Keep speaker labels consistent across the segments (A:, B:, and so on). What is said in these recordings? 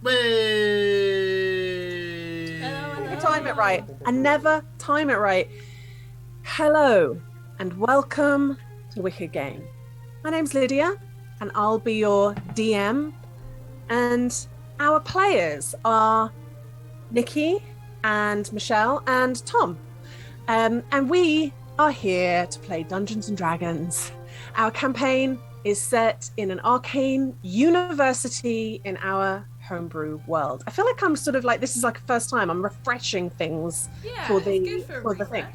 A: Way!
B: You time it right. I never time it right. Hello and welcome to Wicked Game. My name's Lydia and I'll be your DM. And our players are Nikki and Michelle and Tom. And we are here to play Dungeons and Dragons. Our campaign is set in an arcane university in our homebrew world. I feel like I'm sort of like, this is like a first time I'm refreshing things for the thing.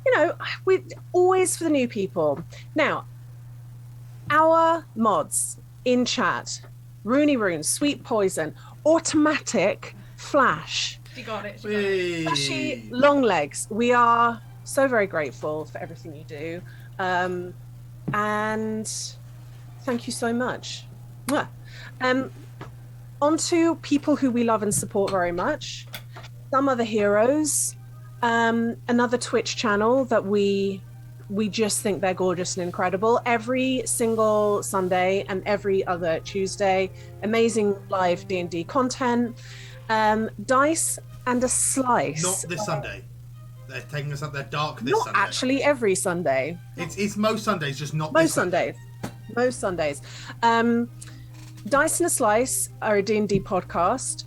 B: You know, we always for the new people. Now, our mods in chat, Rooney Rune, Sweet Poison, Automatic, Flash.
C: You got it.
B: Flashy, Long Legs. We are so very grateful for everything you do. And thank you so much. On to people who we love and support very much. Some other heroes. Another Twitch channel that we just think they're gorgeous and incredible. Every single Sunday and every other Tuesday, amazing live D&D content. Dice and a Slice.
A: Not this Sunday. They're taking us up their dark this Sunday.
B: Not actually every Sunday.
A: It's most Sundays, just not
B: most
A: this Sunday.
B: Most Sundays. Dice and a Slice are a D&D podcast.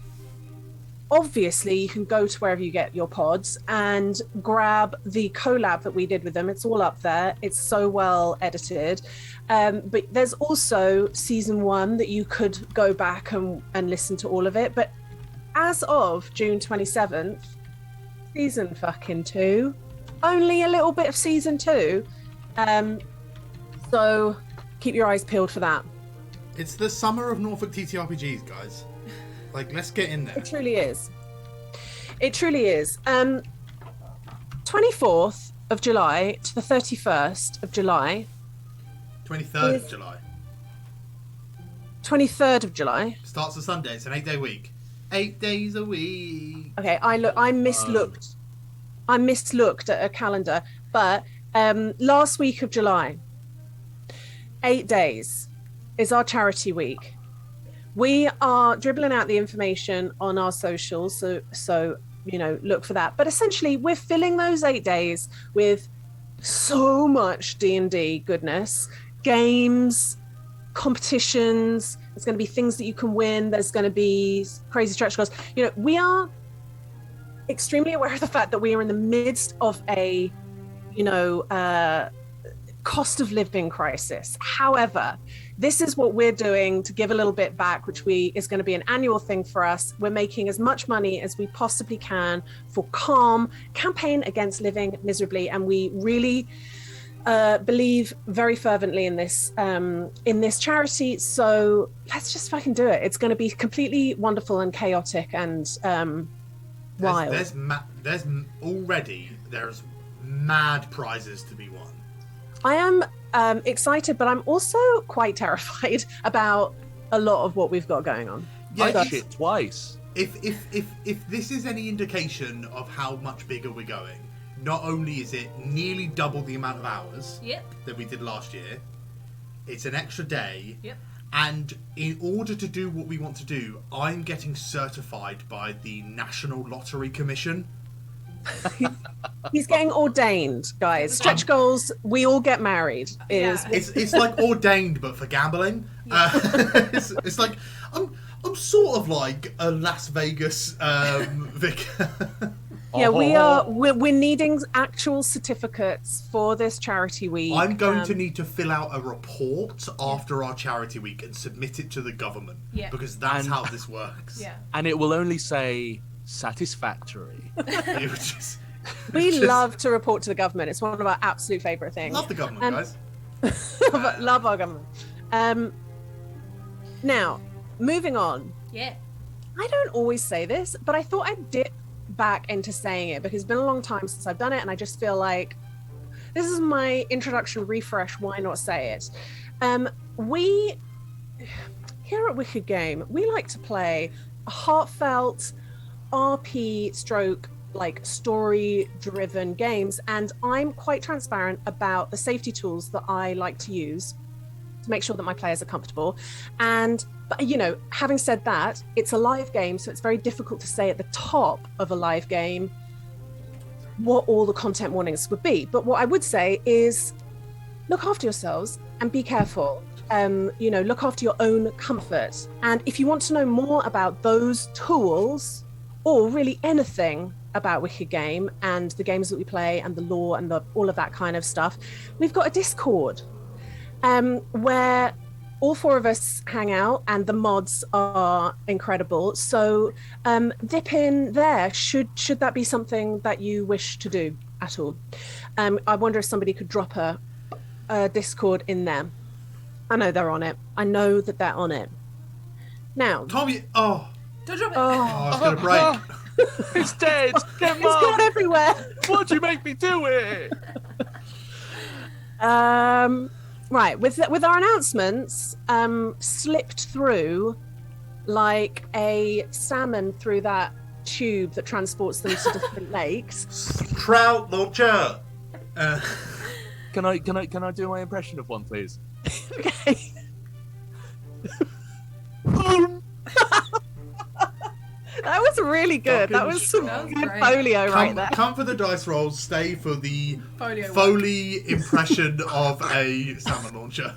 B: Obviously, you can go to wherever you get your pods and grab the collab that we did with them. It's all up there. It's so well edited. But there's also season 1 that you could go back and listen to all of it. But as of June 27th, season fucking 2, only a little bit of season 2. So keep your eyes peeled for that.
A: It's the summer of Norfolk TTRPGs, guys. Like, let's get in there.
B: It truly is. It truly is. 24th of July to the 31st of July.
A: 23rd of July.
B: 23rd of July.
A: Starts a Sunday. It's an 8-day week. 8 days a week.
B: Okay, I mislooked. I mislooked at a calendar, but last week of July, 8 days is our charity week. We are dribbling out the information on our socials, so you know, look for that. But essentially, we're filling those 8 days with so much D&D goodness, games, competitions. There's going to be things that you can win. There's going to be crazy stretch goals. You know, we are extremely aware of the fact that we are in the midst of a, cost of living crisis. However, this is what we're doing to give a little bit back, which is going to be an annual thing for us. We're making as much money as we possibly can for CALM, Campaign Against Living Miserably, and we really believe very fervently in this charity. So let's just fucking do it. It's going to be completely wonderful and chaotic and wild.
A: There's mad prizes to be won.
B: I am excited, but I'm also quite terrified about a lot of what we've got going on.
D: Yeah, I shit twice.
A: If this is any indication of how much bigger we're going, not only is it nearly double the amount of hours that we did last year, it's an extra day.
C: Yep.
A: And in order to do what we want to do, I'm getting certified by the National Lottery Commission.
B: He's getting ordained, guys. Stretch goals. We all get married.
A: It's like ordained, but for gambling. It's like I'm sort of like a Las Vegas vicar.
B: Yeah, we're needing actual certificates for this charity week.
A: I'm going to need to fill out a report after our charity week and submit it to the government. Yeah. Because that's how this works.
C: Yeah.
D: And it will only say satisfactory.
B: We love to report to the government. It's one of our absolute favourite things.
A: Love the government, guys.
B: Love our government. Now, moving on.
C: Yeah.
B: I don't always say this, but I thought I'd dip back into saying it because it's been a long time since I've done it, and I just feel like this is my introduction refresh. Why not say it? We here at Wicked Game, we like to play a heartfelt RP stroke like story driven games, and I'm quite transparent about the safety tools that I like to use to make sure that my players are comfortable. And But, having said that, it's a live game, so it's very difficult to say at the top of a live game what all the content warnings would be. But what I would say is look after yourselves and be careful. Look after your own comfort. And if you want to know more about those tools or really anything about Wicked Game and the games that we play and the lore and all of that kind of stuff, we've got a Discord where all four of us hang out, and the mods are incredible. So dip in there should that be something that you wish to do at all. I wonder if somebody could drop a Discord in there. I know they're on it. I know that they're on it. Now,
A: Tommy,
C: don't drop it.
A: Oh, it's gonna break.
D: It's dead. Get
B: It's gone everywhere.
D: Why'd you make me do it?
B: Right, with our announcements slipped through like a salmon through that tube that transports them to different lakes.
A: Trout launcher.
D: Can I do my impression of one, please?
B: Okay. That was really good. That was some good folio right there.
A: Come for the dice rolls, stay for the Foley impression of a salmon launcher.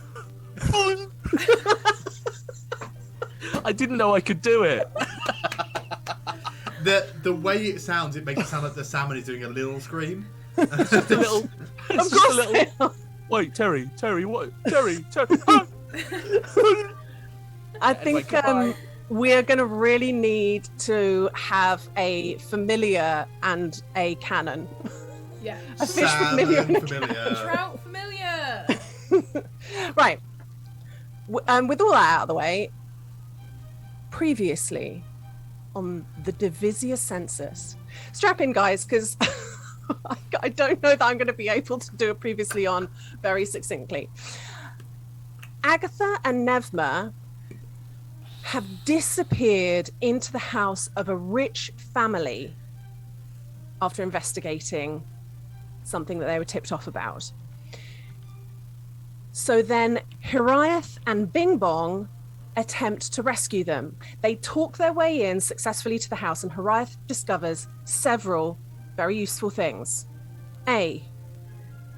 D: I didn't know I could do it.
A: The way it sounds, it makes it sound like the salmon is doing a little scream.
D: Just a little.
B: Of course.
D: Wait, Terry, what? Terry.
B: I think we're going to really need to have a familiar and a cannon.
C: Yeah.
B: A fish familiar and a
A: familiar.
C: Trout familiar.
B: Right. With all that out of the way, previously on the Divisia Sensus, strap in, guys, because I don't know that I'm going to be able to do a previously on very succinctly. Agatha and Pnevma have disappeared into the house of a rich family after investigating something that they were tipped off about. So then Hiraeth and Bing Bong attempt to rescue them. They talk their way in successfully to the house, and Hiraeth discovers several very useful things. A,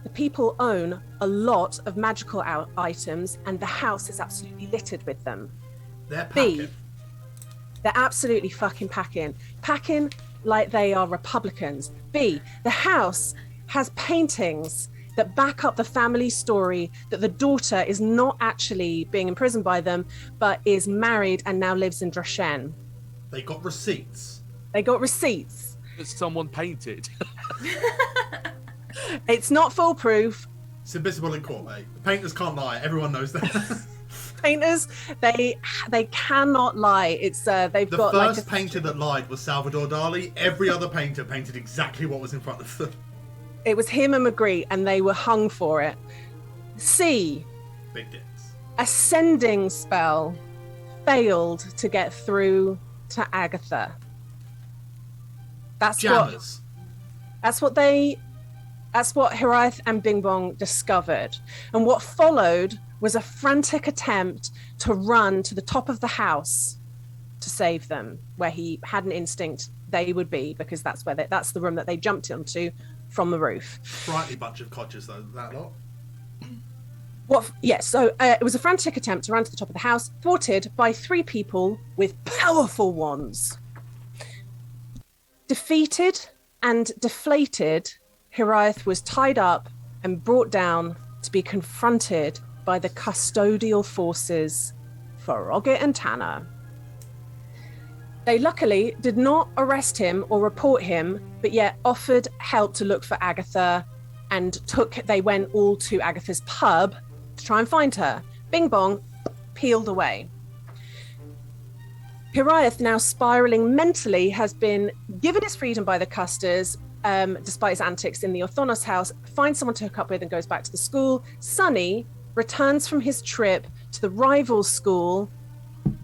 B: the people own a lot of magical items, and the house is absolutely littered with them.
A: They're packing.
B: B, they're absolutely fucking packing like they are Republicans. B, the house has paintings that back up the family story that the daughter is not actually being imprisoned by them, but is married and now lives in Drashen.
A: They got receipts.
D: That someone painted.
B: It's not foolproof.
A: It's invisible in court, mate. The painters can't lie. Everyone knows that.
B: Painters, they cannot lie. It's they've
A: the
B: got
A: first
B: like
A: painter that lied was Salvador Dali. Every other painter painted exactly what was in front of them.
B: It was him and Magritte, and they were hung for it. C,
A: Big dicks.
B: ascending spell failed to get through to Agatha. That's
A: Jammers.
B: what Hiraeth and Bing Bong discovered. And what followed was a frantic attempt to run to the top of the house to save them, where he had an instinct they would be, because that's the room that they jumped into from the roof.
A: Sprightly bunch of codgers, though, that lot.
B: So it was a frantic attempt to run to the top of the house, thwarted by 3 people with powerful wands. Defeated and deflated, Hiraeth was tied up and brought down to be confronted by the custodial forces, Frogget and Tanner. They luckily did not arrest him or report him, but yet offered help to look for Agatha, and they went all to Agatha's pub to try and find her. Bing Bong peeled away. Hiraeth, now spiraling mentally, has been given his freedom by the Custers, despite his antics in the Orthonos house, finds someone to hook up with and goes back to the school. Sunny returns from his trip to the rival school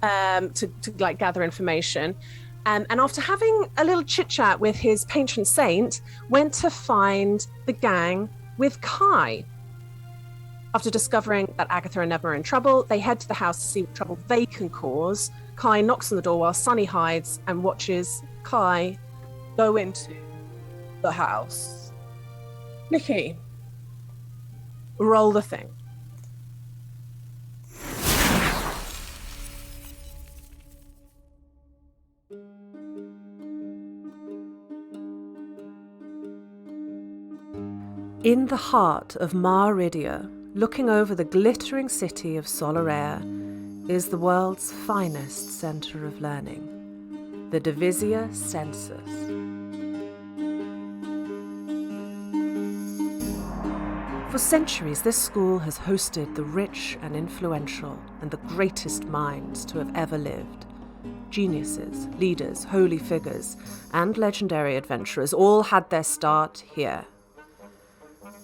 B: to like gather information, and after having a little chit chat with his patron saint, went to find the gang with Kai. After discovering that Agatha and Pnevma are in trouble, they head to the house to see what trouble they can cause. Kai knocks on the door while Sunny hides and watches Kai go into the house. Nikki, roll the thing. In the heart of Maridia, looking over the glittering city of Solaraire, is the world's finest centre of learning, the Divisia Sensus. For centuries, this school has hosted the rich and influential and the greatest minds to have ever lived. Geniuses, leaders, holy figures, and legendary adventurers all had their start here.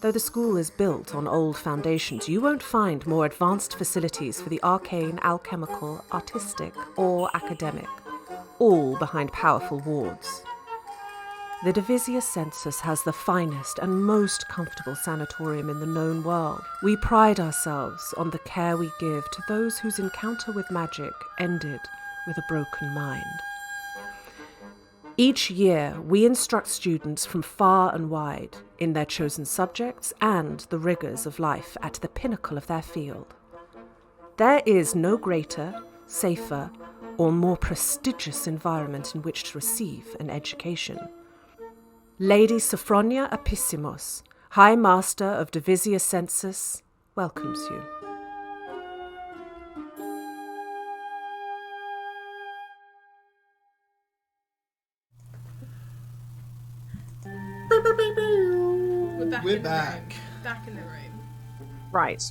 B: Though the school is built on old foundations, you won't find more advanced facilities for the arcane, alchemical, artistic, or academic, all behind powerful wards. The Divisia Sensus has the finest and most comfortable sanatorium in the known world. We pride ourselves on the care we give to those whose encounter with magic ended with a broken mind. Each year, we instruct students from far and wide in their chosen subjects and the rigours of life at the pinnacle of their field. There is no greater, safer, or more prestigious environment in which to receive an education. Lady Sophronia Epissimos, High Master of Divisia Sensus, welcomes you.
C: We're back. Back in the room.
B: Right.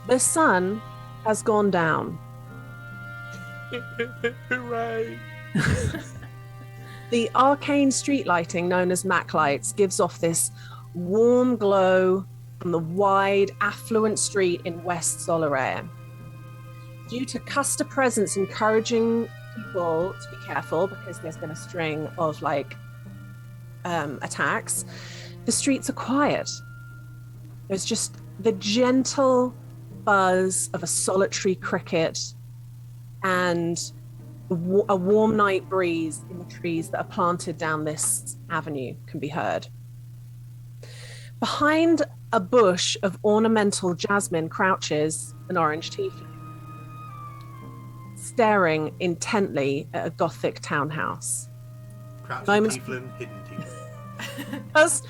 B: The sun has gone down.
D: Hooray!
B: The arcane street lighting known as Mac lights gives off this warm glow from the wide, affluent street in West Solaraire. Due to Custer presence encouraging people to be careful because there's been a string of attacks, the streets are quiet. There's just the gentle buzz of a solitary cricket and a warm night breeze in the trees that are planted down this avenue can be heard. Behind a bush of ornamental jasmine crouches an orange tiefling, staring intently at a Gothic townhouse.
A: Crouching tiefling, hidden tiefling.
B: Just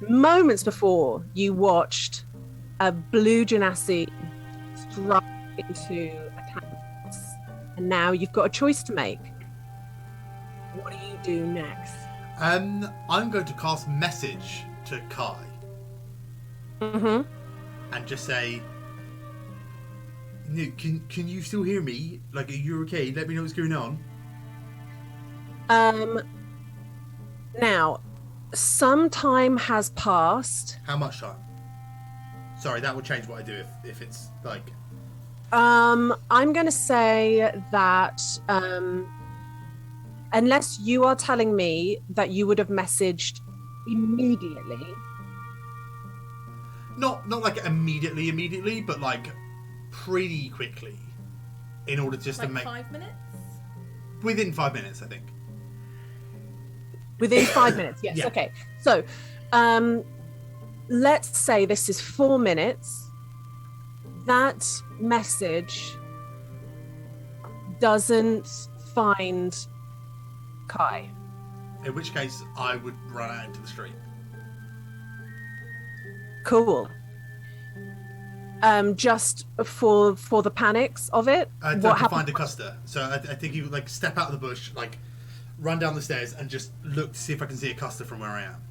B: moments before, you watched a blue genasi strike into a townhouse, and now you've got a choice to make. What do you do next?
A: I'm going to cast message to Kai.
B: Mm-hmm.
A: And just say, Nick, can you still hear me? Like, are you okay? Let me know what's going on.
B: Now, some time has passed.
A: How much time? Sorry, that will change what I do if it's like...
B: I'm going to say that unless you are telling me that you would have messaged immediately.
A: Not like immediately, but like pretty quickly, in order just
C: like
A: to make
C: 5 minutes.
A: Within 5 minutes, I think.
B: Within 5 minutes, yes.
A: Yeah.
B: Okay. So, let's say this is 4 minutes. That message doesn't find Kai.
A: In which case, I would run out into the street.
B: Cool. Just for the panics of it.
A: I'd have to find a Custer. So I think you like step out of the bush, like run down the stairs, and just look to see if I can see a Custer from where I am.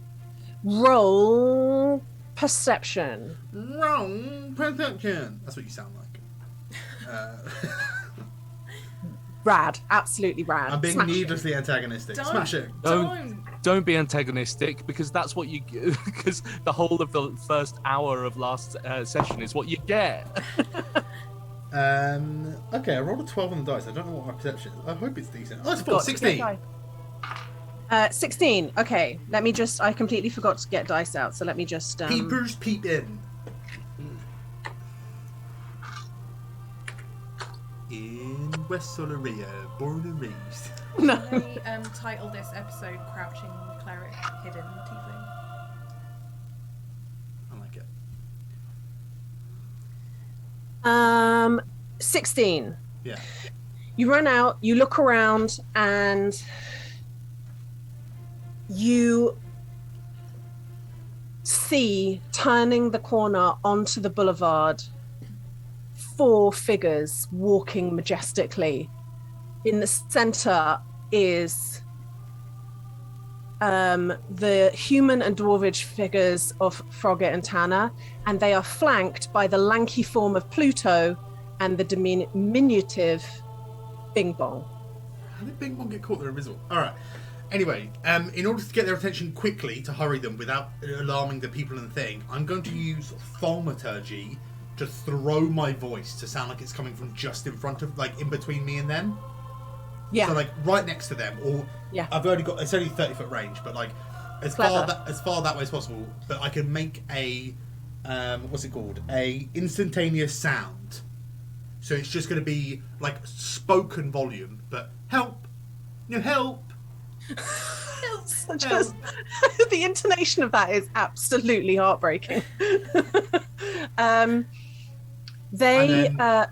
B: Roll perception.
A: Wrong perception. That's what you sound like.
B: Rad, absolutely rad.
A: I'm being
B: Smash
A: needlessly antagonistic. Smash it.
D: Don't be antagonistic, because that's what you because the whole of the first hour of last session is what you get.
A: Okay, I rolled a 12 on the dice. I don't know what my perception is. I hope it's decent. Oh, it's 4. 16.
B: 16. Okay, let me just. I completely forgot to get dice out, so let me just.
A: Peepers peep in. West Solaria, born and raised.
B: No.
C: They title this episode Crouching Cleric, Hidden Tiefling.
A: I like it.
B: 16.
A: Yeah.
B: You run out, you look around, and you see, turning the corner onto the boulevard, 4 figures walking majestically. In the center is the human and dwarvish figures of Frogget and Tanner, and they are flanked by the lanky form of Pluto and the diminutive Bing Bong.
A: How did Bing Bong get caught? They're invisible. All right. Anyway, in order to get their attention quickly, to hurry them without alarming the people in the thing, I'm going to use thaumaturgy to throw my voice to sound like it's coming from just in front of, like, in between me and them.
B: Yeah.
A: So, like, right next to them, or
B: Yeah.
A: I've only got, it's only 30-foot range, but, like, as far that way as possible. But I can make a, what's it called? A instantaneous sound. So it's just going to be, like, spoken volume, but help! No, help!
B: Just, the intonation of that is absolutely heartbreaking. They are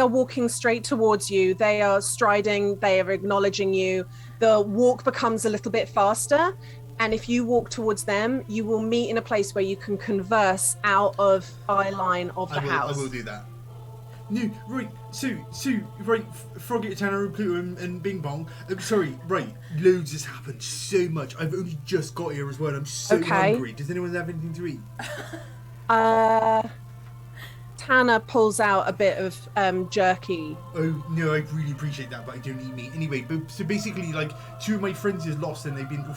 B: walking straight towards you. They are striding, they are acknowledging you. The walk becomes a little bit faster, and if you walk towards them, you will meet in a place where you can converse out of eye line of the house.
A: I will do that. No, right, Sue, right, Frogget, Tanner, Pluto and Bing Bong. Sorry, right, loads has happened, so much. I've only just got here as well. I'm so hungry. Does anyone have anything to eat?
B: Tanner pulls out a bit of jerky.
A: Oh, no, I really appreciate that, but I don't eat meat. Anyway, so basically, like, 2 of my friends is lost, and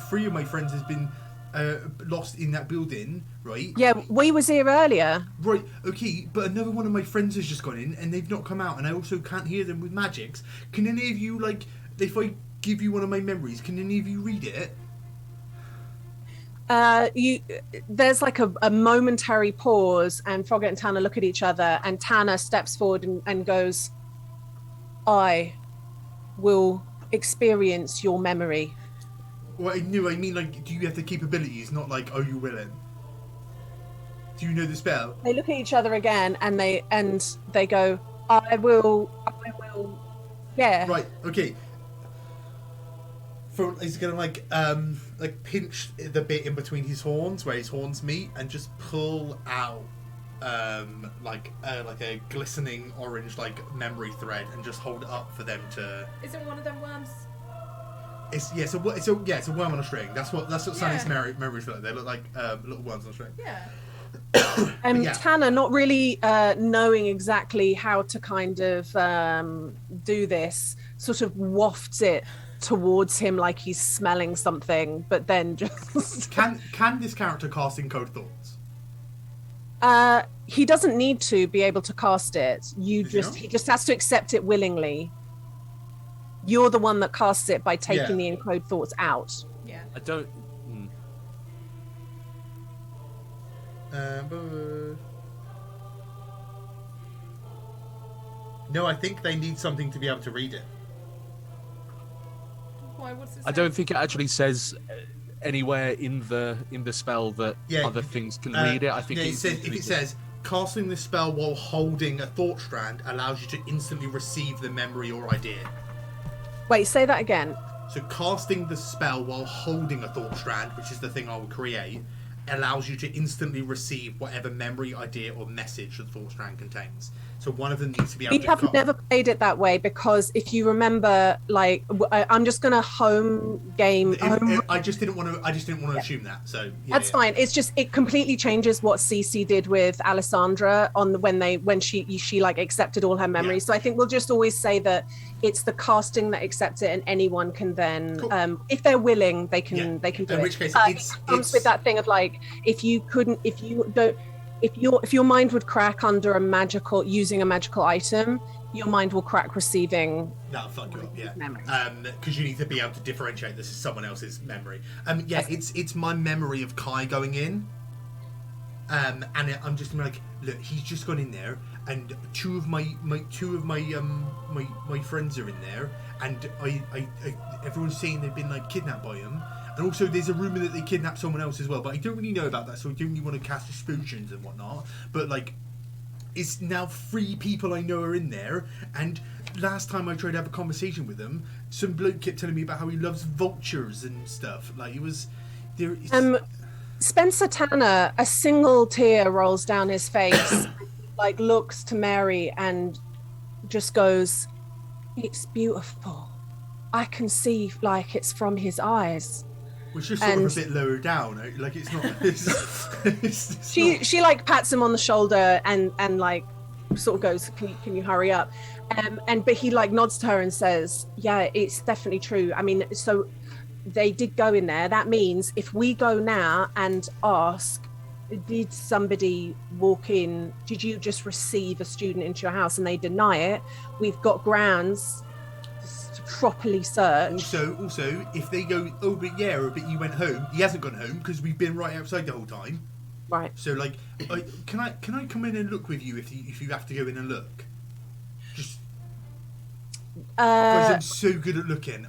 A: 3 of my friends has been lost in that building, right?
B: Yeah, we was here earlier.
A: Right, okay, but another one of my friends has just gone in, and they've not come out, and I also can't hear them with magics. Can any of you, like, if I give you one of my memories, can any of you read it?
B: There's like a momentary pause, and Frogget and Tanner look at each other, and Tanner steps forward and goes, I will experience your memory.
A: Well, no, I mean, like, do you have the capabilities, not like, are you willing? Do you know the spell?
B: They look at each other again, and they go, I will, yeah.
A: Right, okay. He's gonna like pinch the bit in between his horns where his horns meet, and just pull out like a glistening orange like memory thread, and just hold it up for them to.
C: Isn't one of them worms?
A: It's a worm on a string. That's what Sunny's memories look like. They look like little worms on a string.
C: Yeah.
B: Tanner, not really knowing exactly how to kind of do this, sort of wafts it towards him like he's smelling something, but then just
A: can this character cast encode thoughts?
B: He doesn't need to be able to cast it. He just has to accept it willingly. You're the one that casts it by taking the encode thoughts out.
C: Yeah.
D: I don't.
A: No, I think they need something to be able to read it.
C: Why? What's it say?
D: I don't think it actually says anywhere in the spell that other things can read it. I think
A: it says casting the spell while holding a thought strand allows you to instantly receive the memory or idea.
B: Wait, say that again.
A: So casting the spell while holding a thought strand, which is the thing I will create, allows you to instantly receive whatever memory, idea, or message the thought strand contains. So one of them needs to be able to...
B: We have never played it that way, because if you remember, like, I'm just going to home game...
A: I just didn't want to assume that, so...
B: That's fine. It's just, it completely changes what Cece did with Alessandra when she like accepted all her memories. So I think we'll just always say that it's the casting that accepts it, and anyone can then, if they're willing, they can do it.
A: In which case,
B: it comes with that thing of like, if your mind would crack under using a magical item, your mind will crack receiving.
A: That'll fuck you up, yeah.
B: Memory.
A: Because you need to be able to differentiate this as someone else's memory. It's my memory of Kai going in. And I'm just like, look, he's just gone in there, and two of my friends are in there, and everyone's saying they've been like kidnapped by him. And also, there's a rumor that they kidnapped someone else as well, but I don't really know about that, so I don't really want to cast aspersions and whatnot. But like, it's now 3 people I know are in there, and last time I tried to have a conversation with them, some bloke kept telling me about how he loves vultures and stuff. Like, it was there.
B: Spencer Tanner, a single tear rolls down his face, like looks to Mary and just goes, "It's beautiful. I can see like it's from his eyes."
A: Which is sort of a bit lower down. Like, it's not.
B: She like pats him on the shoulder and like sort of goes, "Can you hurry up?" But he like nods to her and says, "Yeah, it's definitely true. I mean, so they did go in there. That means if we go now and ask, did somebody walk in? Did you just receive a student into your house?" and they deny it, we've got grounds to properly search.
A: Also, if they go, "Oh, but you went home," he hasn't gone home because we've been right outside the whole time.
B: Right.
A: So, like, can I come in and look with you if you have to go in and look? Just because I'm so good at looking.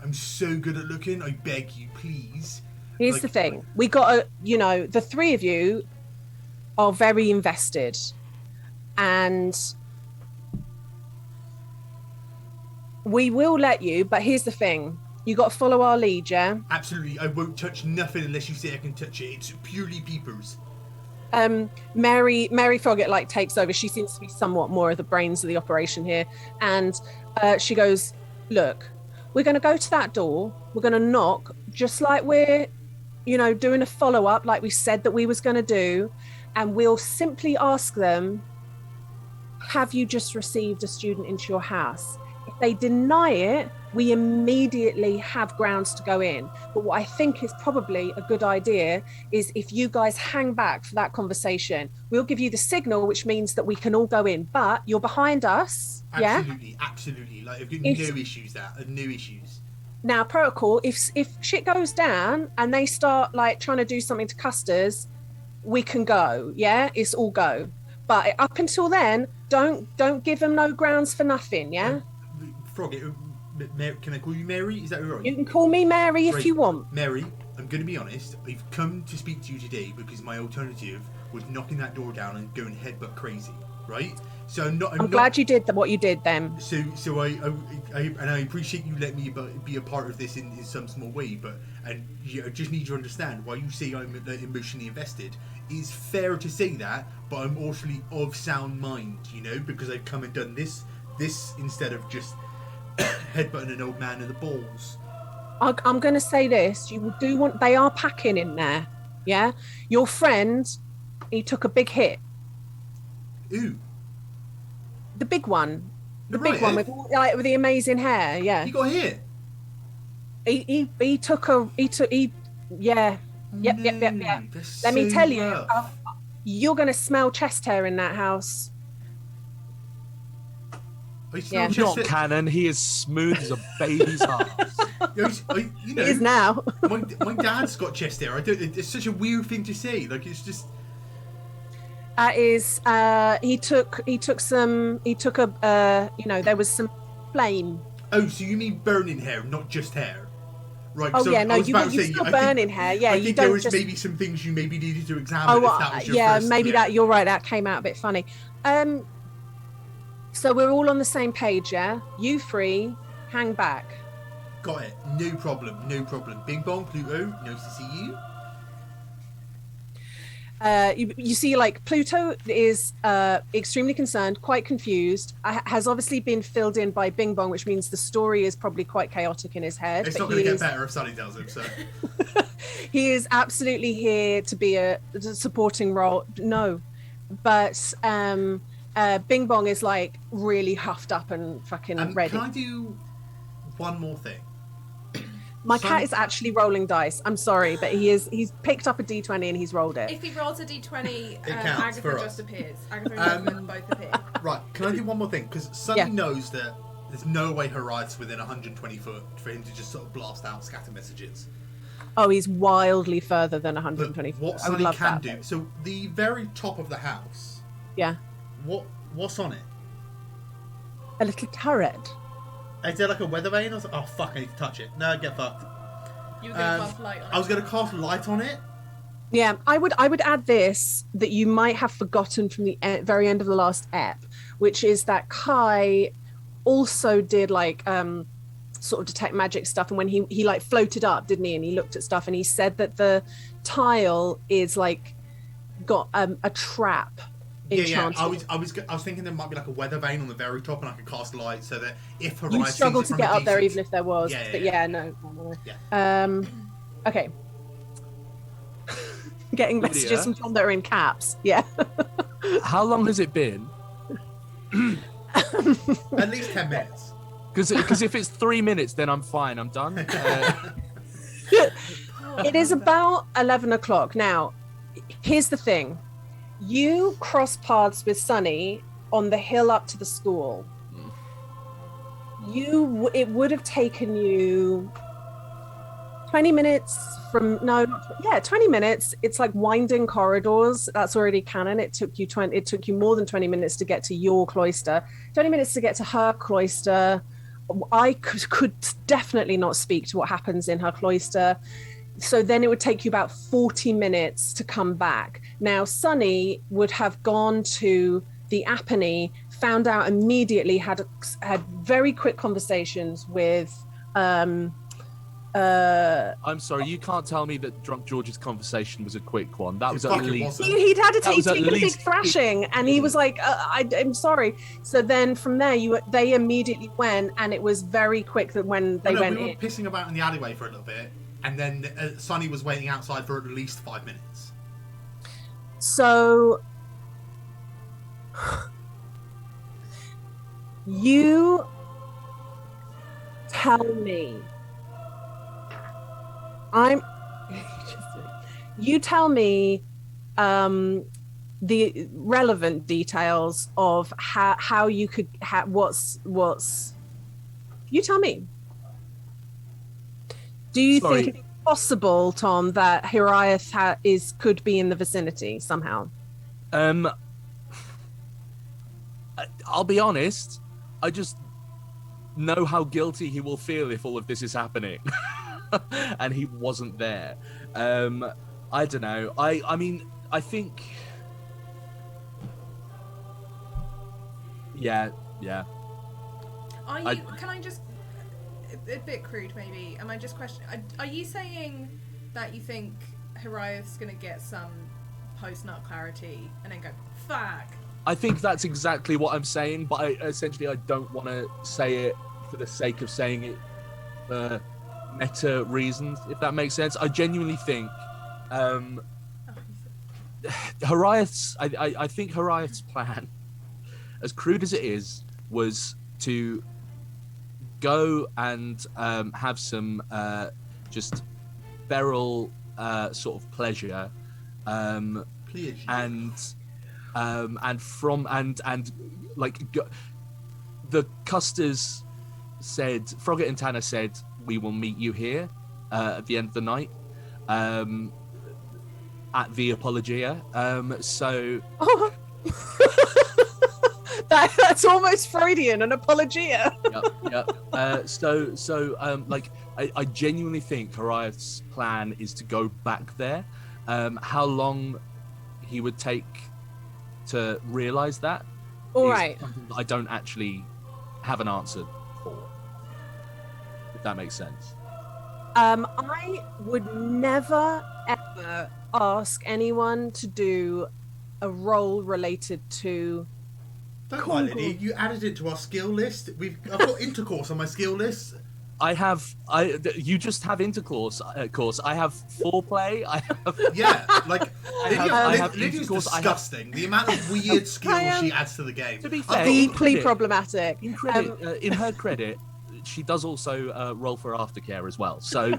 A: I beg you, please.
B: Here's the thing: we got the 3 of you are very invested, and we will let you. But here's the thing: you got to follow our lead, yeah?
A: Absolutely. I won't touch nothing unless you say I can touch it. It's purely peepers.
B: Mary Frogget like takes over. She seems to be somewhat more of the brains of the operation here, and she goes, "Look, we're going to go to that door. We're going to knock, just like we're, doing a follow-up, like we said that we was going to do, and we'll simply ask them, have you just received a student into your house? If they deny it, we immediately have grounds to go in. But what I think is probably a good idea is if you guys hang back for that conversation, we'll give you the signal, which means that we can all go in. But you're behind us, yeah?
A: Absolutely. Like, I've got no issues no issues.
B: Now, protocol, if shit goes down and they start like trying to do something to Custer's, we can go, yeah? It's all go. But up until then, don't give them no grounds for nothing, yeah?
A: Frogget, can I call you Mary? Is that all right?
B: You can call me Mary if you want.
A: Mary, I'm going to be honest. I've come to speak to you today because my alternative was knocking that door down and going headbutt crazy, right? So I'm
B: glad you did what you did then.
A: So I appreciate you letting me be a part of this in some small way, but I just need you to understand why you say I'm emotionally invested. It's fair to say that, but I'm also of sound mind, because I've come and done this instead of just headbutting an old man in the balls.
B: I'm going to say this: they are packing in there, yeah. Your friend, he took a big hit.
A: Ooh.
B: The big one. The big one with the amazing hair, yeah.
A: He got hit.
B: He took. Yeah. Yep. Let me tell you, you're gonna smell chest hair in that house.
A: Yeah.
D: Not canon. He is smooth as a baby's ass.
B: He is now.
A: my dad's got chest hair. It's such a weird thing to say. Like, it's just.
B: He took there was some flame.
A: Oh, so you mean burning hair, not just hair, right?
B: Oh
A: so
B: yeah, no, you still burning hair. Yeah,
A: I think there was maybe some things you maybe needed to examine. If that was your first,
B: maybe that you're right. That came out a bit funny. So we're all on the same page, yeah. You 3, hang back.
A: Got it. No problem. Bing Bong, Pluto, nice to see you.
B: You see, like, Pluto is extremely concerned, quite confused, has obviously been filled in by Bing Bong, which means the story is probably quite chaotic in his head.
A: It's not going to get better if Sally tells him, so.
B: He is absolutely here to be a supporting role. No. But Bing Bong is, like, really huffed up and fucking ready.
A: Can I do one more thing?
B: My cat is actually rolling dice. I'm sorry, but he's picked up a D20 and he's rolled it.
C: If he rolls a D20,
A: Agatha
C: just appears. Agatha and Desmond both appear.
A: Right, can I do one more thing? Because Sunny knows that there's no way Hiraeth's within 120 foot for him to just sort of blast out scatter messages.
B: Oh, he's wildly further than 120
A: foot. What Sunny can do... So the very top of the house...
B: Yeah.
A: What What's on it?
B: A little turret.
A: Is there like a weather vane or something? Oh fuck! I need to touch it. No, get fucked.
C: You were going to cast light on it.
A: I was going to cast light on it.
B: Yeah, I would add this that you might have forgotten from the very end of the last ep, which is that Kai also did like sort of detect magic stuff, and when he like floated up, didn't he? And he looked at stuff, and he said that the tile is like got a trap.
A: Yeah. I was thinking there might be like a weather vane on the very top, and I could cast light so that if Hiraeth
B: You struggle
A: sees it
B: to
A: from
B: get
A: a
B: up there,
A: decent-
B: even if there was.
A: Yeah,
B: but
A: yeah.
B: no.
A: Yeah.
B: Okay. Getting
D: Lydia?
B: messages from Tom that are in caps. Yeah.
D: How long has it been?
A: At least 10 minutes.
D: Because if it's 3 minutes, then I'm fine. I'm done.
B: It is about 11 o'clock. Now, here's the thing. You cross paths with Sunny on the hill up to the school. It would have taken you 20 minutes 20 minutes. It's like winding corridors. That's already canon. It took you more than 20 minutes to get to your cloister. 20 minutes to get to her cloister. I could definitely not speak to what happens in her cloister. So then it would take you about 40 minutes to come back. Now, Sunny would have gone to the Apony, found out immediately, had very quick conversations with
D: I'm sorry, you can't tell me that Drunk George's conversation was a quick one. That was at
A: fucking
D: least...
A: wasn't.
B: he'd had to
D: That was at
B: take a big
D: least-
B: thrashing, and he was like, I'm sorry. So then from there, they immediately went, and it was very quick that when they went
A: we were
B: in.
A: pissing about in the alleyway for a little bit, and then Sonny was waiting outside for at least 5 minutes.
B: So you tell me. You tell me the relevant details of how you could what's you tell me. Do you think it's possible, Tom, that Hiraeth could be in the vicinity somehow?
D: I'll be honest, I just know how guilty he will feel if all of this is happening. And he wasn't there. I don't know. I mean, I think... Yeah.
C: Can I just... A bit crude, maybe. Am I just questioning... Are you saying that you think Hiraeth's going to get some post-nut clarity and then go, fuck?
D: I think that's exactly what I'm saying, but I don't want to say it for the sake of saying it for meta reasons, if that makes sense. I genuinely think Hiraeth's... I think Hiraeth's plan, as crude as it is, was to go and have some just feral sort of pleasure,
A: Please.
D: The Custers said, Frogget and Tanner said, we will meet you here at the end of the night at the Apologia.
B: That's almost Freudian, an apologia.
D: Yep. I genuinely think Hiraeth's plan is to go back there. How long he would take to realise that?
B: All
D: is
B: right.
D: something that I don't actually have an answer for. If that makes sense.
B: I would never ever ask anyone to do a role related to.
A: Don't mind, Lydia. You added it to our skill list. I've got intercourse on my skill list.
D: You just have intercourse. Course. I have foreplay. I have.
A: Yeah, like
D: I have
A: Lydia's
D: intercourse,
A: disgusting. The amount of weird skills she adds to the game.
D: To be fair,
B: Deeply problematic.
D: In her credit, she does also roll for aftercare as well. So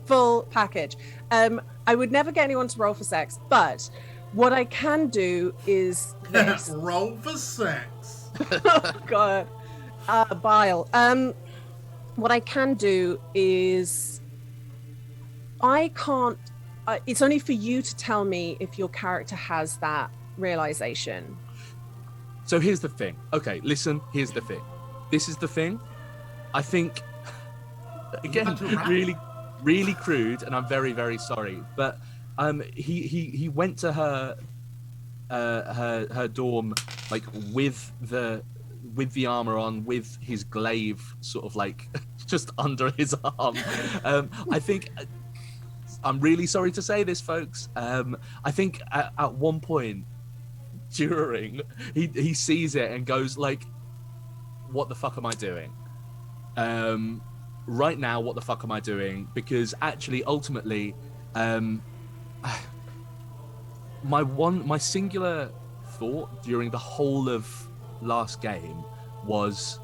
B: full package. I would never get anyone to roll for sex, but what I can do is this.
A: Roll for sex.
B: Oh God, bile. What I can do is I can't. It's only for you to tell me if your character has that realization.
D: So here's the thing. Okay, listen. Here's the thing. This is the thing. I think again, really crude, and I'm very, very sorry. But he went to her dorm like with the armor on, with his glaive sort of like just under his arm. I think. I'm really sorry to say this, folks. I think at one point during, he sees it and goes like, "What the fuck am I doing? Right now, what the fuck am I doing?" Because actually, ultimately, my singular thought during the whole of last game was,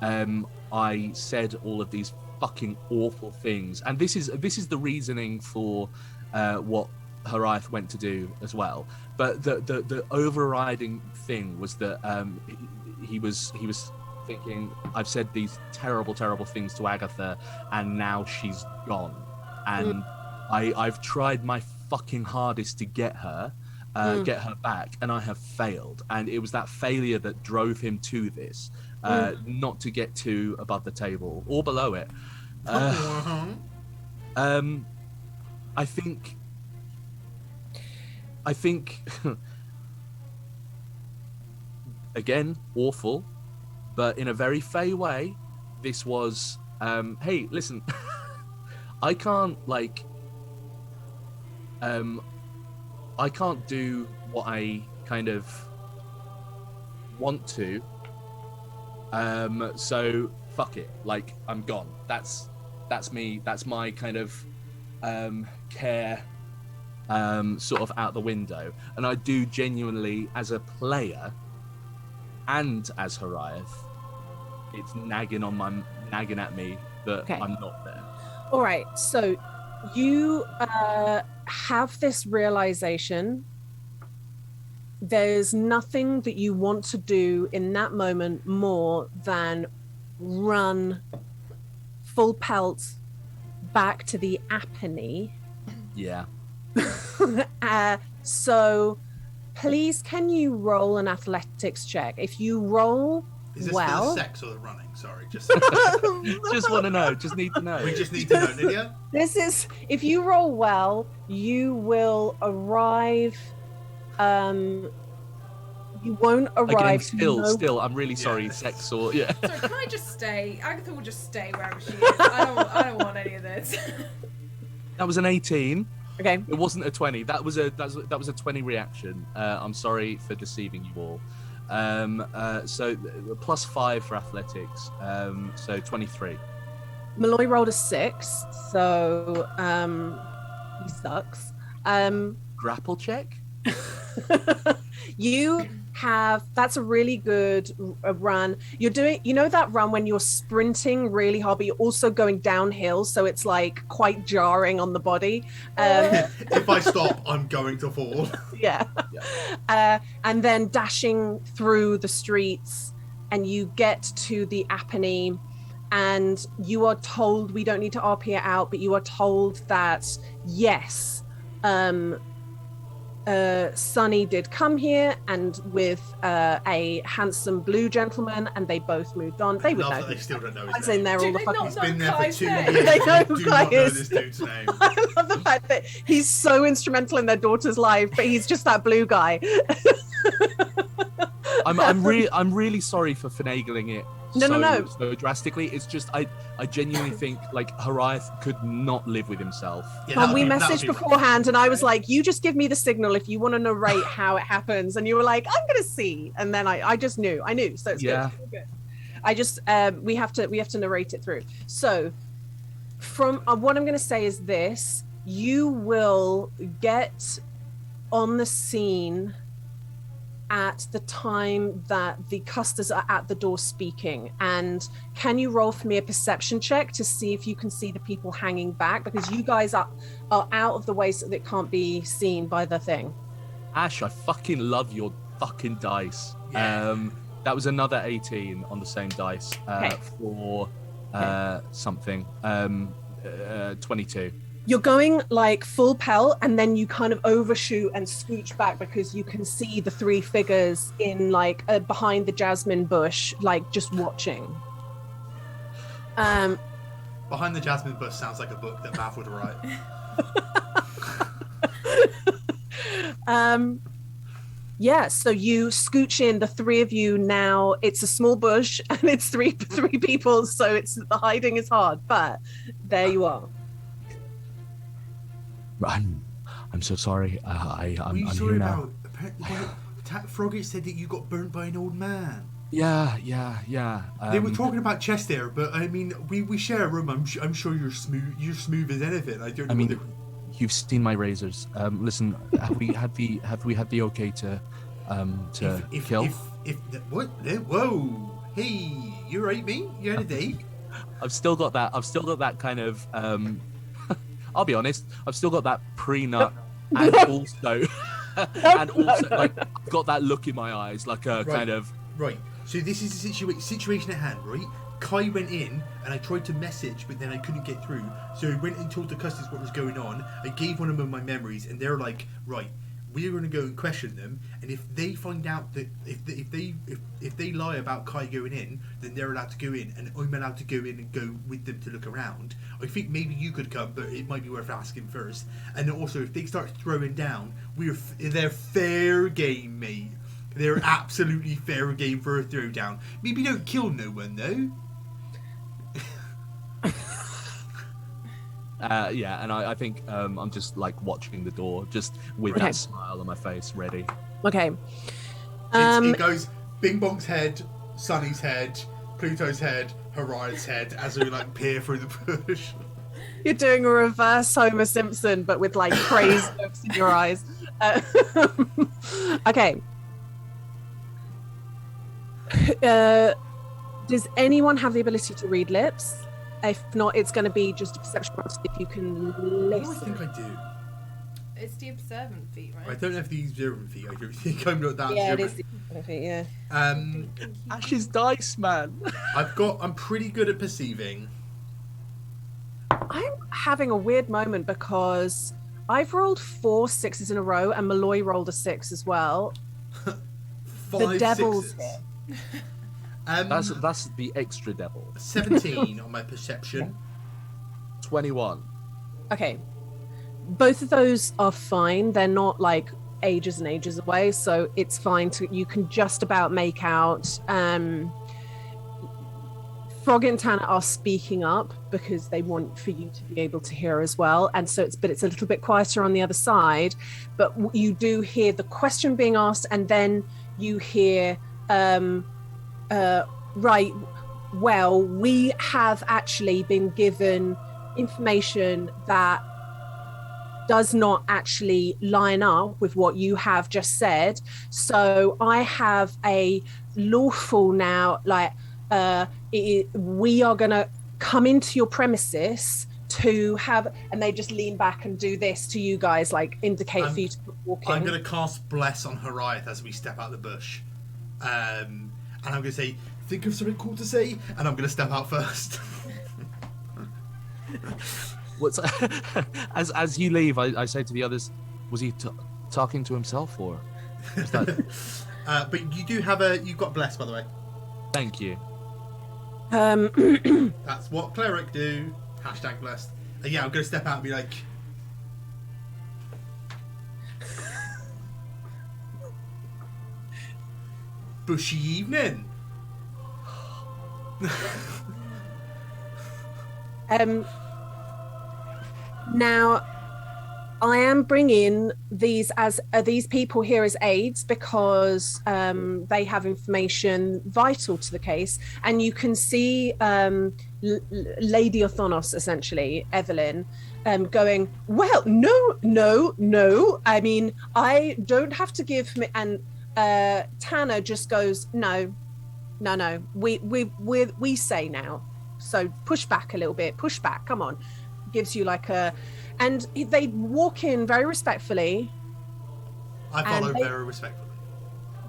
D: I said all of these fucking awful things, and this is the reasoning for what Hiraeth went to do as well. But the overriding thing was that he was thinking, I've said these terrible things to Agatha, and now she's gone, and I've tried my fucking hardest to get her back, and I have failed, and it was that failure that drove him to this. Not to get too above the table or below it. I think again, awful, but in a very fair way. This was, hey, listen, I can't do what I kind of want to. So fuck it. Like, I'm gone. That's me. That's my kind of care sort of out the window. And I do genuinely, as a player and as Hiraeth, it's nagging at me that I'm not there.
B: All right. So you have this realization. There's nothing that you want to do in that moment more than run full pelt back to the Apennine.
D: Yeah.
B: So please, can you roll an athletics check? If you roll
A: Is this
B: well...
A: for the sex or the running? Sorry, just
D: want to know. Just need to know.
A: We just need to know, Lydia.
B: This is, if you roll well, you will arrive... you won't arrive.
D: Again, still, I'm really sorry. Sex or
C: Sorry, can I just stay? Agatha will just stay wherever she is. I don't want any of this.
D: That was an 18.
B: Okay.
D: It wasn't a 20. That was a 20 reaction. I'm sorry for deceiving you all. So +5 for athletics. So 23.
B: Malloy rolled a 6, so he sucks.
D: Grapple check.
B: You have, that's a really good run. You're doing, you know, that run when you're sprinting really hard, but you're also going downhill, so it's like quite jarring on the body.
A: If I stop, I'm going to fall.
B: Yeah. And then dashing through the streets, and you get to the Apennine, and you are told, we don't need to RP it out, but you are told that yes, Sunny did come here, and with a handsome blue gentleman, and they both moved on. They would know.
A: That they still don't know
B: I've
A: his
B: seen
A: name.
B: there all the fucking.
A: He's been there for 2
C: Name.
A: years.
B: They know who
A: do
B: Guy
A: not know
B: is.
A: this dude's name.
B: I love the fact that he's so instrumental in their daughter's life, but he's just that blue guy.
D: I'm really sorry for finagling it.
B: No.
D: So drastically, it's just I genuinely think like Hiraeth could not live with himself.
A: Yeah,
B: And we
A: that would
B: messaged
A: be
B: beforehand, and I was like, "You just give me the signal if you want to narrate how it happens." And you were like, "I'm gonna see," and then I just knew. I knew, so it's good. I just we have to narrate it through. So from what I'm gonna say is this: you will get on the scene at the time that the Custers are at the door speaking. And can you roll for me a perception check to see if you can see the people hanging back? Because you guys are out of the way so that it can't be seen by the thing.
D: Ash, I fucking love your fucking dice.
A: Yeah.
D: That was another 18 on the same dice for something. 22.
B: You're going like full pelt, and then you kind of overshoot and scooch back because you can see the three figures in like behind the jasmine bush, like just watching.
A: Behind the jasmine bush sounds like a book that Mav would write.
B: Yeah, so you scooch in, the three of you now. It's a small bush and it's three people, so the hiding is hard, but there you are.
D: I'm so sorry. I'm
A: sorry
D: here now.
A: Frogget said that you got burnt by an old man.
D: Yeah.
A: They were talking about Chester, but I mean, we share a room. I'm sure you're smooth. You're smooth as anything. I don't know.
D: You've seen my razors. Listen, have we had the okay to kill?
A: What? Whoa! Hey, you right, mate? You had a date?
D: I've still got that kind of. I'll be honest. I've still got that pre-nut, and also, like I've got that look in my eyes, like a kind of.
A: Right. So this is the situation at hand, right? Kai went in and I tried to message, but then I couldn't get through. So I went and told the Custers what was going on. I gave one of them my memories, and they're like, right, we're going to go and question them. And if they find out that if they lie about Kai going in, then they're allowed to go in, and I'm allowed to go in and go with them to look around. I think maybe you could come, but it might be worth asking first. And also, if they start throwing down, they're fair game, mate. They're absolutely fair game for a throwdown. Maybe don't kill no one though.
D: Yeah, and I think I'm just like watching the door, just with that smile on my face, ready.
B: Okay.
A: It goes Bing Bong's head, Sunny's head, Pluto's head, Hiraeth's head as we like peer through the bush.
B: You're doing a reverse Homer Simpson, but with like crazy looks in your eyes. Okay. Does anyone have the ability to read lips? If not, it's going to be just a perception roll if you can listen.
A: I think I do.
C: It's the observant feat, right?
A: I don't have the observant feat. I don't think I'm not that observant.
B: Yeah, it is the observant feat, yeah.
D: Ash's dice, man.
A: I'm pretty good at perceiving.
B: I'm having a weird moment because I've rolled 4 6s in a row, and Malloy rolled a 6 as well.
A: 5
B: the devil's
A: 6s.
B: here.
D: That's the extra devil.
A: 17 on my perception.
D: 21.
B: Okay. Both of those are fine. They're not like ages and ages away, so it's fine. You can just about make out. Frogget and Tanner are speaking up because they want for you to be able to hear as well, and so it's a little bit quieter on the other side. But you do hear the question being asked, and then you hear. Right, well, we have actually been given information that does not actually line up with what you have just said. So I have a lawful now, like, we are going to come into your premises to have, and they just lean back and do this to you guys, like indicate for you to walk in.
A: I'm going to cast Bless on Hiraeth as we step out the bush. And I'm going to say, think of something cool to say, and I'm going to step out first.
D: What's as you leave, I say to the others, was he talking to himself, or was that...
A: But you do have you've got Bless, by the way.
D: Thank you.
A: That's what Cleric do. # blessed. Yeah, I'm going to step out and be like... Bushy evening.
B: Now, I am bringing these people here as aides because they have information vital to the case, and you can see Lady Orthonos, essentially Evelyn, going, well, no. I mean, I don't have to give me, and Tanner just goes, no. We say now. So push back a little bit. Push back. Come on. Gives you like a, and they walk in very respectfully.
A: I follow very respectfully.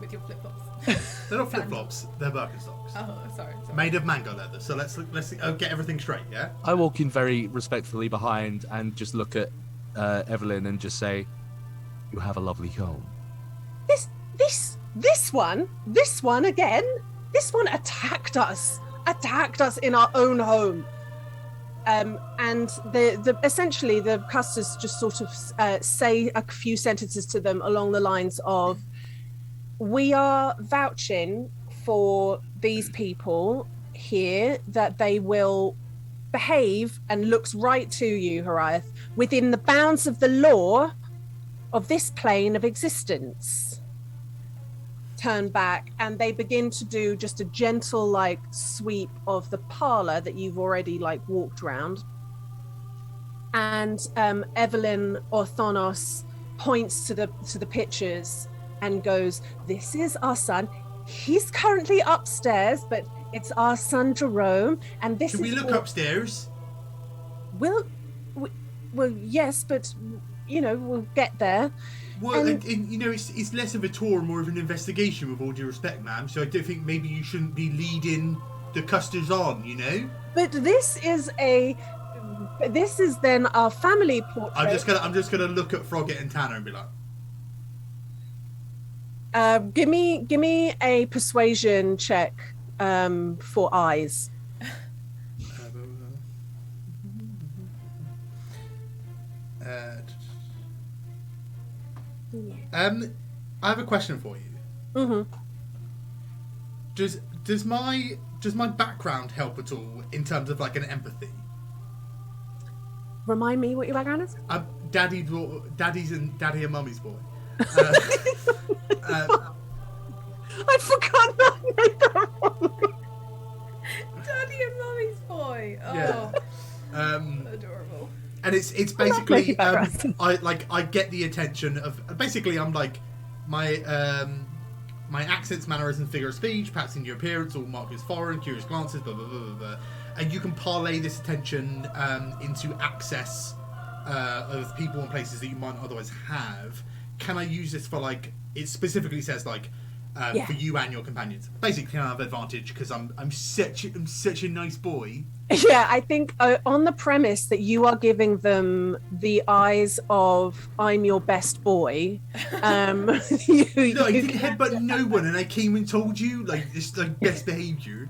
C: with your flip flops.
A: They're not flip flops. They're Birkenstocks.
C: Oh, sorry.
A: Made of mango leather. So let's get everything straight. Yeah.
D: I walk in very respectfully behind and just look at Evelyn and just say, "You have a lovely home."
B: This one again. This one attacked us in our own home. And the essentially the Custers just sort of say a few sentences to them along the lines of, "We are vouching for these people here that they will behave," and looks right to you, Hiraeth, "within the bounds of the law of this plane of existence." Turn back, and they begin to do just a gentle like sweep of the parlor that you've already like walked around. And Evelyn Orthonos points to the pictures and goes, "This is our son. He's currently upstairs, but it's our son Jerome. And this
A: Can we look upstairs?
B: Well, yes, but we'll get there."
A: Well, and it's less of a tour, more of an investigation, with all due respect, ma'am. So I don't think maybe you shouldn't be leading the Custers on,
B: But this is then our family portrait.
A: I'm just gonna look at Frogget and Tanner and be like,
B: give me a persuasion check for eyes.
A: I have a question for you.
B: Mm-hmm.
A: Does my background help at all in terms of like an empathy?
B: Remind me what your background is.
A: Daddy and mummy's boy.
B: I forgot that.
C: Daddy and mummy's boy. Oh,
A: Yeah.
C: adorable.
A: And it's basically
B: I
A: I get the attention of basically I'm like my accents, mannerisms, figure of speech, perhaps in your appearance, all marked as foreign, curious glances, blah blah blah blah, blah. And you can parlay this attention into access of people and places that you might not otherwise have. Can I use this for like? It specifically says like for you and your companions. Basically, I have advantage because I'm such a nice boy.
B: Yeah, I think on the premise that you are giving them the eyes of "I'm your best boy."
A: No, I didn't headbutt no one, and I came and told you like this like best behaviour.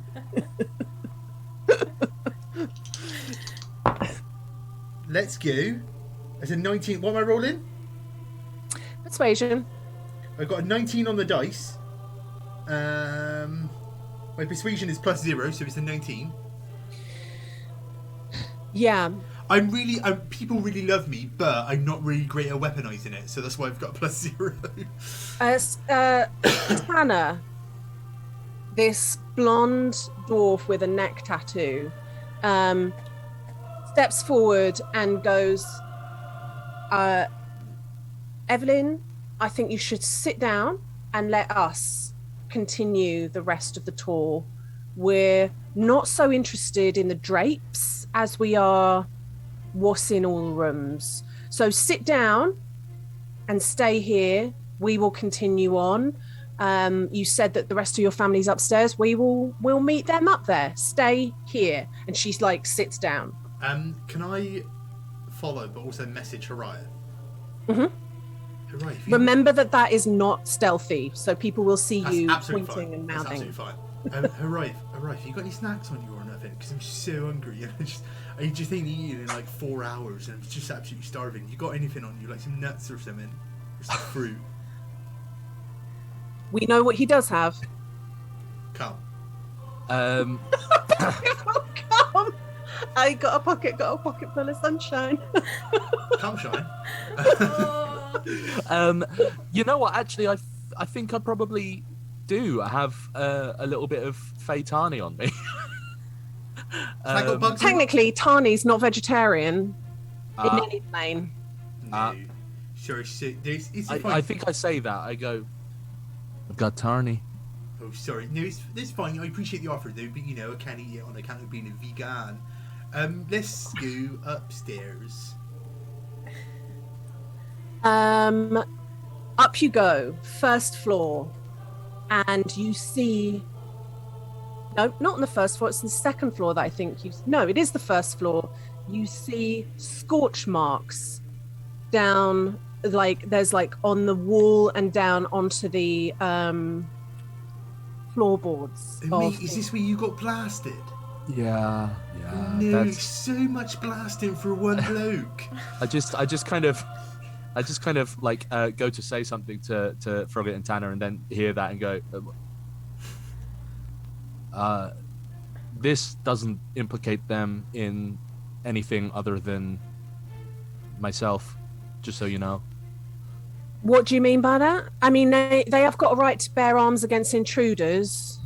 A: Let's go. There's a 19. What am I rolling?
B: Persuasion.
A: I've got a 19 on the dice. My persuasion is +0, so it's a 19.
B: Yeah.
A: People really love me, but I'm not really great at weaponizing it, so that's why I've got a +0.
B: Tanner, this blonde dwarf with a neck tattoo, steps forward and goes, "Evelyn, I think you should sit down and let us continue the rest of the tour. We're not so interested in the drapes as we are what's in all the rooms. So sit down and stay here. We will continue on. You said that the rest of your family's upstairs. We'll meet them up there. Stay here." And she's like sits down.
A: Can I follow, but also message Hiraeth?
B: Mm-hmm.
A: Hiraeth,
B: Remember that is not stealthy, so people will see you
A: absolutely
B: pointing
A: fine.
B: and
A: That's
B: mouthing.
A: absolutely fine. Hiraeth, you got any snacks on you or nothing? Because I'm so hungry. I just ain't eaten in like 4 hours, and I'm just absolutely starving. You got anything on you, like some nuts or something, or some fruit?
B: We know what he does have.
A: Come.
B: Come. I got a pocket full of sunshine.
A: Come shine.
D: You know what? Actually, I think I probably do have a little bit of Faytani on me.
A: I got bugs in
B: Technically, Tani's not vegetarian in any plane.
A: No. Sorry, it's fine.
D: I think I say that. I go, "I've got Tarny."
A: Oh, sorry. No, it's fine. I appreciate the offer, though, but I can't eat it on account of being a vegan. Let's go upstairs.
B: Up you go. First floor. and you see. No, not on the first floor. It's the second floor that I think you. No, it is the first floor. You see scorch marks down, like there's like on the wall and down onto the floorboards.
A: Mate, is this where you got blasted?
D: Yeah.
A: No, so much blasting for one bloke.
D: I just kind of like go to say something to Frogget and Tanner, and then hear that and go, this doesn't implicate them in anything other than myself, just so you know.
B: What do you mean by that? I mean, they have got a right to bear arms against intruders.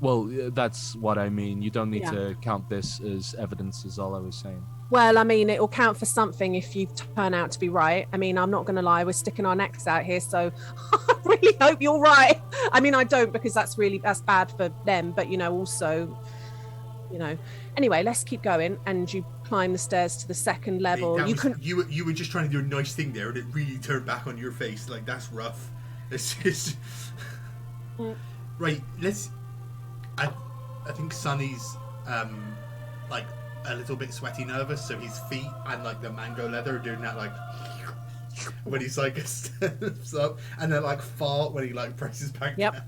D: Well, that's what I mean. You don't need to count this as evidence, is all I was saying.
B: Well, I mean, it will count for something if you turn out to be right. I mean, I'm not going to lie, we're sticking our necks out here, so I really hope you're right. I mean, I don't, because that's bad for them, but, also, Anyway, let's keep going, and you climb the stairs to the second level.
A: You were just trying to do a nice thing there, and it really turned back on your face. Like, that's rough. It's just... Right, I think Sonny's, like, a little bit sweaty nervous, so his feet and, like, the mango leather are doing that, like... when he's, like, steps up, and then, like, fart when he, like, presses back down.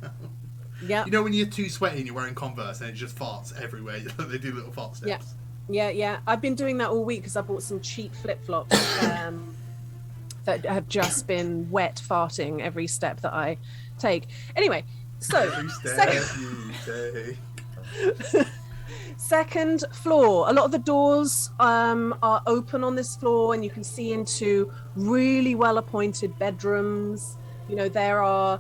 B: Yeah.
A: You know when you're too sweaty and you're wearing Converse and it just farts everywhere? They do little fart steps.
B: Yeah. I've been doing that all week because I bought some cheap flip-flops that have just been wet farting every step that I take. Anyway, so...
A: Every step you take.
B: Second floor. A lot of the doors are open on this floor, and you can see into really well-appointed bedrooms. There are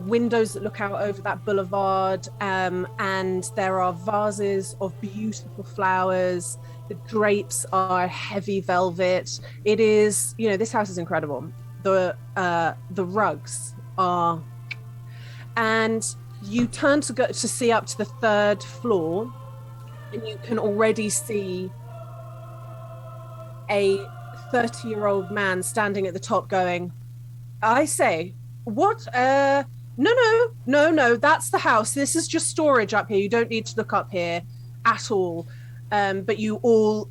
B: windows that look out over that boulevard, and there are vases of beautiful flowers. The drapes are heavy velvet. It is, this house is incredible. The rugs are, and you turn to go to see up to the third floor, and you can already see a 30-year-old man standing at the top going, I say, what? No, that's the house. This is just storage up here. You don't need to look up here at all. But you all,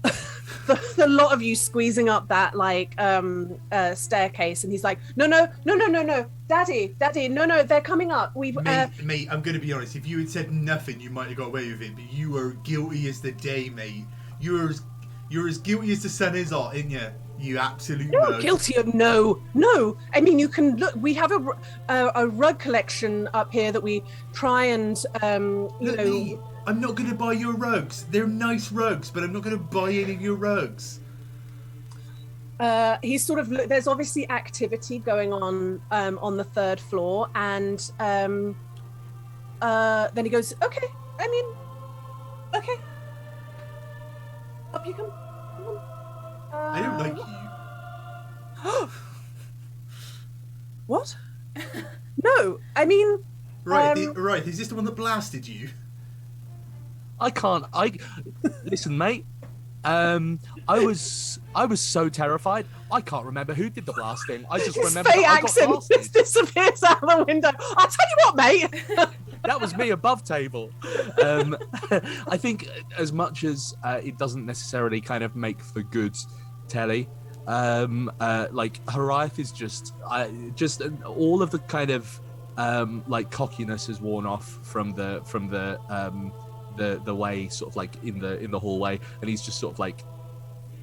B: the lot of you squeezing up that staircase, and he's like, no, Daddy, no, they're coming up.
A: Mate, I'm going to be honest. If you had said nothing, you might have got away with it, but you are guilty as the day, mate. You're as guilty as the sun is hot, ain't you? You absolute
B: no, guilty of no. I mean, you can look. We have a rug collection up here that we try and
A: Me, I'm not going to buy your rugs. They're nice rugs, but I'm not going to buy any of your rugs.
B: He's sort of. There's obviously activity going on the third floor, and then he goes, "Okay. I mean, okay. Up you come.
A: I don't like you.
B: What? No, I mean...
A: Right, is this the one that blasted you?
D: Listen, mate. I was so terrified. I can't remember who did the blasting. I just remember that I got blasted.
B: Just disappears out the window. I'll tell you what, mate.
D: That was me above table. I think as much as it doesn't necessarily kind of make for good telly, like Hiraeth is just all of the kind of like cockiness is worn off from the way sort of like in the hallway, and he's just sort of like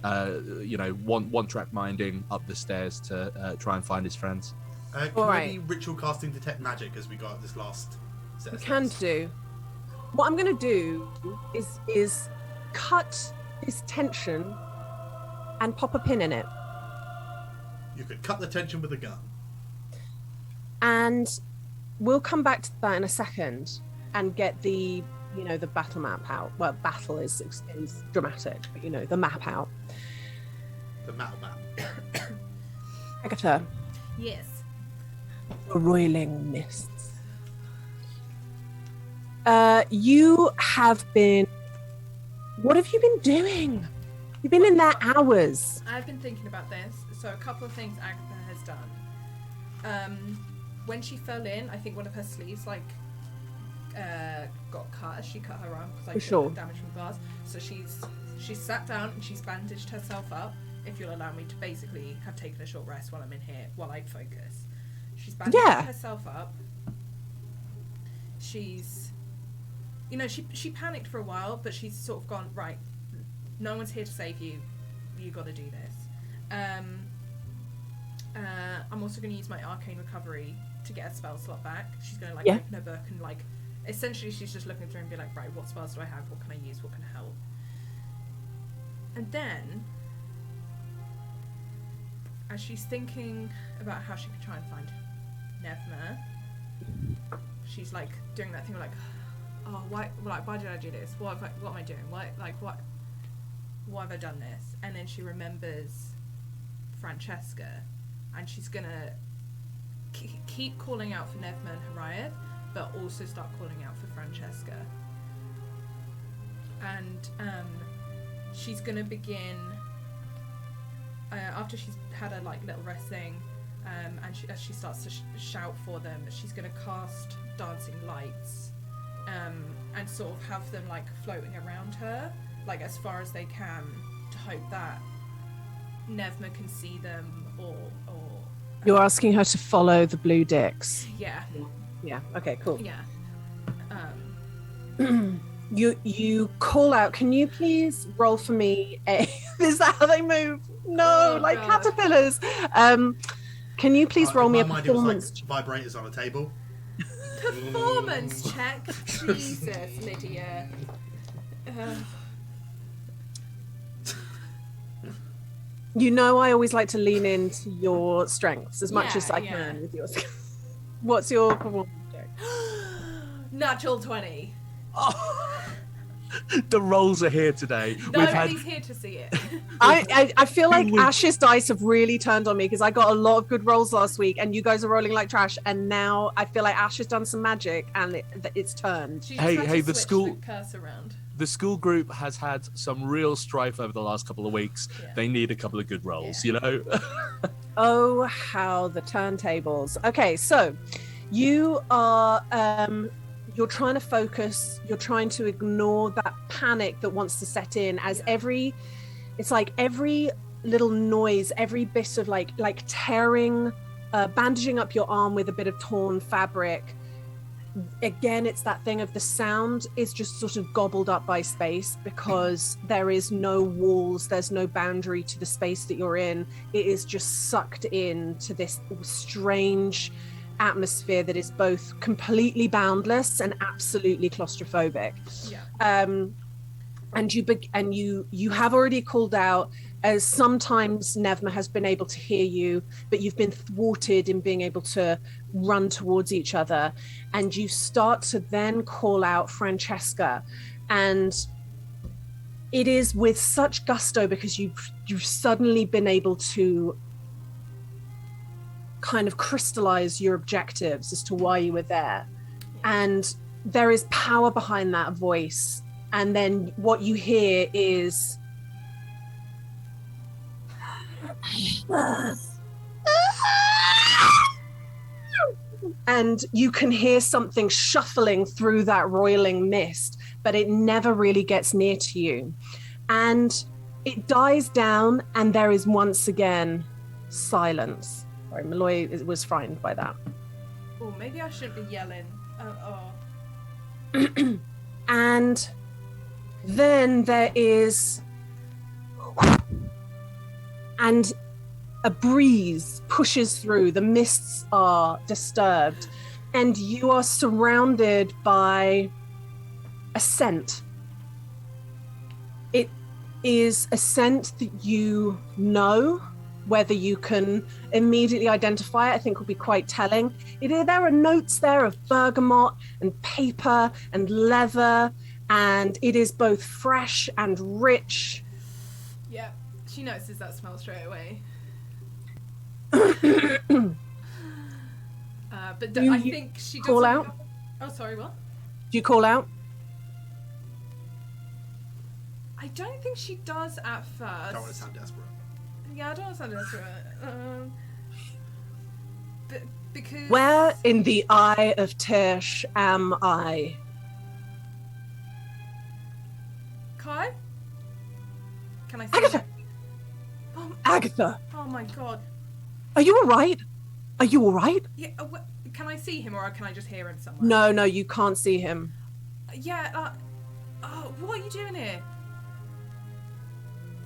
D: one track minding up the stairs to try and find his friends.
A: Can I be ritual casting detect magic as we got at this last set of
B: Can
A: steps?
B: do. What I'm going to do is cut this tension and pop a pin in it.
A: You could cut the tension with a gun.
B: And we'll come back to that in a second and get the battle map out. Well, battle is dramatic, but the map out.
A: The map.
B: Agatha.
C: Yes.
B: The roiling mists. You have been... What have you been doing? You've been in there hours.
C: I've been thinking about this. So a couple of things Agatha has done. when she fell in, I think one of her sleeves got cut as she cut her arm because she got damage from glass. So she's sat down and she's bandaged herself up. If you'll allow me to basically have taken a short rest while I'm in here, while I focus. She's bandaged herself up. She's, she panicked for a while, but she's sort of gone, right, no one's here to save you. You got to do this. I'm also going to use my arcane recovery to get a spell slot back. She's going to open her book and essentially she's just looking through and be like, right, what spells do I have? What can I use? What can help? And then, as she's thinking about how she can try and find Pnevma, she's doing that thing oh, why did I do this? What am I doing? Why have I done this? And then she remembers Francesca, and she's gonna keep calling out for Pnevma and Hiraeth, but also start calling out for Francesca. And she's gonna begin after she's had a little rest thing, and as she starts to shout for them, she's gonna cast dancing lights, and sort of have them floating around her, as far as they can, to hope that Pnevma can see them or
B: You're asking her to follow the blue dicks.
C: Yeah.
B: Yeah. Okay. Cool.
C: Yeah.
B: You call out. Can you please roll for me a? Is that how they move? No, God. Caterpillars. Can you please roll me a performance?
A: It was vibrators on a table.
C: Performance check. Jesus, Lydia.
B: I always like to lean into your strengths as much as I can with yours. What's your performance check?
C: Natural 20.
D: Oh. The rolls are here today.
C: Nobody's here to see it.
B: I feel like Ash's dice have really turned on me because I got a lot of good rolls last week and you guys are rolling like trash, and now I feel like Ash has done some magic and it's turned.
D: Hey, the school
C: curse around.
D: The school group has had some real strife over the last couple of weeks. Yeah. They need a couple of good rolls,
B: Oh, how the turntables. Okay, so you are you're trying to focus, you're trying to ignore that panic that wants to set in as every little noise, every bit of tearing, bandaging up your arm with a bit of torn fabric. Again, it's that thing of the sound is just sort of gobbled up by space because there is no walls, there's no boundary to the space that you're in. It is just sucked in to this strange atmosphere that is both completely boundless and absolutely claustrophobic. And you have already called out, as sometimes Pnevma has been able to hear you, but you've been thwarted in being able to run towards each other, and you start to then call out Francesca, and it is with such gusto because you've suddenly been able to kind of crystallize your objectives as to why you were there, and there is power behind that voice. And then what you hear is and you can hear something shuffling through that roiling mist, but it never really gets near to you. And it dies down, and there is once again silence. Sorry, Malloy was frightened by that.
C: Oh, maybe I shouldn't be yelling.
B: And then there is, and a breeze pushes through, the mists are disturbed, and you are surrounded by a scent. It is a scent that you know. Whether you can immediately identify it, I think will be quite telling. There are notes there of bergamot and paper and leather, and it is both fresh and rich.
C: Yeah, she notices that smell straight away. But I think she does
B: call out.
C: Oh, sorry, what?
B: Do you call out?
C: I don't think she does at first.
A: I don't want to sound desperate.
C: Yeah, I don't want to sound desperate. because...
B: Where in the eye of Tish am I?
C: Kai? Can I see
B: Agatha!
C: him?
B: Agatha!
C: Oh my god.
B: Are you alright? Are you alright?
C: Yeah, can I see him or can I just hear him somewhere?
B: No, you can't see him.
C: Yeah, what are you doing here?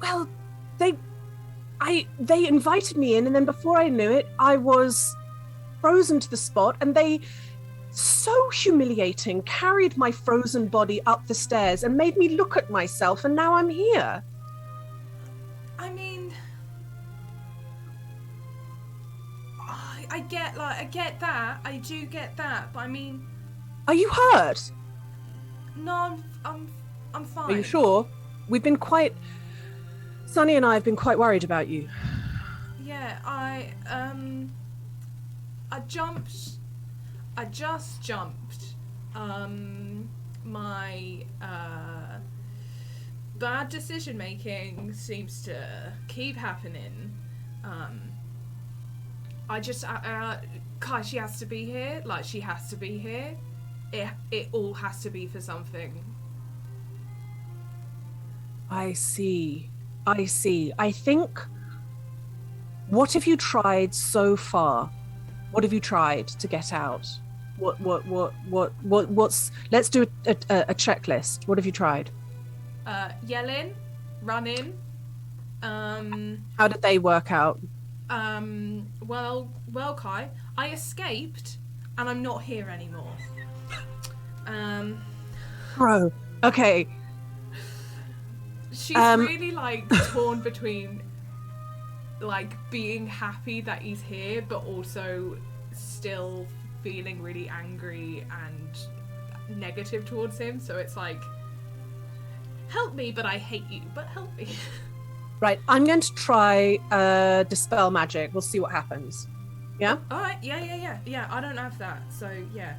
B: Well, they invited me in, and then before I knew it, I was frozen to the spot, and they, so humiliating, carried my frozen body up the stairs and made me look at myself, and now I'm here.
C: I mean, I get that. I do get that, but I mean,
B: Are you hurt?
C: no, I'm fine.
B: Are you sure? We've been Sonny and I have been quite worried about you.
C: Yeah, I just jumped. My bad decision making seems to keep happening. Kai, she has to be here. Like, she has to be here. It all has to be for something.
B: I see. I think, what have you tried so far? What have you tried to get out? What's, let's do a checklist. What have you tried?
C: Yelling, running.
B: How did they work out?
C: Well, Kai, I escaped and I'm not here anymore.
B: Bro, okay.
C: She's really, like, torn between, like, being happy that he's here, but also still feeling really angry and negative towards him. So it's like, help me, but I hate you, but help me.
B: Right, I'm going to try Dispel Magic. We'll see what happens. Yeah?
C: Alright, yeah, I don't have that, so yeah.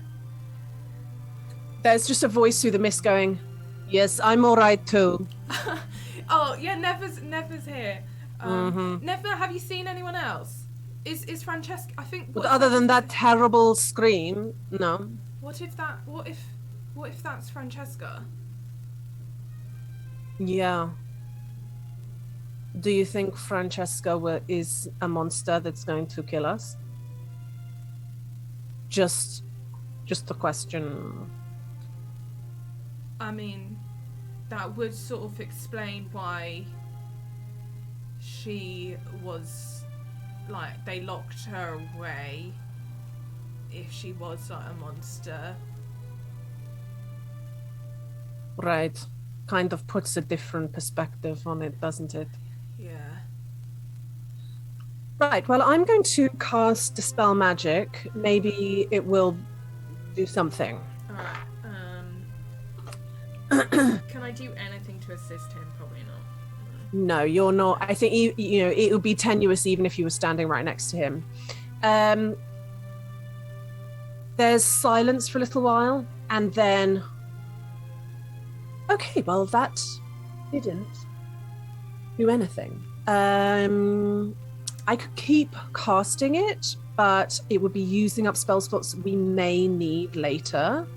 B: There's just a voice through the mist going, yes, I'm alright too.
C: Oh, yeah, Never's here. Never, have you seen anyone else? Is Francesca, I think...
B: But other than that terrible scream, no.
C: What if that's Francesca?
B: Yeah. Do you think Francesca is a monster that's going to kill us? Just a question.
C: I mean, that would sort of explain why she was, like, they locked her away if she was, like, a monster.
B: Right. Kind of puts a different perspective on it, doesn't it?
C: Yeah.
B: Right, well, I'm going to cast Dispel Magic. Maybe it will do something.
C: Alright, can I do anything to assist him? Probably not.
B: No, you're not. I think, you know, it would be tenuous even if you were standing right next to him. There's silence for a little while, and then... Okay, well, that didn't do anything. I could keep casting it, but it would be using up spell slots we may need later.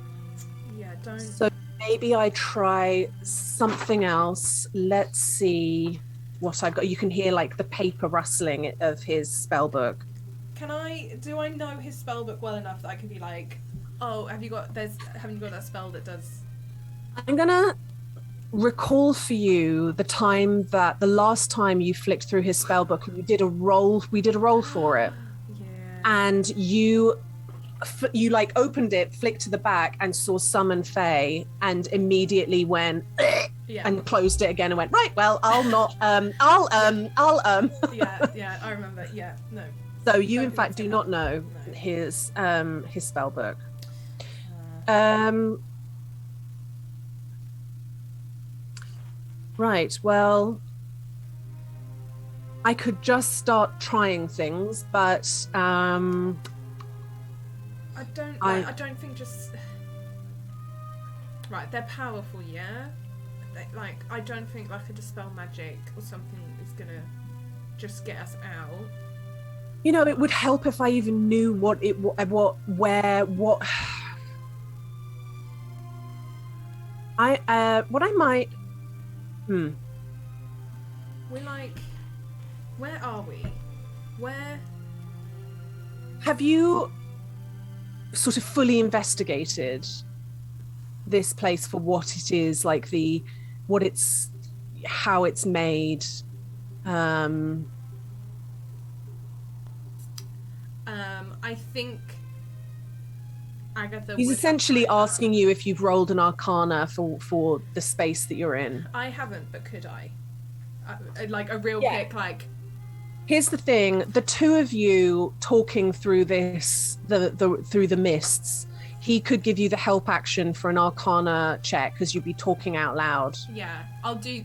C: Yeah, don't...
B: So maybe I try something else. Let's see what I've got. You can hear, like, the paper rustling of his spell book.
C: Do I know his spell book well enough that I can be like, oh, haven't you got that spell that does...
B: I'm gonna recall for you the last time you flicked through his spell book and we did a roll for it.
C: Yeah.
B: And you like opened it, flicked to the back and saw Summon Fae and immediately went and closed it again and went, right, well, I'll
C: Yeah, I remember. Yeah, no.
B: So you in fact do not know his spell book. Right, well, I could just start trying things, but
C: I don't think just... Right, they're powerful, yeah? I don't think, like, a Dispel Magic or something is gonna just get us out.
B: You know, it would help if I even knew what I might.
C: We're like, where are we? Where?
B: Have you sort of fully investigated this place for what it is, like how it's made?
C: I think Agatha.
B: He's essentially asking you if you've rolled an Arcana for the space that you're in.
C: I haven't, but could I? Like a real pick, like.
B: Here's the thing: the two of you talking through this, through the mists. He could give you the help action for an Arcana check because you'd be talking out loud.
C: Yeah, I'll do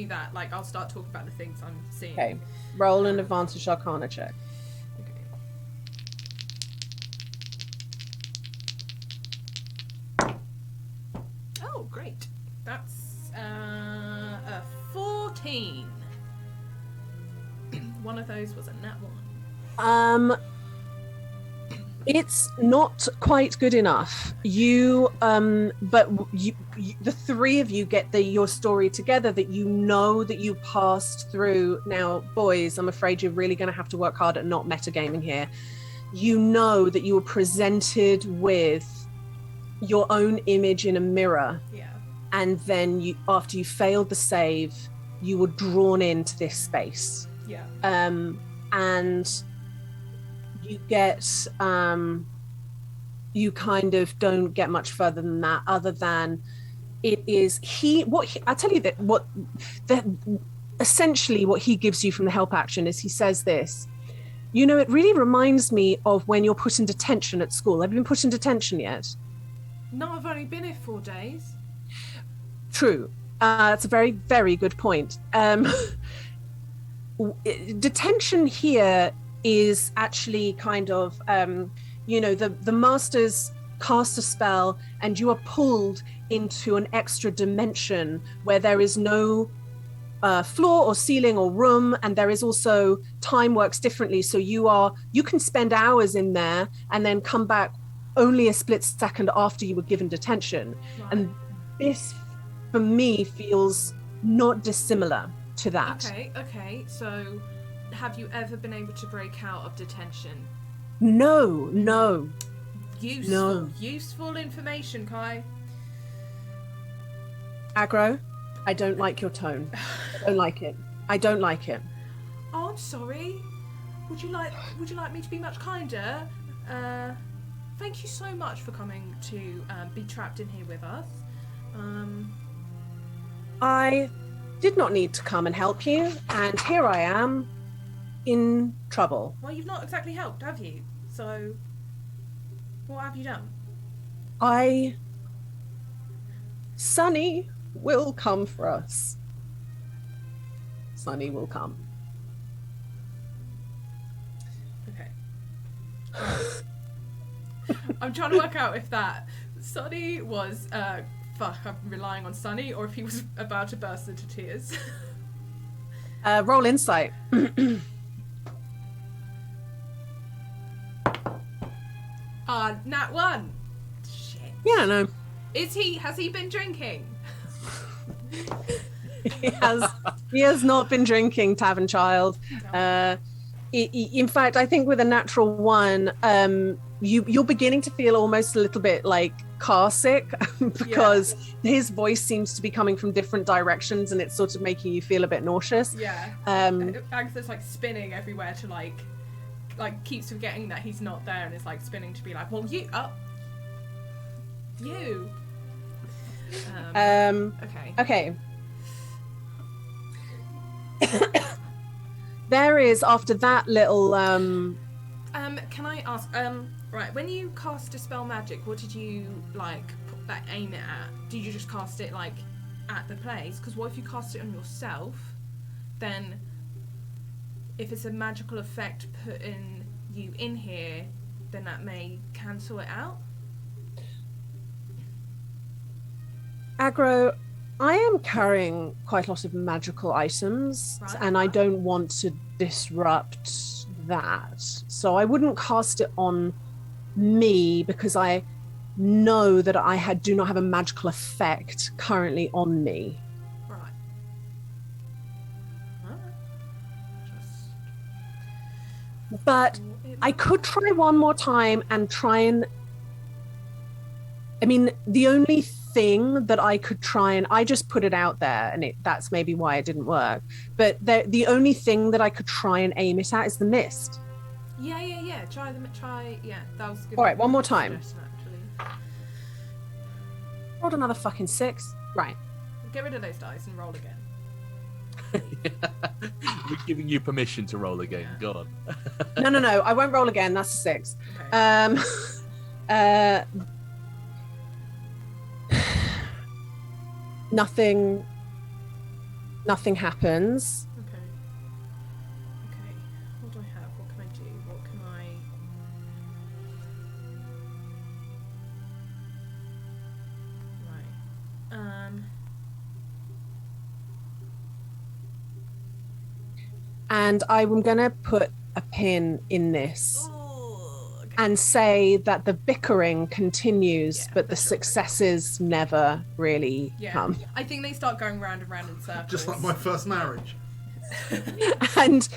C: that. Like, I'll start talking about the things I'm seeing.
B: Okay, roll an advantage Arcana check.
C: Okay. Oh, great! That's a 14. One of those was a nat 1.
B: It's not quite good enough. But the three of you get your story together that you know that you passed through. Now, boys, I'm afraid you're really going to have to work hard at not metagaming here. You know that you were presented with your image in a mirror.
C: Yeah.
B: And then after you failed the save, you were drawn into this space.
C: Yeah.
B: And you get you kind of don't get much further than that, other than it is I'll tell you that essentially what he gives you from the help action is he says this. You know, it really reminds me of when you're put in detention at school. Have you been put in detention yet?
C: No, I've only been here 4 days.
B: True. That's a very, very good point. Detention here is actually kind of, the masters cast a spell and you are pulled into an extra dimension where there is no floor or ceiling or room, and there is also time works differently. So you can spend hours in there and then come back only a split second after you were given detention. Right. And this, for me, feels not dissimilar to that.
C: Okay. So, have you ever been able to break out of detention?
B: No.
C: Useful information, Kai.
B: Aggro, I don't like your tone. I don't like it.
C: Oh, I'm sorry. Would you like me to be much kinder? Thank you so much for coming to be trapped in here with us.
B: I did not need to come and help you, and here I am in trouble.
C: Well, you've not exactly helped, have you? So, what have you done?
B: Sunny will come for us. Sunny will come.
C: Okay. I'm trying to work out if that Sunny was I'm relying on Sunny, or if he was about to burst into tears.
B: Roll insight.
C: Nat 1. Shit.
B: Yeah, no.
C: Has he been drinking?
B: He has not been drinking, Tavern Child. In fact, I think with a natural 1, you're beginning to feel almost a little bit like car sick because his voice seems to be coming from different directions and it's sort of making you feel a bit nauseous.
C: Yeah. Agatha's like spinning everywhere to like keeps forgetting that he's not there and is like spinning to be like, well, you. Okay.
B: There is, after that little
C: can I ask, right, when you cast Dispel Magic, what did you aim it at? Did you just cast it like at the place? Because what if you cast it on yourself? Then if it's a magical effect putting you in here, then that may cancel it out.
B: Aggro, I am carrying quite a lot of magical items, right, and I don't want to disrupt that. So I wouldn't cast it on me because I know that do not have a magical effect currently on me.
C: Right. Alright. Just...
B: But I could try one more time and try and... I mean, the only thing that I could try and... I just put it out there, and that's maybe why it didn't work. But the only thing that I could try and aim it at is the mist.
C: Yeah. Yeah, that was good.
B: All right, one more time.
C: Actually.
B: Rolled another fucking 6. Right.
C: Get rid of those dice and roll again.
D: We're giving you permission to roll again. Go on.
B: No. I won't roll again. That's a 6.
C: Okay.
B: Nothing happens.
C: Okay. What do I have? What can I do? What can I... Right.
B: And I'm going to put a pin in this
C: Okay.
B: and say that the bickering continues,
C: Yeah,
B: but the
C: for sure.
B: successes never really
C: Yeah.
B: come.
C: I think they start going round and round in circles.
A: Just like my first marriage.
B: And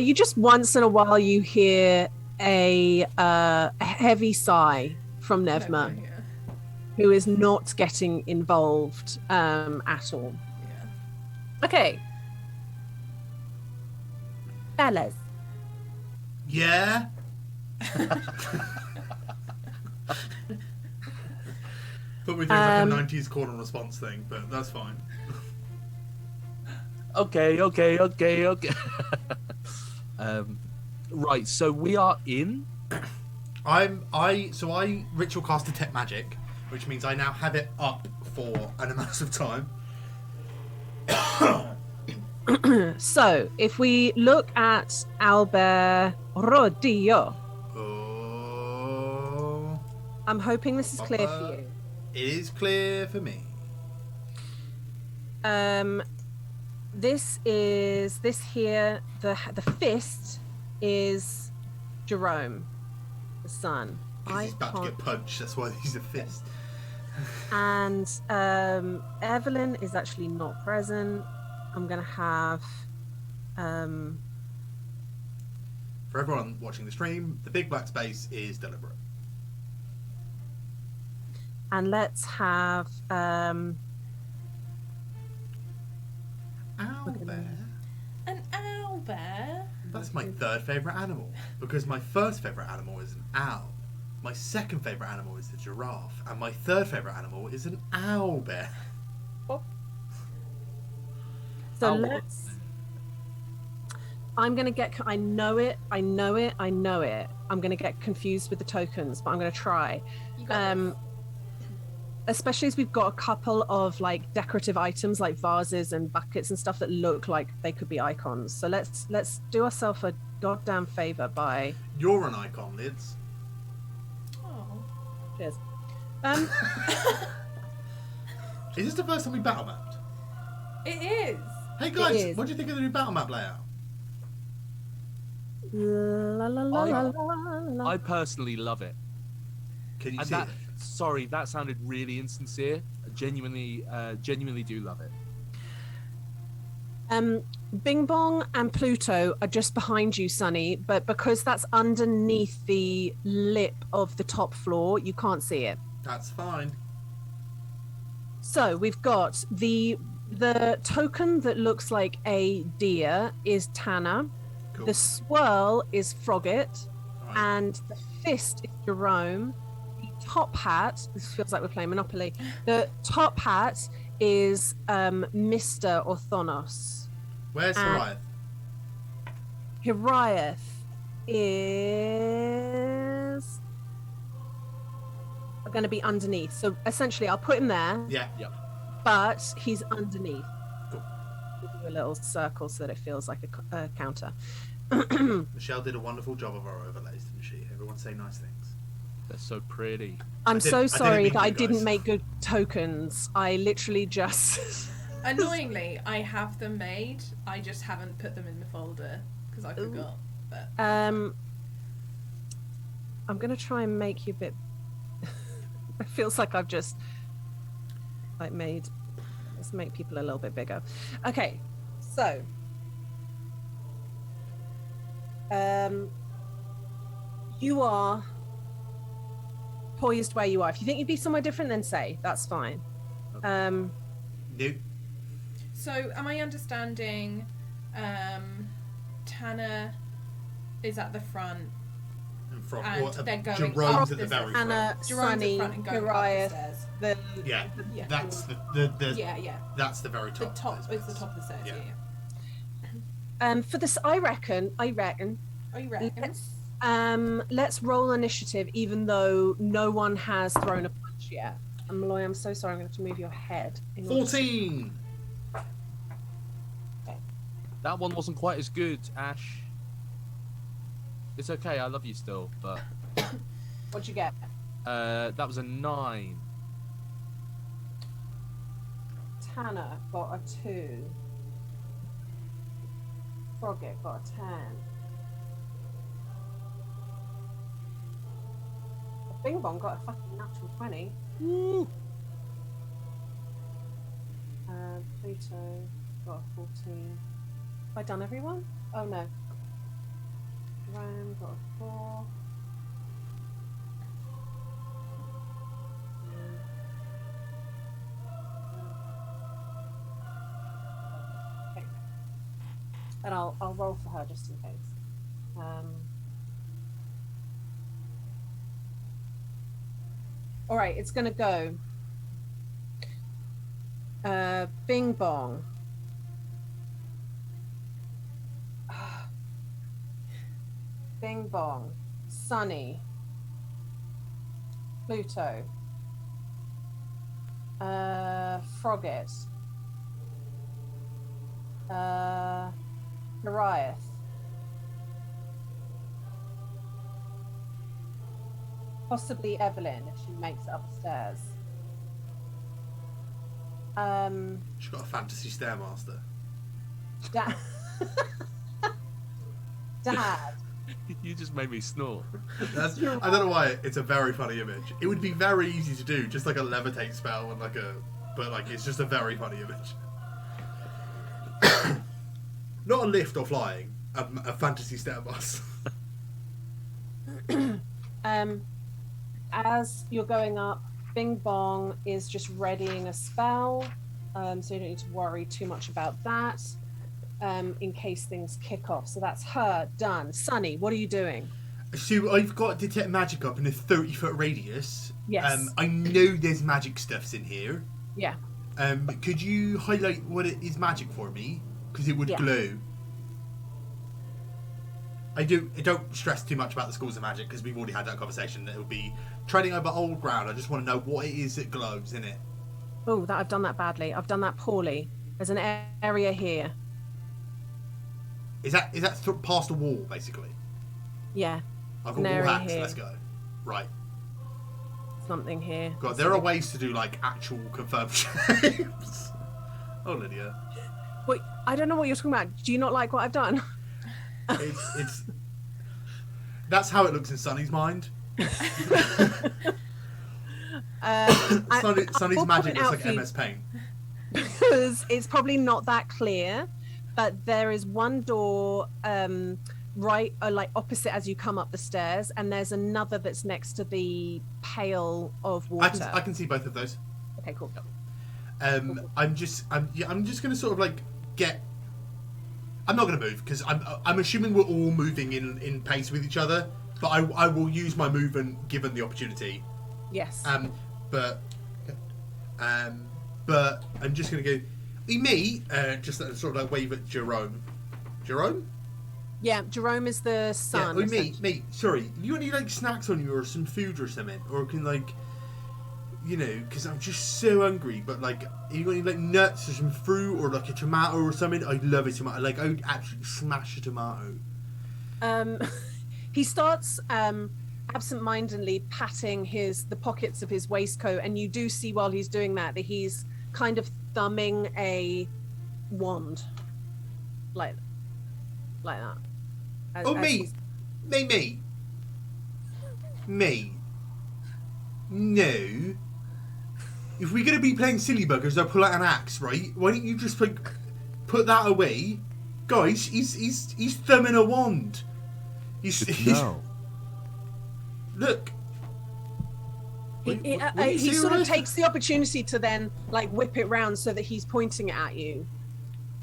B: you just once in a while you hear a heavy sigh from Pnevma,
C: Yeah.
B: who is not getting involved at all.
C: Yeah.
B: Okay. Fellas.
A: Yeah. But we're doing like a 90s call and response thing, but that's fine.
D: Okay. Right, so we are in.
A: I ritual cast detect magic, which means I now have it up for an amount of time.
B: So, if we look at Albert Rodillo,
A: Oh,
B: I'm hoping this is clear for you.
A: it is clear for me.
B: This here, the fist is Jerome, the son.
A: Because he's about to get punched, that's why he's a fist.
B: And Evelyn is actually not present. I'm gonna have
A: For everyone watching the stream, the big black space is deliberate.
B: and let's have
A: Owlbear.
C: An owlbear?
A: That's my third favourite animal. Because my first favourite animal is an owl. My second favourite animal is the giraffe. And my third favourite animal is an owlbear.
B: so
D: Oh.
B: let's I'm gonna get I know it I'm gonna get confused with the tokens, but I'm gonna try.
C: You got this.
B: Especially as we've got a couple of like decorative items like vases and buckets and stuff that look like they could be icons. So let's do ourselves a goddamn favor by
A: You're an icon, Lids.
C: Oh.
B: cheers.
A: Is this the first time we battle mapped?
C: It is.
A: Hey guys,
B: is.
A: what do you think of the new battle map layout?
B: La, la, la, la, la, la.
D: I personally love it.
A: Can you
D: And
A: see
D: that,
A: it?
D: sorry, that sounded really insincere. I genuinely do love it.
B: Bing Bong and Pluto are just behind you, Sunny, but because that's underneath the lip of the top floor, you can't see it.
A: That's fine.
B: So we've got the token that looks like a deer is Tanner,
A: Cool.
B: the swirl is Frogget,
A: Alright.
B: and the fist is Jerome. The top hat, this feels like we're playing Monopoly. The top hat is Mr. Orthonos.
A: Where's
B: and-
A: Hiraeth?
B: Hiraeth is going to be underneath. So essentially, I'll put him there,
A: Yeah.
B: but he's underneath.
A: Cool.
B: We'll do a little circle so that it feels like a counter.
A: Michelle did a wonderful job of our overlays, didn't she? Everyone say nice things.
D: They're so pretty.
B: I'm
A: I
B: so
A: didn't
B: sorry
A: mean
B: that I
A: you
B: didn't
A: guys.
B: make good tokens. I literally just.
C: Annoyingly, I have them made. I just haven't put them in the folder because I forgot. But
B: I'm gonna try and make you a bit. It feels like I've just let's make people a little bit bigger. Okay, so you are poised where you are. If you think you'd be somewhere different, then say that's fine.
A: No.
C: so am I understanding? Tanner is at the front. And they're going
A: Jerome's
C: up
A: at the
C: the
A: very
B: Anna,
A: front.
C: Jerome's
B: Sunny,
C: at front and going
B: Hiraeth,
C: up the stairs.
A: Yeah,
C: Yeah.
A: that's the
C: Yeah.
A: that's the very
C: The
A: top.
C: top
A: of
C: is
A: those
C: the top of the stairs.
A: Yeah.
C: Yeah.
B: For this, I reckon.
C: Oh, you reckon?
B: Let's roll initiative, even though no one has thrown a punch yet. And Malloy, I'm so sorry. I'm going to have to move your head.
A: 14.
D: That one wasn't quite as good, Ash. It's okay, I love you still, but
B: What'd you get?
D: that was a 9.
B: Tanner got a 2. Frogget got a 10. Bing Bong got a fucking natural 20.
D: Woo!
B: Pluto got a 14. Have I done everyone? Oh no. Ryan got a 4. Okay. And I'll roll for her just in case. All right, it's gonna go. Bing Bong. Bing Bong. Sunny. Pluto. Frogget. Hiraeth. Possibly Evelyn if she makes it upstairs.
A: She's got a fantasy stairmaster.
B: Dad. Dad.
D: You just made me snort.
A: I don't know why. It's a very funny image. It would be very easy to do, just like a levitate spell and but it's just a very funny image. Not a lift or flying. A fantasy stairmaster.
B: As you're going up, Bing Bong is just readying a spell, so you don't need to worry too much about that in case things kick off. So that's her done. Sunny, what are you doing?
A: So I've got detect magic up in a 30-foot radius.
B: Yes.
A: I know there's magic stuffs in here.
B: Yeah.
A: Could you highlight what it is magic for me? Because it would glow. I don't stress too much about the schools of magic because we've already had that conversation. It would be treading over old ground. I just want to know what it is that glows in it.
B: Oh, I've done that badly. I've done that poorly. There's an area here.
A: Is that past a wall basically?
B: Yeah.
A: I've got
B: An
A: wall hacks.
B: here.
A: Let's go. Right.
B: Something here.
A: God, there are ways to do like actual confirmed shapes. Oh, Lydia.
B: Wait, I don't know what you're talking about. Do you not like what I've done?
A: It's that's how it looks in Sunny's mind. Sunny's magic looks like MS Paint.
B: Because it's probably not that clear, but there is one door right like opposite as you come up the stairs, and there's another that's next to the pail of water.
A: I can see both of those.
B: Okay, cool.
A: I'm just gonna sort of like get. I'm not gonna move because I'm assuming we're all moving in pace with each other, but I will use my movement given the opportunity.
B: Yes.
A: But I'm just gonna go. Me, just sort of like wave at Jerome. Jerome?
B: Yeah, Jerome is the son.
A: Yeah, me. Sorry, you got any like snacks on you or some food or something, or can like, because I'm just so hungry. But like, you got any like nuts or some fruit or like a tomato or something? I love a tomato. Like I would absolutely smash a tomato.
B: He starts absent-mindedly patting the pockets of his waistcoat, and you do see while he's doing that he's kind of thumbing a wand, like that.
A: Oh, me. No. If we're going to be playing silly buggers, I'll pull out an axe, right? Why don't you just put that away? Guys, he's thumbing a wand.
D: No.
A: Look.
B: He sort of takes the opportunity to then like whip it round so that he's pointing it at you.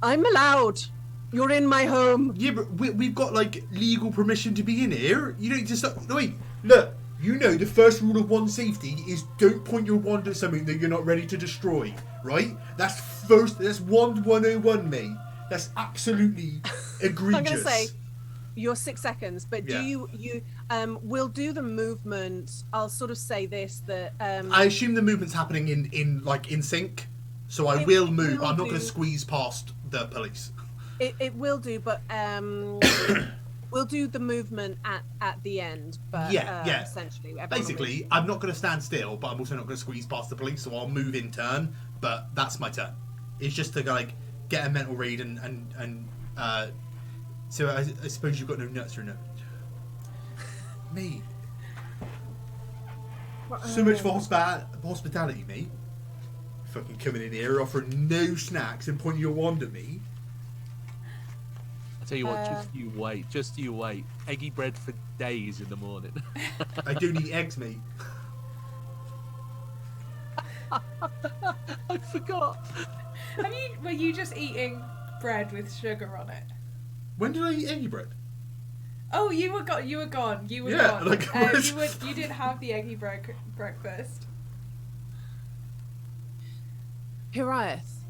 B: I'm allowed. You're in my home.
A: Yeah, but we've got like legal permission to be in here. You don't need to stop. No, wait, look. You know the first rule of wand safety is don't point your wand at something that you're not ready to destroy, right? That's wand 101, mate. That's absolutely egregious.
B: I'm gonna say you're 6 seconds, but do you we'll do the movement. I'll sort of say this that
A: I assume the movement's happening in sync, so I will move. I'm not going to squeeze past the police.
B: It will do, but we'll do the movement at the end. But essentially,
A: basically, I'm not going to stand still, but I'm also not going to squeeze past the police. So I'll move in turn, but that's my turn. It's just to like get a mental read and so I suppose you've got no nuts or no. Me. So much for hospitality, mate. Fucking coming in here offering no snacks and pointing your wand at me.
D: I tell you what, just you wait. Eggy bread for days in the morning.
A: I don't eat eggs, mate.
D: I forgot.
C: Were you just eating bread with sugar on it?
A: When did I eat eggy bread?
C: Oh, you were gone. You were gone.
A: Like,
C: you didn't have the eggy breakfast.
B: Hiraeth,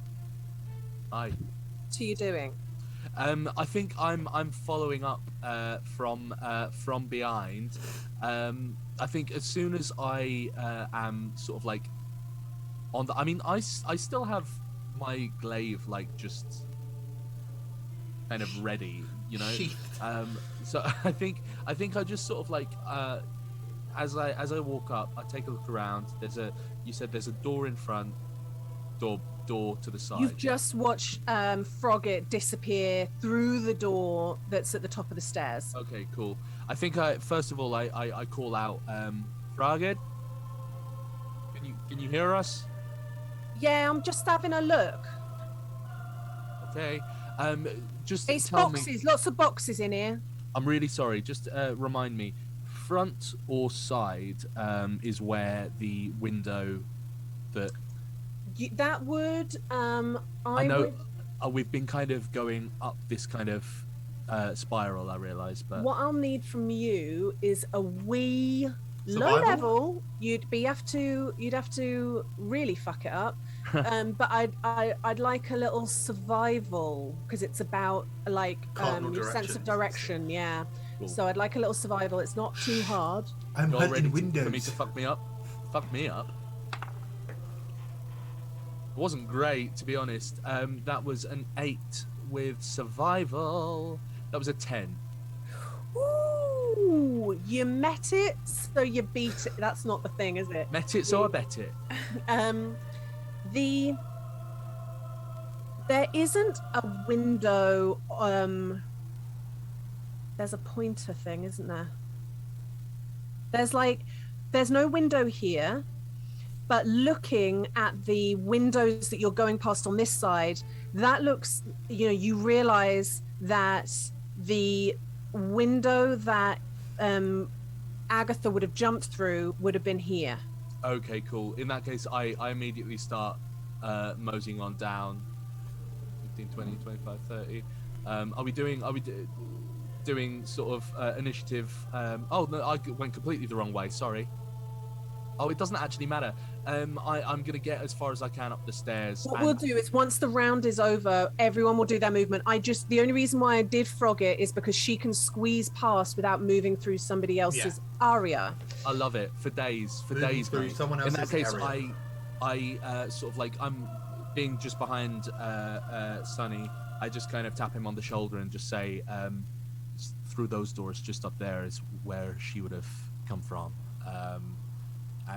D: Hi.
B: what are you doing?
D: I think I'm following up from behind. I think as soon as I am sort of like on the, I mean I still have my glaive like just kind of ready, you know. So I think I just sort of like as I walk up, I take a look around. You said there's a door in front, door to the side.
B: You've just watched Frogget disappear through the door that's at the top of the stairs.
D: Okay, cool. I think first of all I call out Frogget. Can you hear us?
B: Yeah, I'm just having a look.
D: Okay. Just
B: It's
D: tell
B: boxes,
D: me.
B: lots of boxes in here.
D: I'm really sorry. Just remind me, front or side is where the window that.
B: That would
D: I know. We've been kind of going up this kind of spiral. I realise, but
B: what I'll need from you is a wee
A: Survival?
B: low level. You'd have to really fuck it up. But I'd like a little survival because it's about like your sense of direction. Yeah.
D: Cool.
B: So I'd like a little survival. It's not too hard.
A: I'm
D: you're ready
A: hunting
D: for
A: windows.
D: me to fuck me up. Fuck me up. It wasn't great, to be honest. That was an 8 with survival. That was a 10.
B: Ooh, you met it, so you beat it. That's not the thing, is it?
D: Met it, so I bet it.
B: There isn't a window. There's a pointer thing, isn't there? There's no window here. But looking at the windows that you're going past on this side, that looks, you realize that the window that Agatha would have jumped through would have been here.
D: Okay, cool. In that case, I immediately start moseying on down. 15, 20, 25, 30. Are we doing sort of initiative? Oh, no, I went completely the wrong way. Sorry. Oh, it doesn't actually matter. I'm going to get as far as I can up the stairs.
B: What we'll do is once the round is over, everyone will do their movement. The only reason why I did Frogget is because she can squeeze past without moving through somebody else's area.
D: I love it. For days,
A: Moving through
D: mate.
A: someone
D: In that
A: else's
D: case,
A: area.
D: I sort of like, I'm being just behind Sonny. I just kind of tap him on the shoulder and just say, through those doors just up there is where she would have come from.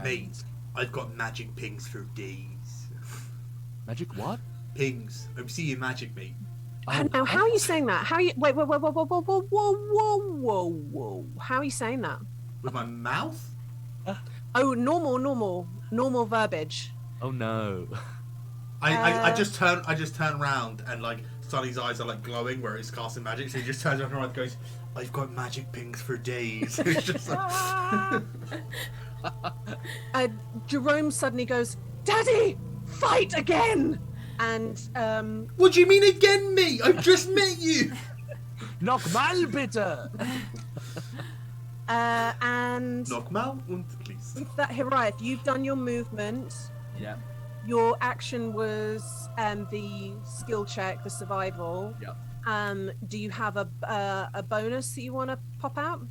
A: Mate, I've got magic pings for days.
D: Magic what?
A: Pings. I'm seeing magic, mate.
B: Now, how are you saying that? How are you? Wait, whoa, whoa, whoa, whoa, whoa, whoa, whoa, whoa, whoa. How are you saying that?
A: With my mouth?
B: Oh, normal verbiage.
D: Oh no.
A: I just turn around and like Sonny's eyes are like glowing where he's casting magic, so he just turns around and goes, "I've got magic pings for days." It's just like...
B: Jerome suddenly goes, "Daddy, fight again!" And
A: what do you mean again, me? I've just met you.
D: Noch mal bitte.
B: And
A: Noch mal und please.
B: with that, Hiraeth, you've done your movement.
D: Yeah.
B: Your action was the skill check, the survival.
D: Yeah.
B: Do you have a bonus that you want to pop out?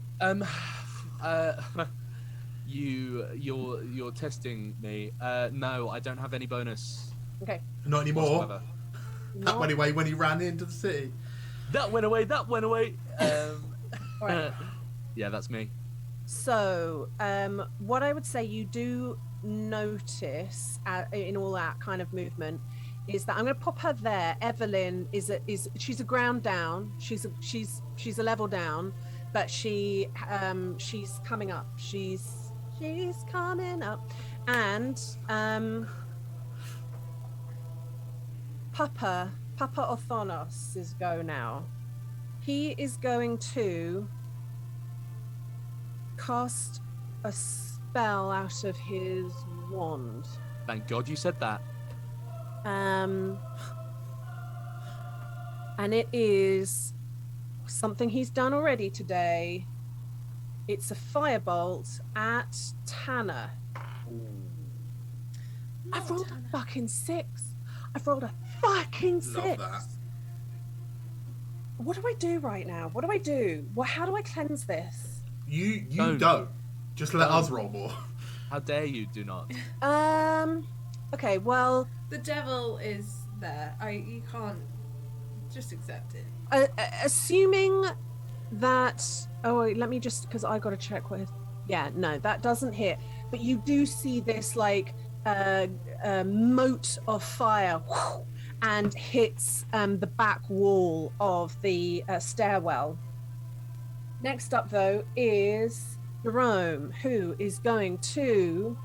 D: You're testing me. No, I don't have any bonus.
B: Okay.
A: Not anymore.
D: Whatsoever.
A: That went away when he ran into the city.
D: That went away.
B: All right.
D: Yeah, that's me.
B: So, what I would say you do notice in all that kind of movement is that I'm going to pop her there. Evelyn she's a ground down. She's a level down, but she's coming up. She's coming up, and Papa Orthonos is go now. He is going to cast a spell out of his wand.
D: Thank God you said that.
B: And it is something he's done already today. It's a firebolt at Tanner. I've rolled a fucking 6. I've rolled a fucking 6.
A: Love that.
B: What do I do right now? What do I do? How do I cleanse this?
A: You
D: Don't.
A: Just let us roll more.
D: How dare you do not?
B: Okay, well,
C: The devil is there. You can't just accept it.
B: assuming that... Oh, wait, let me just... Because I got to check what... Yeah, no, that doesn't hit. But you do see this, like, mote of fire and hits the back wall of the stairwell. Next up, though, is Jerome, who is going to...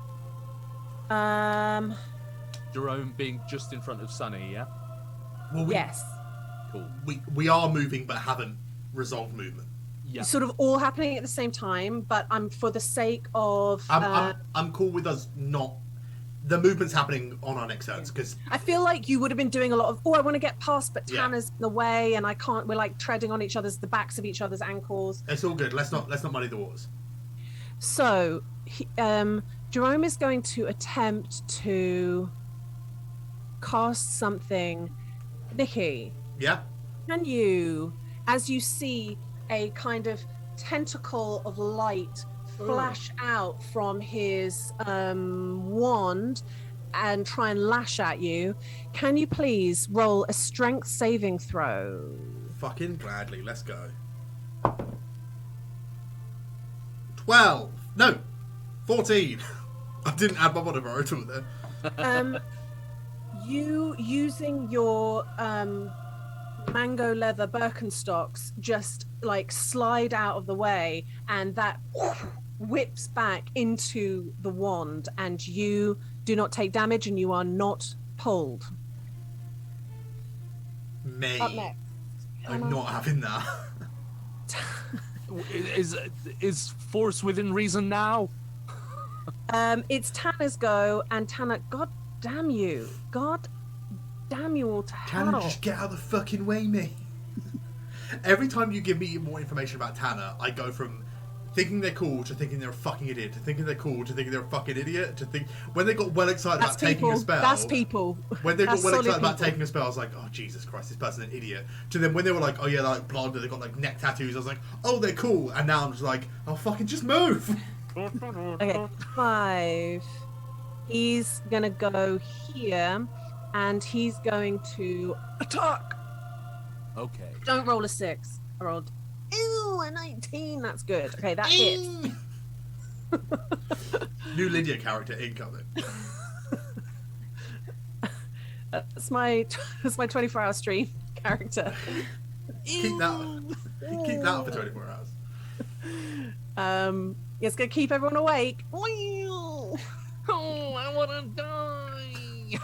D: Jerome being just in front of Sunny, yeah?
A: Well,
B: yes.
D: Cool.
A: we are moving but haven't resolved movement.
D: Yeah.
B: Sort of all happening at the same time, but I'm for the sake of...
A: I'm cool with us not... The movement's happening on our next turns, because...
B: I feel like you would have been doing a lot of, I want to get past, but
A: Yeah.
B: Tanner's in the way, and I can't... We're like treading on the backs of each other's ankles.
A: It's all good. Let's not muddy the waters.
B: So, Jerome is going to attempt to cast something. Nikki,
A: Yeah?
B: can you, as you see a kind of tentacle of light flash out from his wand and try and lash at you, can you please roll a strength saving throw?
A: Fucking gladly. Let's go. 12. No. 14. I didn't add my modifier at all there.
B: You using your mango leather Birkenstocks just like slide out of the way, and that whips back into the wand, and you do not take damage, and you are not pulled.
A: Me.
B: Up next.
A: I'm not having that.
D: Is force within reason now?
B: It's Tanner's go, and Tanner, God damn you all to
A: Tanner,
B: hell.
A: just get out of the fucking way, me. Every time you give me more information about Tanner, I go from thinking they're cool to thinking they're a fucking idiot, to thinking they're cool to thinking they're a fucking idiot, to think when they got well excited
B: That's
A: about taking
B: people.
A: a spell.
B: That's people.
A: When they got
B: That's
A: well
B: solid
A: excited about
B: people.
A: taking a spell, I was like, oh Jesus Christ, this person's an idiot. To then when they were like, oh yeah, they're like blonde and they got like neck tattoos, I was like, oh they're cool. And now I'm just like, oh fucking just move.
B: Okay, 5. He's gonna go here, and he's going to attack.
D: Okay.
B: Don't roll a 6. I rolled a 19. That's good. Okay, that hits.
A: New Lydia character incoming.
B: That's my 24-hour stream character.
A: Keep that up for 24 hours.
B: It's gonna keep everyone awake.
D: Oh, I want to die.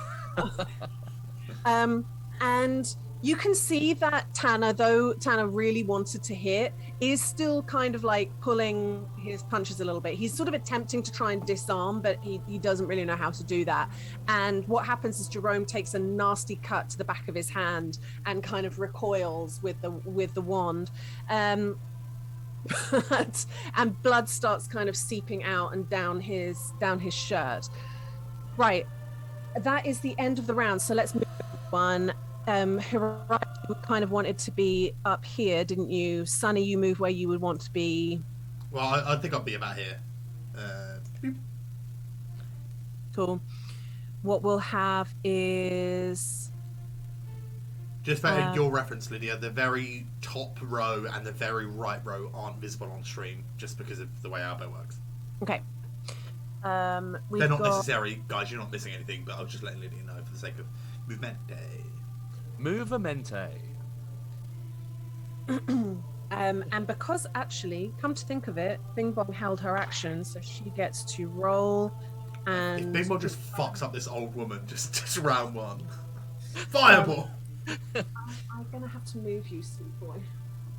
B: And you can see that Tanner, though Tanner really wanted to hit, is still kind of like pulling his punches a little bit. He's sort of attempting to try and disarm, but he doesn't really know how to do that. And what happens is Jerome takes a nasty cut to the back of his hand and kind of recoils with the wand. And blood starts kind of seeping out and down his shirt. Right. That is the end of the round. So let's move on. Hiraeth, you kind of wanted to be up here, didn't you? Sunny, you move where you would want to be.
A: Well, I think I'll be about here.
B: Cool. What we'll have is...
A: Just for your reference, Lydia, the very top row and the very right row aren't visible on stream, just because of the way Albo works.
B: Okay.
A: They're not necessary, guys. You're not missing anything, but I was just letting Lydia know for the sake of movement.
D: Movamente.
B: And because actually, come to think of it, Bing Bong held her action, so she gets to roll. And
A: if Bing Bong just fucks up this old woman, just round one. Fireball!
B: I'm gonna have to move you, sweet boy.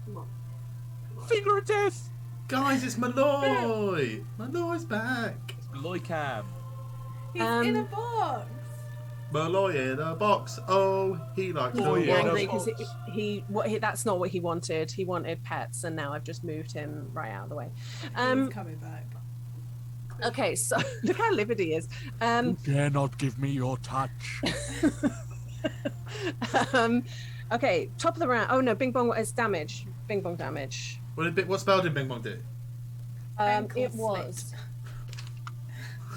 B: Come on.
D: Finger of death!
A: Guys, it's Malloy! Malloy's back!
D: It's Malloy Cam.
C: He's in a box.
A: Malloy in a box. Oh, he likes to
D: Malloy in a
B: Angry
A: watch.
B: because that's not what he wanted. He wanted pets, and now I've just moved him right out of the way.
C: He's coming back.
B: Okay, so look how livid he is.
D: You dare not give me your touch.
B: Okay, top of the round. Oh no, Bing Bong is damage. Bing Bong damage.
A: What spell did Bing Bong do?
C: Ankle
B: It was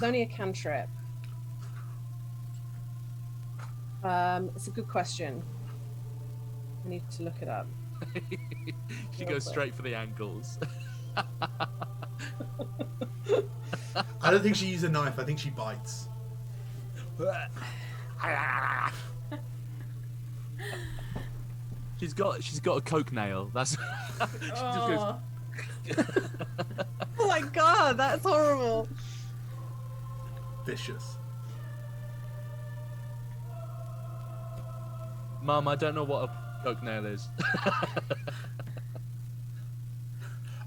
B: only a cantrip. It's a good question. I need to look it up.
D: She goes straight for the ankles.
A: I don't think she used a knife. I think she bites.
D: She's got a coke nail. That's. She just goes.
B: Oh my god, that's horrible.
A: Vicious.
D: Mum, I don't know what a coke nail is.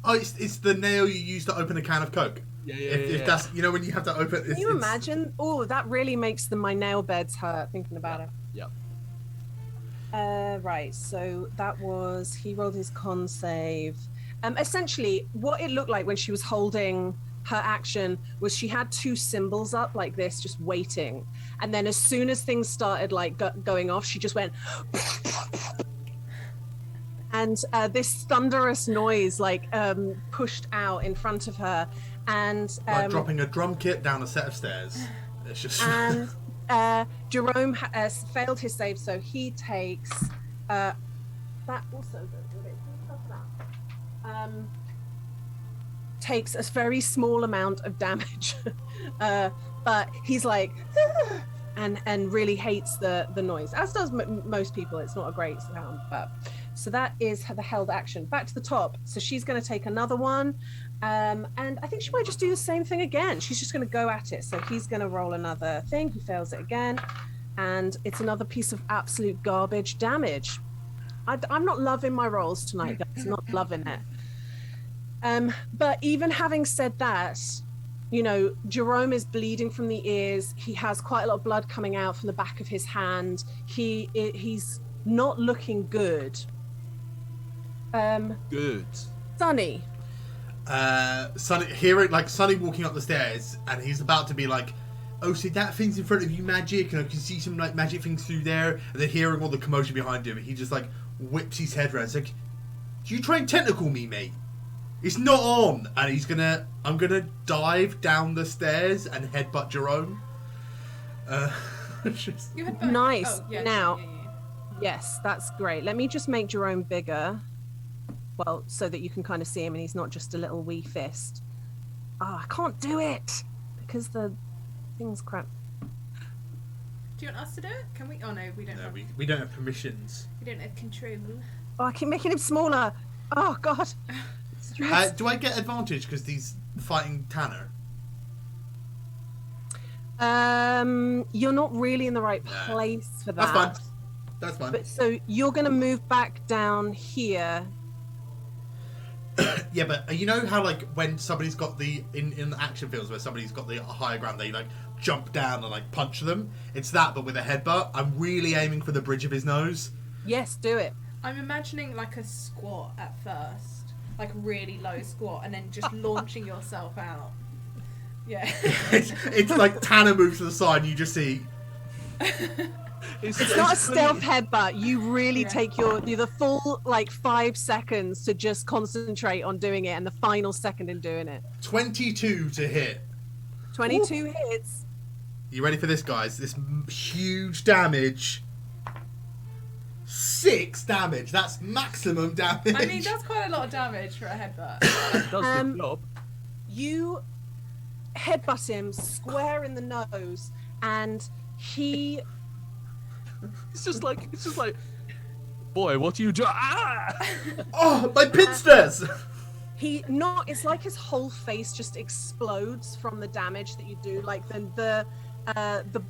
A: Oh, it's the nail you use to open a can of Coke.
D: Yeah.
A: If that's, you know, when you have to open.
B: Can you imagine? Oh, that really makes my nail beds hurt thinking about it.
D: Yep.
B: Right, so that was, he rolled his con save. Essentially, what it looked like when she was holding her action was she had two symbols up like this, just waiting. And then as soon as things started like going off, she just went... and this thunderous noise like pushed out in front of her. And
A: like dropping a drum kit down a set of stairs. It's just...
B: And Jerome failed his save, so he takes that also takes a very small amount of damage, but he's like and really hates the noise, as does most people. It's not a great sound, but so that is the held action. Back to the top, so she's going to take another one. And I think she might just do the same thing again. She's just going to go at it. So he's going to roll another thing. He fails it again. And it's another piece of absolute garbage damage. I'm not loving my rolls tonight, guys. Not loving it. But even having said that, you know, Jerome is bleeding from the ears. He has quite a lot of blood coming out from the back of his hand. He's not looking good.
D: Good.
B: Sunny.
A: Sunny walking up the stairs, and he's about to be like, oh, see that thing's in front of you, magic, and I can see some like magic things through there. And then hearing all the commotion behind him, he just like whips his head around. It's like, do you try and tentacle me, mate? It's not on. And I'm gonna dive down the stairs and headbutt Jerome.
B: Nice.
C: Oh, yeah,
B: now,
C: yeah.
B: yes, that's great. Let me just make Jerome bigger. Well, so that you can kind of see him and he's not just a little wee fist. Oh, I can't do it because the thing's crap.
C: Do you want us to do it? Can we? Oh no, we don't.
A: No,
C: have,
A: we don't have permissions.
C: we don't have control.
B: Oh, I keep making him smaller. Oh God. Stress.
A: Do I get advantage because he's fighting Tanner?
B: You're not really in the right
A: No.
B: place for that.
A: That's fine. That's fine.
B: But so you're gonna move back down here.
A: Yeah, but you know how like when somebody's got the in the action films where somebody's got the higher ground, they like jump down and like punch them. It's that, but with a headbutt. I'm really aiming for the bridge of his nose.
B: Yes, do it.
C: I'm imagining like a squat at first, like a really low squat, and then just launching yourself out. Yeah.
A: It's like Tanner moves to the side, and you just see.
B: It's not a stealth headbutt. You really
C: Yeah.
B: take the full like 5 seconds to just concentrate on doing it, and the final second in doing it.
A: 22 to hit.
B: 22 hits.
A: You ready for this, guys? This huge damage. 6 damage. That's maximum damage.
C: I mean, that's quite a lot of damage for a headbutt.
D: That does the job.
B: You headbutt him square in the nose, and he.
D: It's just like, boy, what do you do? Ah!
A: Oh, my pinsters!
B: It's like his whole face just explodes from the damage that you do. Like the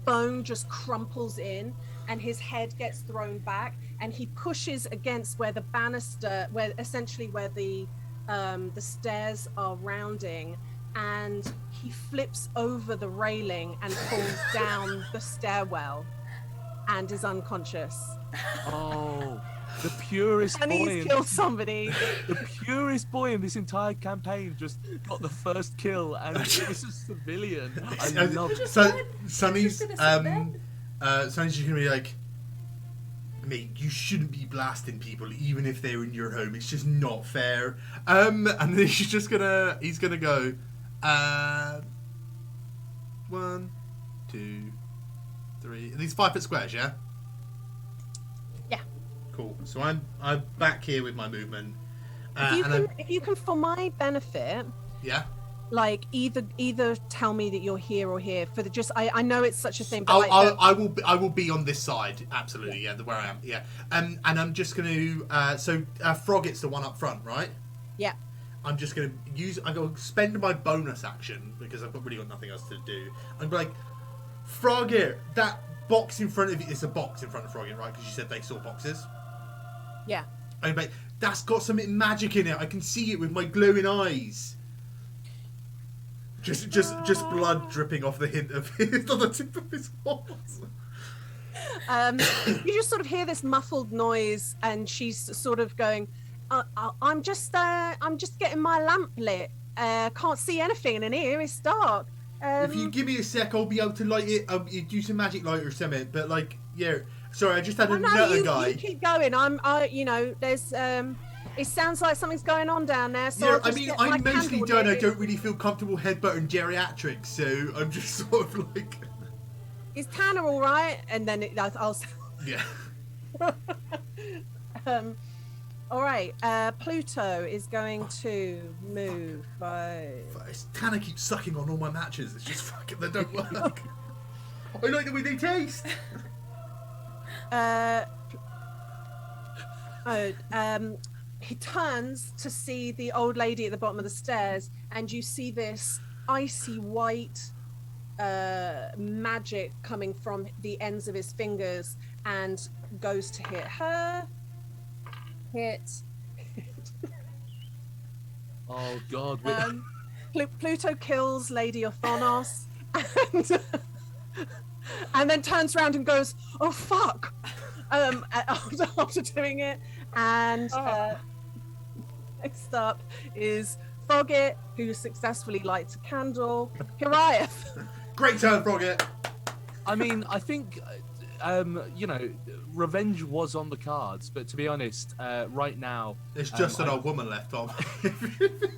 B: bone just crumples in, and his head gets thrown back, and he pushes against where the banister, where the stairs are rounding, and he flips over the railing and falls down the stairwell, and is unconscious.
D: Oh, the purest
B: And
D: boy.
B: he's killed somebody.
D: The purest boy in this entire campaign just got the first kill, and it was a civilian. I love it.
A: So Sonny's
C: Just gonna sit
A: Sonny's just gonna be like, mate, you shouldn't be blasting people even if they're in your home. It's just not fair. And then he's gonna go 1, 2, 3. These 5 foot squares, yeah?
B: Yeah.
A: Cool. So I'm back here with my movement.
B: If you can, for my benefit,
A: Yeah.
B: like either tell me that you're here or here for the just. I know it's such a thing, but
A: I will be on this side, absolutely. Yeah, where I am. Yeah. And I'm just gonna Frogget's the one up front, right?
B: yeah.
A: I'm just gonna spend my bonus action because I've really got nothing else to do. I'm like, Frogget, that box in front of you. It's a box in front of Frogget, right? Because you said they saw boxes.
B: Yeah.
A: I'm like, that's got something magic in it. I can see it with my glowing eyes. Just blood dripping off the hint of his on the tip of his horse.
B: You just sort of hear this muffled noise, and she's sort of going, I'm just getting my lamp lit. Can't see anything in here. It's dark.
A: If you give me a sec, I'll be able to light it. Do some magic light or something. But like, yeah. Sorry, I just had another guy.
B: You keep going. There's. It sounds like something's going on down there. So
A: Yeah,
B: I'll just get my
A: I'm mostly
B: candle
A: done. I
B: lit.
A: don't really feel comfortable headbutting geriatrics, so I'm just sort of like,
B: Is Tanner all right? And then I'll.
A: yeah.
B: All right. Pluto is going to move by.
A: Tanner keeps sucking on all my matches. It's just fucking, they don't work. I like the way they taste.
B: He turns to see the old lady at the bottom of the stairs, and you see this icy white magic coming from the ends of his fingers, and goes to hit her. Hit.
D: Oh God.
B: Pluto kills Lady Orthonos, and then turns around and goes, "Oh fuck!" After doing it, and next up is Frogget, who successfully lights a candle. Hiraeth.
A: Great turn, Frogget.
D: I mean, I think, revenge was on the cards, but to be honest, right now,
A: There's just an old woman left on.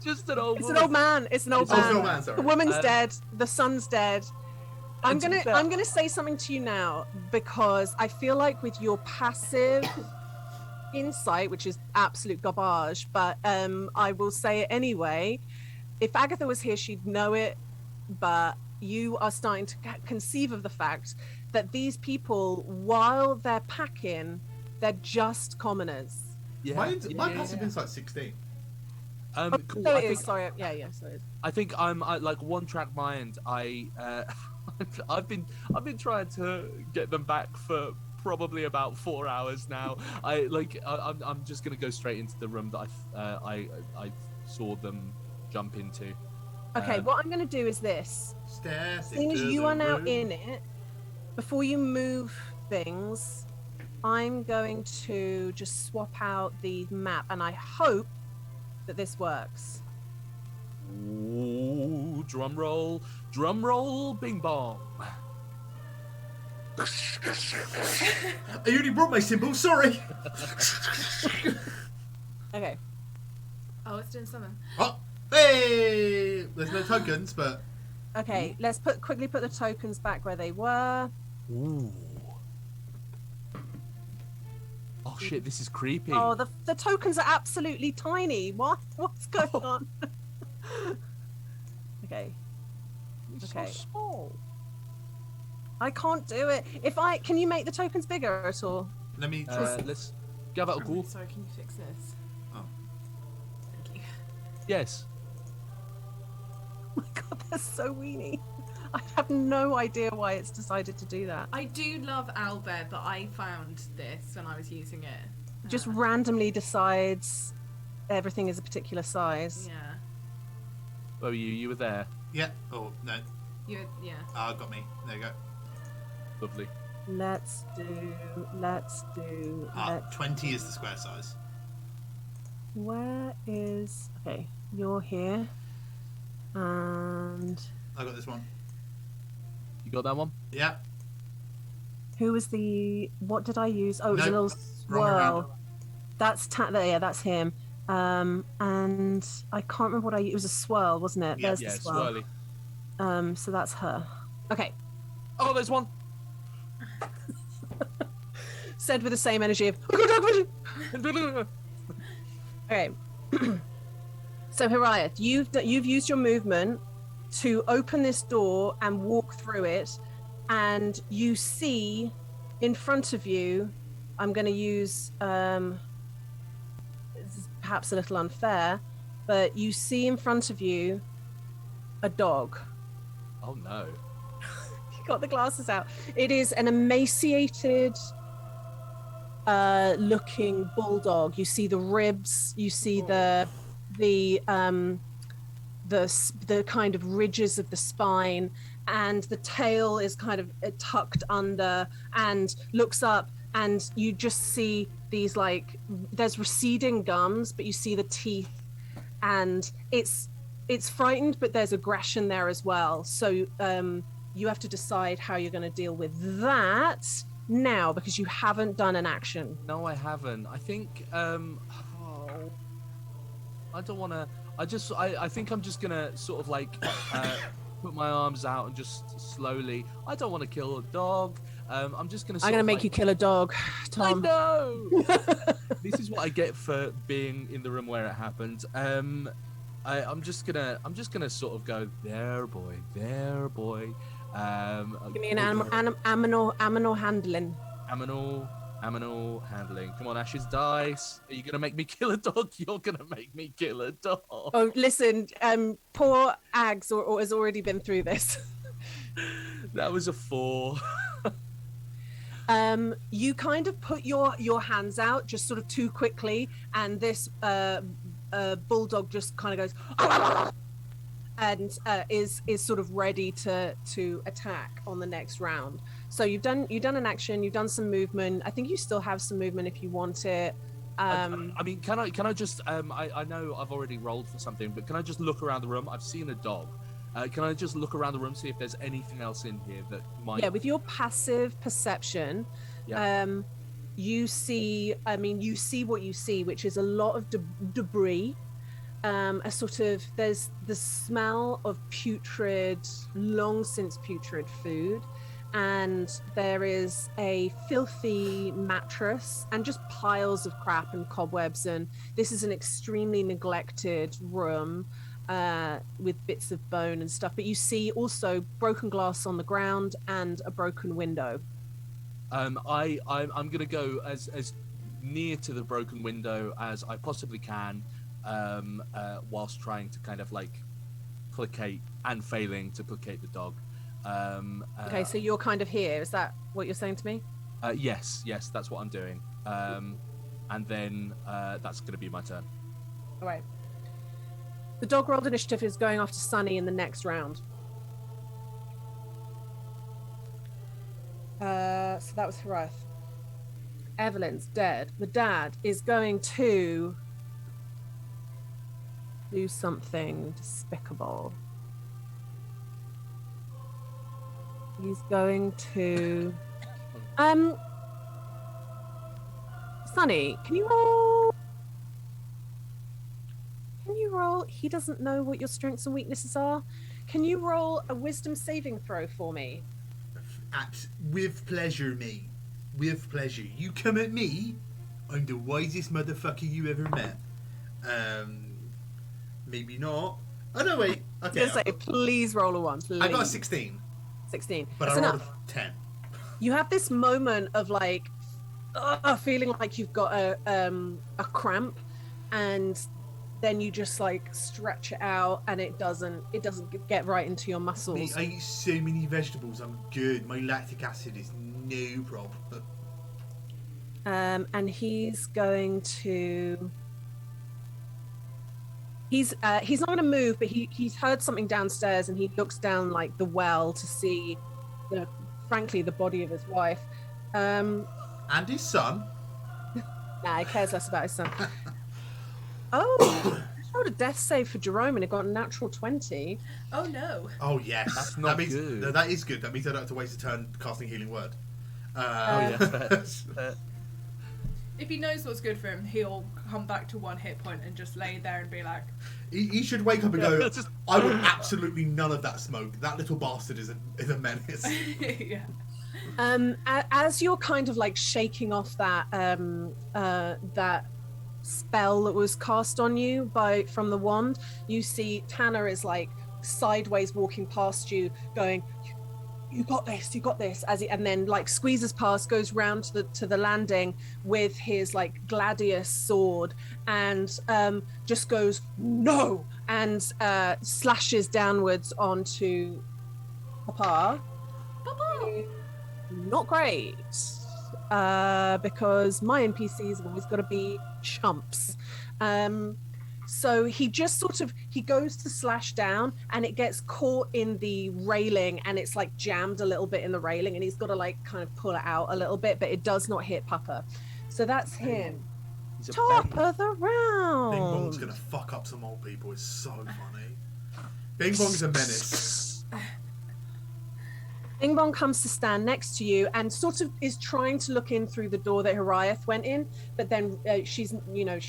D: just an old.
B: It's
D: woman.
B: an old man. It's an old
A: Oh, it's
B: man.
A: an old man, sorry.
B: The woman's dead. The son's dead. I'm
D: And to be fair-
B: gonna say something to you now, because I feel like with your passive insight, which is absolute garbage, but I will say it anyway. If Agatha was here, she'd know it but you are starting to conceive of the fact that these people, while they're packing, they're just commoners.
D: Yeah.
A: My passive insight's 16.
D: Cool.
B: So
D: I
B: it is.
D: think
B: Sorry. Yeah. So it is.
D: I think I'm like one track mind. I've been trying to get them back for probably about 4 hours now. I'm just gonna go straight into the room that I saw them jump into.
B: Okay. What I'm going to do is this.
A: Stairs
B: Seeing as
A: into
B: you
A: the
B: are now
A: room.
B: in it, before you move things, I'm going to just swap out the map, and I hope that this works.
D: Ooh, drum roll, bing bong.
A: I only brought my symbol, sorry.
B: Okay.
C: Oh, it's doing something.
A: Oh, hey! There's no tokens, but
B: Okay. Let's quickly put the tokens back where they were.
D: Ooh. Oh shit, this is creepy.
B: Oh, the tokens are absolutely tiny. What's going on? Okay.
D: It's
B: Okay.
D: so small.
B: I can't do it. Can you make the tokens bigger at all?
A: let me try.
D: Let's give it a go.
C: Sorry, can you fix this?
A: Oh.
C: Thank you.
D: Yes.
B: Oh my god, they're so weeny. I have no idea why it's decided to do that.
C: I do love Owlbear, but I found this when I was using it.
B: Just randomly decides everything is a particular size.
C: Yeah.
D: Oh, you were there.
A: Yeah. Oh no.
C: Yeah.
A: Got me. There you go.
D: Lovely.
B: Let's do.
A: 20 is the square size.
B: Where is? Okay, you're here, and
A: I got this one.
D: You got that one?
A: Yeah.
B: who was the? What did I use? Oh, it was a
A: No,
B: little
A: wrong around.
B: swirl. Yeah, that's him. And I can't remember what I used. It was a swirl, wasn't it?
A: Yeah.
B: There's
D: Yeah,
B: the swirl.
D: swirly.
B: So that's her. Okay.
D: Oh, there's one.
B: Said with the same energy of. Okay. So Hiraeth, you've used your movement to open this door and walk through it, and you see in front of you. I'm going to use. This is perhaps a little unfair, but you see in front of you a dog.
D: Oh no.
B: You got the glasses out. It is an emaciated looking bulldog. You see the ribs, you see the kind of ridges of the spine, and the tail is kind of tucked under and looks up, and you just see these there's receding gums, but you see the teeth, and it's frightened, but there's aggression there as well. So you have to decide how you're going to deal with that now, because you haven't done an action.
D: No, I haven't. I think I don't want to. I think I'm just gonna sort of put my arms out and just slowly. I don't want to kill a dog. I'm just gonna.
B: I'm going to make you kill a dog, Tom.
D: I know. This is what I get for being in the room where it happened. I'm just gonna sort of go there, boy.
B: Give me an aminal handling.
D: Aminal handling. Come on, Ash's dice. Are you gonna make me kill a dog? You're gonna make me kill a dog.
B: Oh, listen, poor Ags has already been through this.
D: That was a 4.
B: You kind of put your hands out just sort of too quickly, and this bulldog just kind of goes and is sort of ready to attack on the next round. So you've done an action, you've done some movement. I think you still have some movement if you want it.
D: I mean, can I just I know I've already rolled for something, but can I just look around the room? I've seen a dog. Can I just look around the room, see if there's anything else in here that might?
B: Yeah, with your passive perception, you see what you see, which is a lot of debris. A sort of, there's the smell of long since putrid food, and there is a filthy mattress and just piles of crap and cobwebs, and this is an extremely neglected room. with bits of bone and stuff. But you see also broken glass on the ground and a broken window.
D: I'm gonna go as near to the broken window as I possibly can, whilst trying to kind of like placate and failing to placate the dog.
B: Okay, so you're kind of here. Is that what you're saying to me?
D: Yes, that's what I'm doing. And then that's gonna be my turn.
B: All right. The dog rolled initiative is going after Sunny in the next round. So that was Hiraeth. Evelyn's dead. The dad is going to do something despicable. He's going to... Sunny, can you roll? He doesn't know what your strengths and weaknesses are. Can you roll a wisdom saving throw for me?
A: With pleasure, mate. With pleasure. You come at me, I'm the wisest motherfucker you ever met. Maybe not. Oh, no, wait. Okay.
B: Say, please roll a 1. Please.
A: I got a 16.
B: 16.
A: But
B: That's
A: I rolled
B: enough.
A: a 10.
B: You have this moment of like, feeling like you've got a cramp, and then you just like stretch it out, and it doesn't get right into your muscles.
A: Mate, I eat so many vegetables. I'm good. My lactic acid is no problem.
B: And he's going to. He's not going to move, but he's heard something downstairs, and he looks down like the well to see, frankly, the body of his wife.
A: And his son.
B: Nah, he cares less about his son. Oh, I rolled a death save for Jerome, and it got a natural 20.
C: Oh no.
A: Oh yes,
D: That's not good.
A: No, that is good. That means I don't have to waste a turn casting Healing Word.
C: If he knows what's good for him, he'll come back to 1 hit point and just lay there and be like...
A: He should wake up and go, I want absolutely none of that smoke. That little bastard is a menace.
C: Yeah.
B: As you're kind of like shaking off that that spell that was cast on you from the wand, you see Tanner is like sideways walking past you, going, "You got this, you got this," and then like squeezes past, goes round to the landing with his like gladius sword, and just goes no, and slashes downwards onto Papa. Not great, because my NPCs have always got to be chumps. So he just he goes to slash down, and it gets caught in the railing, and it's like jammed a little bit in the railing, and he's got to like kind of pull it out a little bit, but it does not hit Papa. So that's him. Top of the round.
A: Bing Bong's gonna fuck up some old people. It's so funny. Bing Bong's a menace.
B: Bing Bong comes to stand next to you and sort of is trying to look in through the door that Hiraeth went in, but then she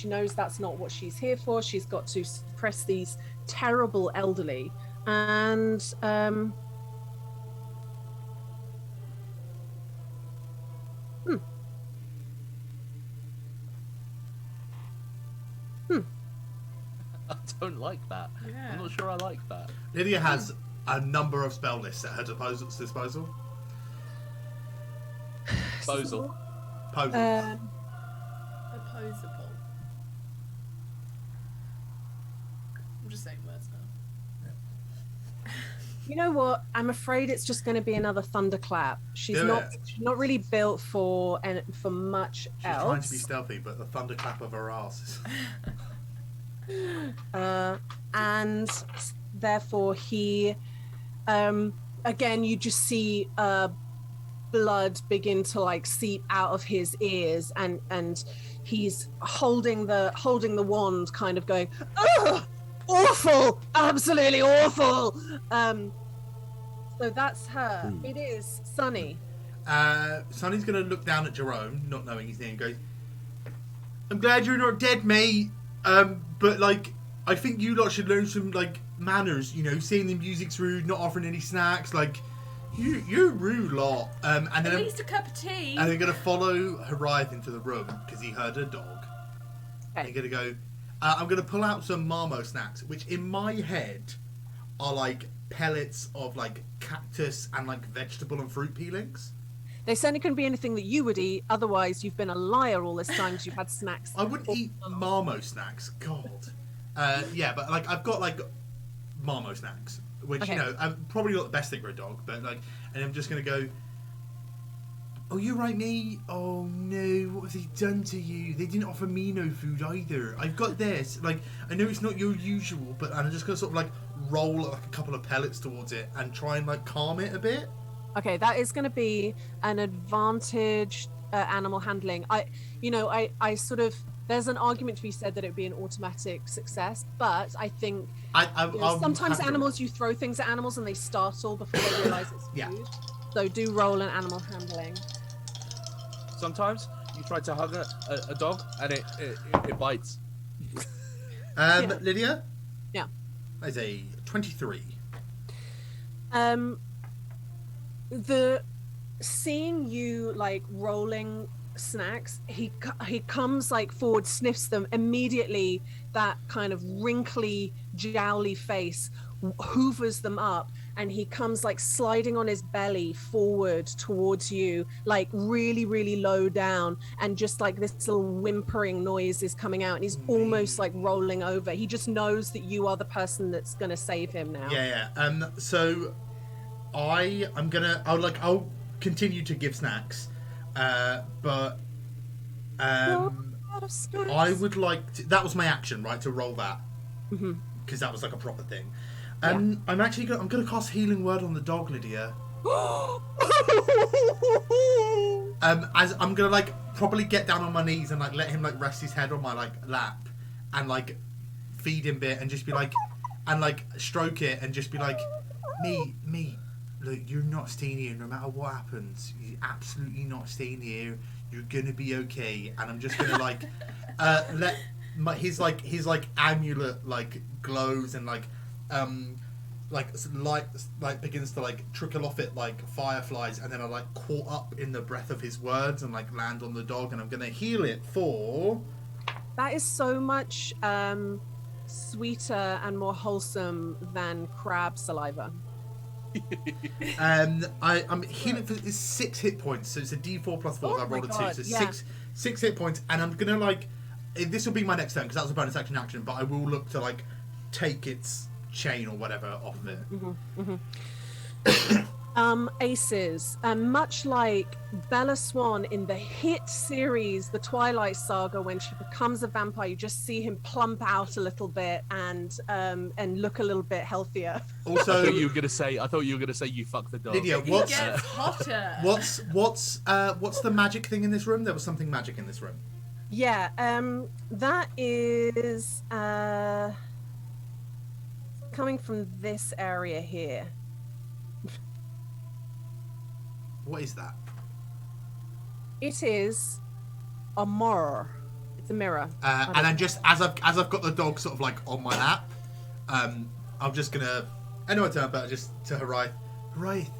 B: knows that's not what she's here for. She's got to suppress these terrible elderly, and
D: I don't like that.
C: Yeah.
D: I'm not sure I like that.
A: Lydia has a number of spell lists at her disposal.
D: Disposal.
A: Disposal.
C: Opposable. I'm just saying words now.
B: you know what? I'm afraid it's just going to be another thunderclap. She's not really built for much
A: She's
B: else.
A: trying to be stealthy, but the thunderclap of her ass is...
B: And therefore he again you just see blood begin to like seep out of his ears, and he's holding the wand, kind of going, ugh, awful, absolutely awful. So that's her. It is Sunny.
A: Sonny's gonna look down at Jerome, not knowing his name, and goes, I'm glad you're not dead, mate. But like, I think you lot should learn some like manners. You know, saying the music's rude, not offering any snacks. Like, you're rude lot. And then
C: at least a cup of tea.
A: And they're gonna follow Hiraeth into the room because he heard a dog.
B: Okay.
A: They're gonna go, I'm going to pull out some Marmo snacks, which in my head are like pellets of like cactus and like vegetable and fruit peelings.
B: They certainly couldn't be anything that you would eat. Otherwise, you've been a liar all this time because you've had snacks.
A: I wouldn't eat Marmo snacks. God. Yeah, but like I've got like Marmo snacks, which
B: Okay.
A: you know, I'm probably not the best thing for a dog, but like, and I'm just gonna go. Oh, you're right, mate. Oh no, what have they done to you? They didn't offer me no food either. I've got this. Like, I know it's not your usual, but I'm just gonna sort of like roll like a couple of pellets towards it and try and like calm it a bit.
B: Okay, that is going to be an advantage animal handling. I sort of, there's an argument to be said that it would be an automatic success, but I think sometimes animals, you throw things at animals and they startle before they realize it's food.
A: Yeah.
B: So do roll an animal handling.
D: Sometimes you try to hug a dog and it bites.
A: Lydia?
B: Yeah.
A: That is a 23.
B: The seeing you like rolling snacks, he comes like forward, sniffs them immediately. That kind of wrinkly, jowly face hoovers them up, and he comes like sliding on his belly forward towards you, like really, really low down, and just like this little whimpering noise is coming out, and he's almost like rolling over. He just knows that you are the person that's gonna save him now.
A: Yeah. So I'll continue to give snacks, but
B: Out of snacks.
A: I would like to, that was my action, right, to roll that, because that was like a proper thing. I'm gonna cast Healing Word on the dog, Lydia. As I'm gonna like probably get down on my knees and like let him like rest his head on my like lap and like feed him a bit and just be like and like stroke it and just be like, me, look, you're not staying here no matter what happens. You're absolutely not staying here. You're gonna be okay. And I'm just gonna like let his amulet like glows and like light like begins to like trickle off it like fireflies, and then I like caught up in the breath of his words and like land on the dog, and I'm gonna heal it for.
B: That is so much sweeter and more wholesome than crab saliva.
A: I'm healing for it's 6 hit points, so it's a D4 plus 4.
B: Oh
A: I rolled a 2,
B: God,
A: so
B: yeah.
A: six hit points, and I'm gonna like this will be my next turn because that was a bonus action, but I will look to like take its chain or whatever off of it.
B: Aces, much like Bella Swan in the hit series The Twilight Saga, when she becomes a vampire, you just see him plump out a little bit and look a little bit healthier.
A: Also,
D: I thought you were gonna say you fuck the dog.
A: Lydia,
C: It gets hotter.
A: what's the magic thing in this room? There was something magic in this room.
B: Yeah, that is coming from this area here.
A: What is that?
B: It is a mirror. It's a mirror.
A: And then just as I've got the dog sort of like on my lap, I'm just gonna anyway turn, but just to Hiraeth,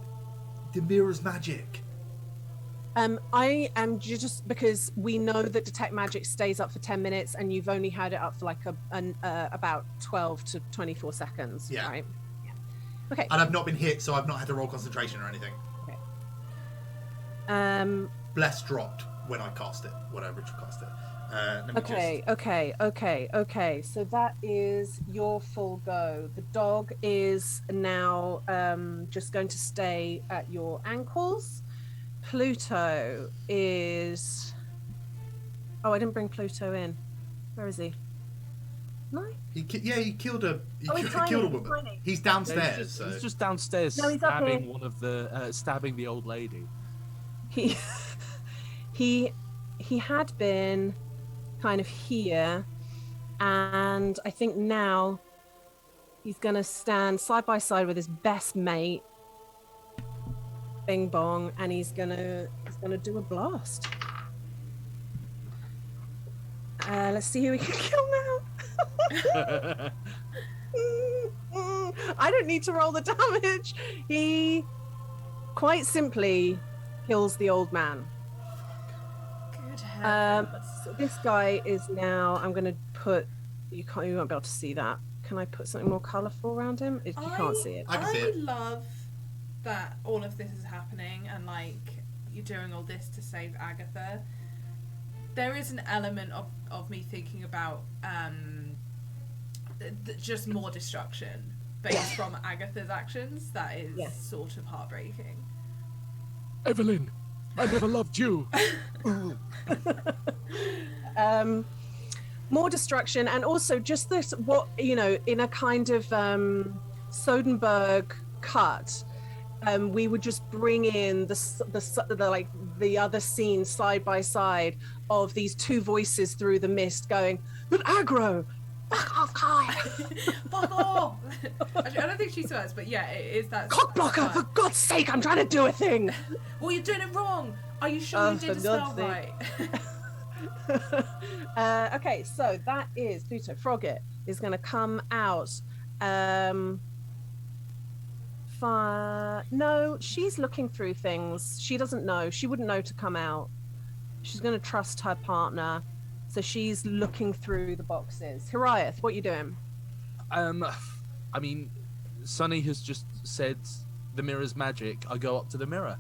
A: the mirror's magic.
B: I am just because we know that detect magic stays up for 10 minutes, and you've only had it up for like about 12 to 24 seconds.
A: Yeah.
B: Right. Yeah. Okay.
A: And I've not been hit, so I've not had to roll concentration or anything. Bless dropped when I cast it, when I originally cast it.
B: Okay. So that is your full go. The dog is now just going to stay at your ankles. Pluto is... Oh, I didn't bring Pluto in. Where is he? No?
A: He killed a
B: he's tiny,
A: killed a
B: he's
A: woman.
B: tiny.
A: He's downstairs.
D: He's just downstairs
B: No, he's up
D: stabbing
B: here.
D: one of the stabbing the old lady.
B: He had been kind of here, and I think now he's gonna stand side by side with his best mate, Bing Bong, and he's gonna do a blast. Let's see who we can kill now. I don't need to roll the damage. He quite simply kills the old man.
C: Good heavens.
B: So this guy is now, I'm going to put You won't be able to see that. Can I put something more colourful around him? You can't see it.
A: I can see it.
C: love that all of this is happening and like you're doing all this to save Agatha. There is an element of me thinking about just more destruction based from Agatha's actions. That is sort of heartbreaking.
D: Evelyn, I never loved you.
B: More destruction, and also just this, in a kind of Soderbergh cut, we would just bring in the other scene side by side of these two voices through the mist going, "But aggro, fuck off, Kai,
C: Fuck off!" Actually, I don't think she swears, but yeah, it is that.
B: cock blocker, for God's sake, I'm trying to do a thing.
C: Well, you're doing it wrong. Are you sure you did the spell right?
B: Okay, so that is Pluto. Frogget is going to come out. No, she's looking through things. She doesn't know. She wouldn't know to come out. She's going to trust her partner, so she's looking through the boxes. Hiraeth, what are you doing?
D: I mean, Sunny has just said the mirror's magic. I go up to the mirror.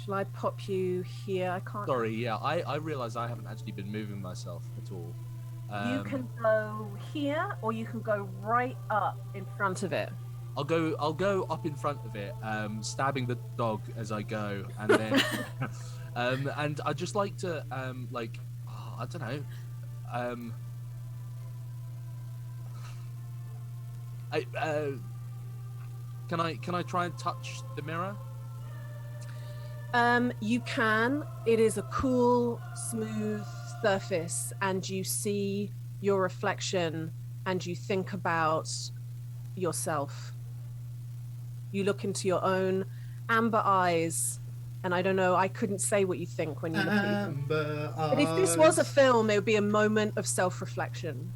B: Shall I pop you here? I can't.
D: Sorry, yeah, I realise I haven't actually been moving myself at all.
B: You can go here, or you can go right up in front of it.
D: I'll go up in front of it, stabbing the dog as I go, and then and I'd just like to I don't know, can I try and touch the mirror?
B: You can. It is a cool, smooth surface, and you see your reflection, and you think about yourself. You look into your own amber eyes, and I don't know, I couldn't say what you think when you look at them. But if this was a film, it would be a moment of self-reflection.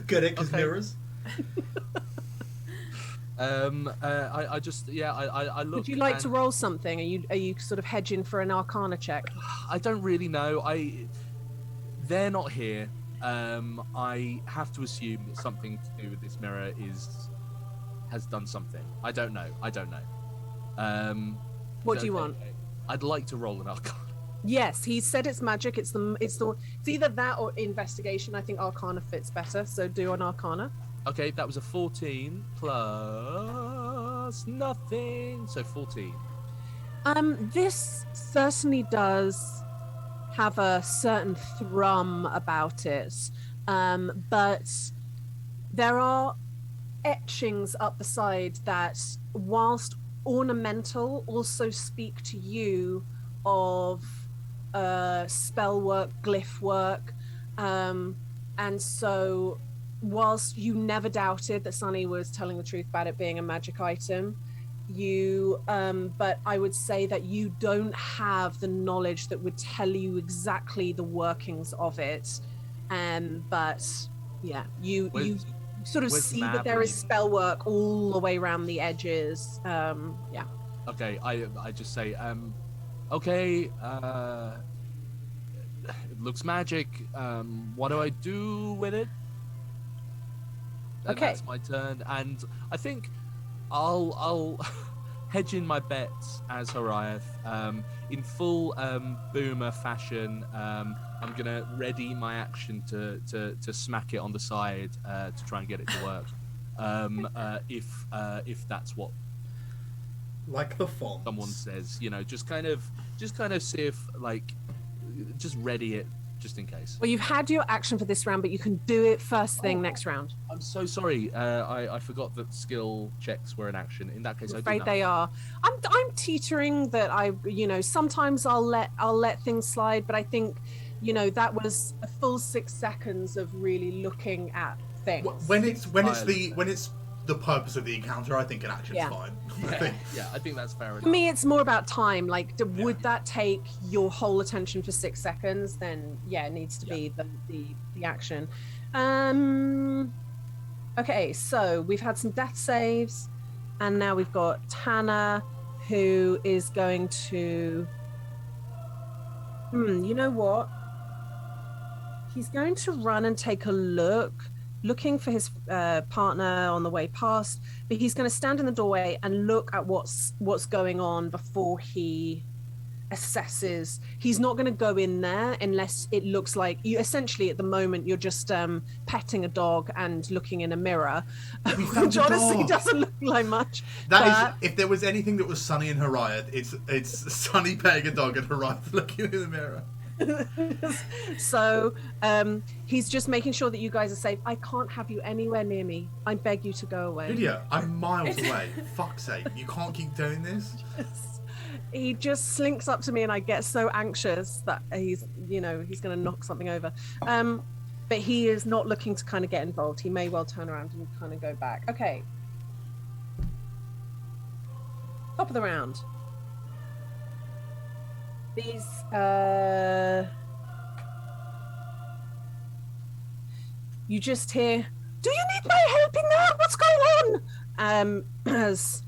A: Good, it, because mirrors.
D: I just I look.
B: Would you like to roll something? Are you sort of hedging for an Arcana check?
D: I don't really know. They're not here. I have to assume that something to do with this mirror has done something. I don't know.
B: What do you want?
D: I'd like to roll an Arcana.
B: Yes, he said it's magic. It's either that or investigation. I think Arcana fits better. So do an Arcana.
D: Okay, that was a 14 plus nothing, so 14.
B: This certainly does have a certain thrum about it, but there are etchings up the side that, whilst ornamental, also speak to you of spell work, glyph work, and so whilst you never doubted that Sunny was telling the truth about it being a magic item, but I would say that you don't have the knowledge that would tell you exactly the workings of it. But yeah, you sort of see that there is spell work all the way around the edges. Yeah.
D: Okay, I just say, okay, it looks magic. What do I do with it? And
B: okay,
D: that's my turn, and I think I'll hedge in my bets as Hiraeth, in full boomer fashion. I'm gonna ready my action to smack it on the side to try and get it to work. If that's what,
A: like the font,
D: someone says, just kind of see if just ready it. Just in case.
B: Well, you've had your action for this round, but you can do it first thing next round.
D: I'm so sorry. I forgot that skill checks were an action. In that case,
B: I'm afraid they are. I'm teetering that sometimes I'll let things slide, but I think that was a full 6 seconds of really looking at things.
A: When it's the purpose of the encounter, I think an action's fine.
D: I think that's fair enough.
B: For me, it's more about time. Would that take your whole attention for 6 seconds? Then it needs to be the action. Okay, so we've had some death saves, and now we've got Tanner, who is going to. You know what? he's going to run and take a look, looking for his partner on the way past. But he's going to stand in the doorway and look at what's going on before he assesses. He's not going to go in there unless it looks like you. Essentially, at the moment, you're just petting a dog and looking in a mirror, which honestly doesn't look like much.
A: That is, if there was anything that was Sunny and Hiraeth, it's Sunny petting a dog and Hiraeth looking in the mirror.
B: So he's just making sure that you guys are safe. I can't have you anywhere near me. I beg you to go away.
A: Lydia, I'm miles away. Fuck's sake, you can't keep doing this.
B: He just slinks up to me and I get so anxious that he's going to knock something over. But he is not looking to kind of get involved. He may well turn around and kind of go back. Okay. Top of the round. These, you just hear, do you need my help in there? What's going on? As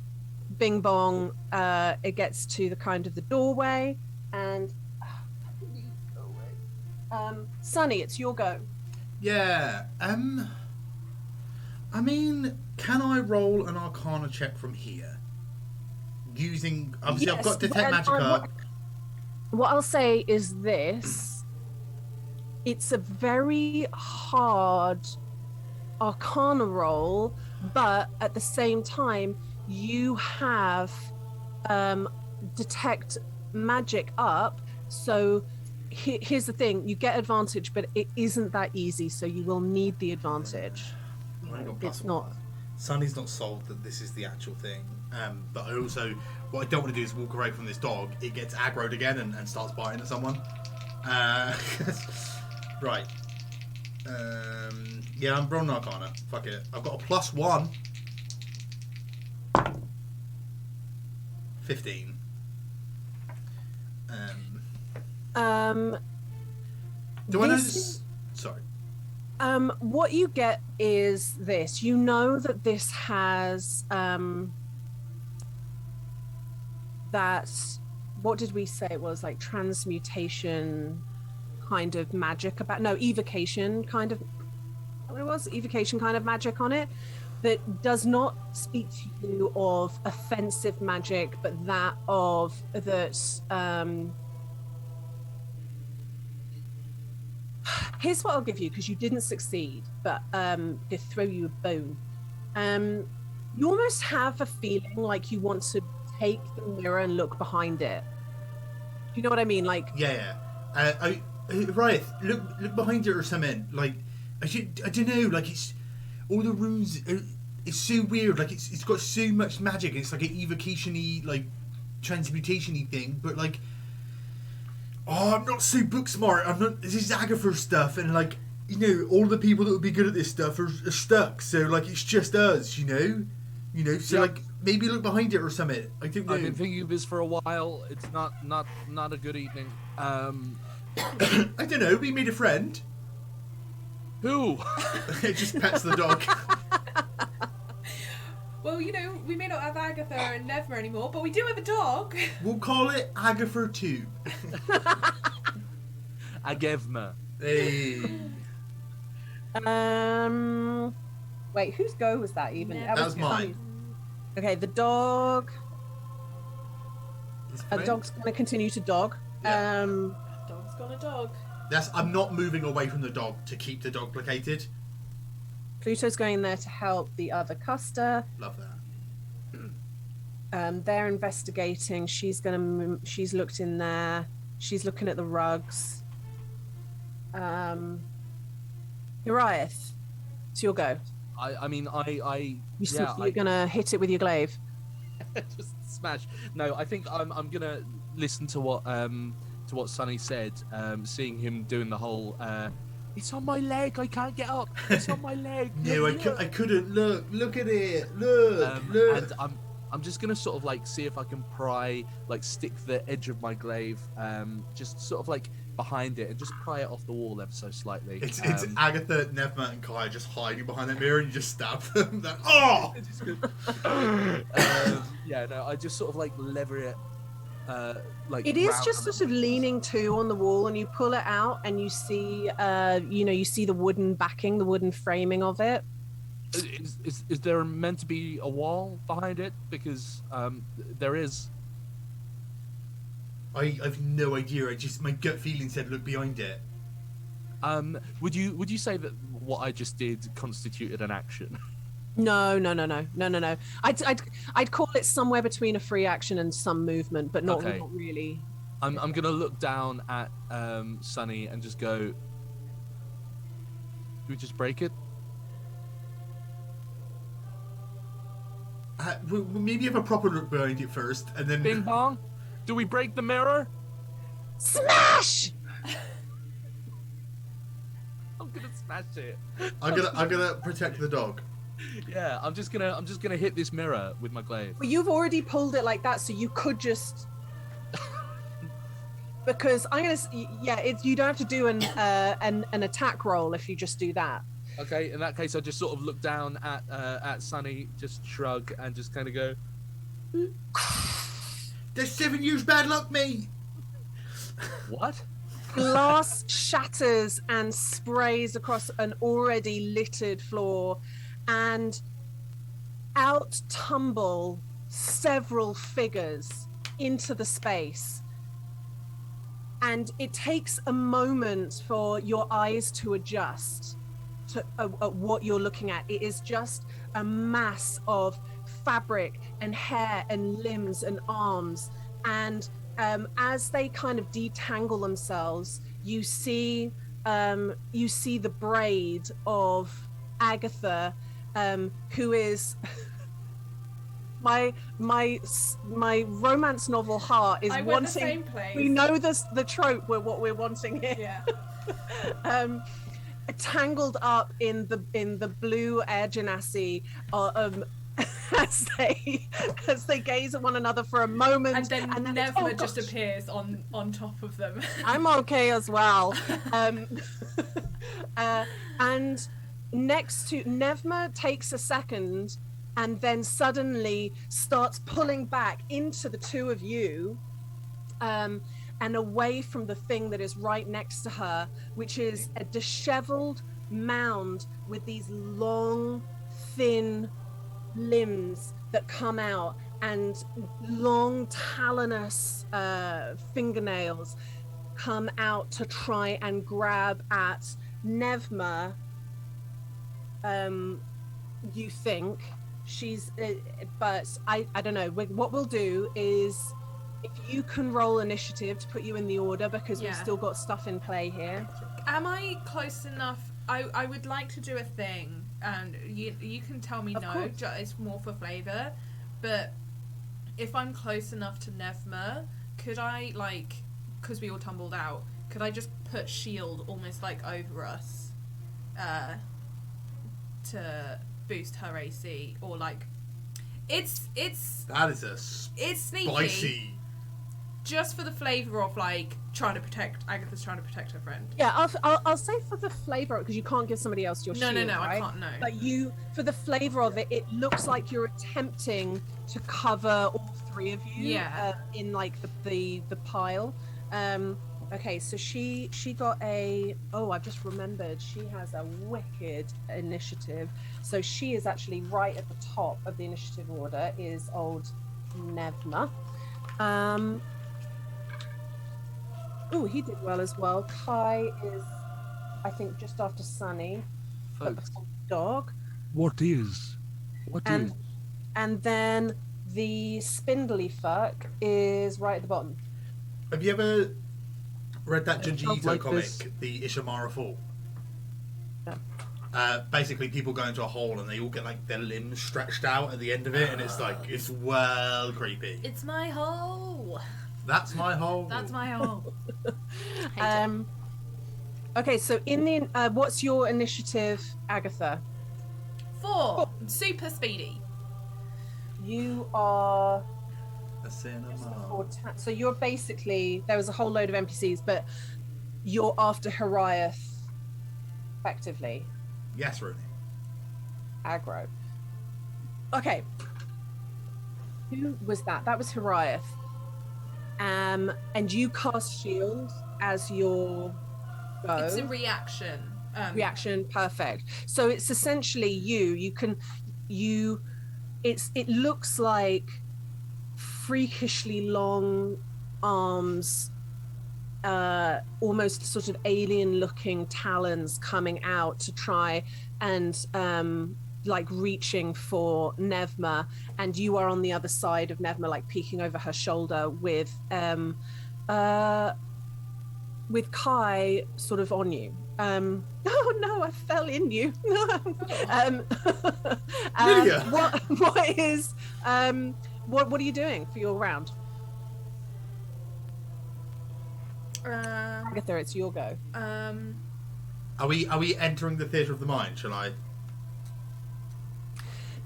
B: Bing Bong, it gets to the kind of the doorway, and Sunny, it's your go.
A: Yeah. I mean, can I roll an Arcana check from here? Using obviously, yes, I've got Detect Magic.
B: What I'll say is this: it's a very hard Arcana roll, but at the same time, you have Detect Magic up. So here's the thing: you get advantage, but it isn't that easy. So you will need the advantage. It's not.
A: Sunny's not sold that this is the actual thing. But I also, what I don't want to do is walk away from this dog. It gets aggroed again and starts biting at someone. Right. Yeah, I'm rolling Arcana. Fuck it. I've got a +1. 15. Do I know this? Sorry.
B: What you get is this. You know that this has that, what did we say it was, like transmutation kind of magic about, no, evocation kind of, what it was, evocation kind of magic on it, that does not speak to you of offensive magic, but that of that here's what I'll give you, because you didn't succeed, but to throw you a bone. You almost have a feeling like you want to take the mirror and look behind it. Do you know what I mean? Like,
A: yeah. Right, look behind it or something. Like, I don't know. Like, it's all the runes. It's so weird. Like, it's got so much magic. It's like an evocation-y, like transmutation-y thing. But like, oh, I'm not so book smart. I'm not. This is Agatha stuff, and like, you know, all the people that would be good at this stuff are stuck. So like, it's just us, you know. So yep. Like, maybe look behind it or something. I don't know.
D: I've been thinking of this for a while. It's not a good evening.
A: I don't know. We made a friend.
D: Who?
A: It just pets the dog.
C: Well, you know, we may not have Agatha and Pnevma anymore, but we do have a dog.
A: We'll call it Agatha 2.
D: Agevma.
A: Hey.
B: Wait, whose go was that even?
C: Yeah.
A: That was mine.
B: Okay, the dog. The dog's going to continue to dog.
A: Yeah.
C: Dog's got a dog.
A: I'm not moving away from the dog to keep the dog placated.
B: Pluto's going there to help the other Custer.
A: Love that.
B: They're investigating. She's looked in there. She's looking at the rugs. Hiraeth, it's your go. You're gonna hit it with your glaive.
D: Just smash. No, I think I'm gonna listen to what Sunny said. Seeing him doing the whole. It's on my leg. I can't get up. It's on my leg.
A: No, I couldn't. Look at it. Look.
D: And I'm just gonna sort of like see if I can pry, like stick the edge of my glaive, just sort of like behind it and just pry it off the wall ever so slightly.
A: It's Agatha, Pnevma, and Kai just hiding behind that mirror, and you just stab them. Like, oh!
D: Yeah, no, I just sort of like lever it like
B: It is
D: round
B: just
D: on
B: sort of leaning to on the wall, and you pull it out, and you see, you see the wooden backing, the wooden framing of it.
D: Is there meant to be a wall behind it? Because there is.
A: I've no idea. My gut feeling said look behind it.
D: Would you say that what I just did constituted an action?
B: No. I'd call it somewhere between a free action and some movement, but not,
D: Okay.
B: not really.
D: I'm gonna look down at Sunny and just go. Do we just break it?
A: We'll maybe have a proper look behind it first, and then.
D: Bing bong. Do we break the mirror?
B: Smash!
D: I'm gonna smash it.
A: I'm gonna protect the dog.
D: Yeah, I'm just gonna hit this mirror with my glaive.
B: Well, you've already pulled it like that, so you could just. Because I'm gonna, you don't have to do an attack roll if you just do that.
D: Okay, in that case, I just sort of look down at Sunny, just shrug, and just kind of go.
A: There's 7 years bad luck, mate.
D: What?
B: Glass shatters and sprays across an already littered floor, and out tumble several figures into the space. And it takes a moment for your eyes to adjust to what you're looking at. It is just a mass of fabric and hair and limbs and arms, and as they kind of detangle themselves, you see the braid of Agatha, who is my romance novel heart is
C: I
B: wanting.
C: went the same place.
B: We know the trope. What we're wanting here.
C: Yeah.
B: Tangled up in the blue air genasi, as they gaze at one another for a moment,
C: And then
B: it's,
C: Pnevma just appears on top of them.
B: I'm okay as well. And next to Pnevma takes a second, and then suddenly starts pulling back into the two of you, and away from the thing that is right next to her, which is a disheveled mound with these long, thin limbs that come out, and long talonous fingernails come out to try and grab at Pnevma. You think she's but I don't know. What we'll do is, if you can roll initiative to put you in the order, because we've still got stuff in play here.
C: Am I close enough? I would like to do a thing, and you can tell me
B: Of
C: no.
B: course.
C: It's more for flavour. But if I'm close enough to Pnevma, could I, like, because we all tumbled out, could I just put shield almost like over us, to boost her AC, or like, it's
A: That is
C: it's sneaky.
A: spicy.
C: Just for the flavour of, like, Agatha's trying to protect her friend.
B: Yeah, I'll say for the flavour, because you can't give somebody else your shield.
C: No,
B: right?
C: I can't, no.
B: But for the flavour of it, it looks like you're attempting to cover all three of you.
C: Yeah.
B: In like the pile. Okay, so she got I've just remembered, she has a wicked initiative. So she is actually right at the top of the initiative order, is old Pnevma. Oh, he did well as well. Kai is, I think, just after Sunny. But
D: Folks,
B: before Dog.
D: what is?
B: And then the spindly fuck is right at the bottom.
A: Have you ever read that Junji
D: sounds
A: Ito
D: like
A: comic,
D: this.
A: The Ishimara Fall?
B: No.
A: Basically, people go into a hole and they all get like their limbs stretched out at the end of it, and it's well creepy.
C: It's my hole.
A: That's my hole.
C: That's my hole.
B: Okay, so in the what's your initiative, Agatha?
C: 4. Super speedy.
B: You are
A: A cinema.
B: so you're basically, there was a whole load of NPCs, but you're after Hiraeth, effectively.
A: Yes, Rooney.
B: Aggro. Okay. Who was that? That was Hiraeth. And you cast shield as your go.
C: It's a reaction.
B: Reaction, perfect. So it's essentially it looks like freakishly long arms, almost sort of alien looking talons coming out to try and like reaching for Pnevma, and you are on the other side of Pnevma, like peeking over her shoulder with Kai sort of on you. Oh no, I fell in you.
A: Lydia!
B: What are you doing for your round? Agatha, it's your go.
A: Are we entering the theatre of the mind? Shall I?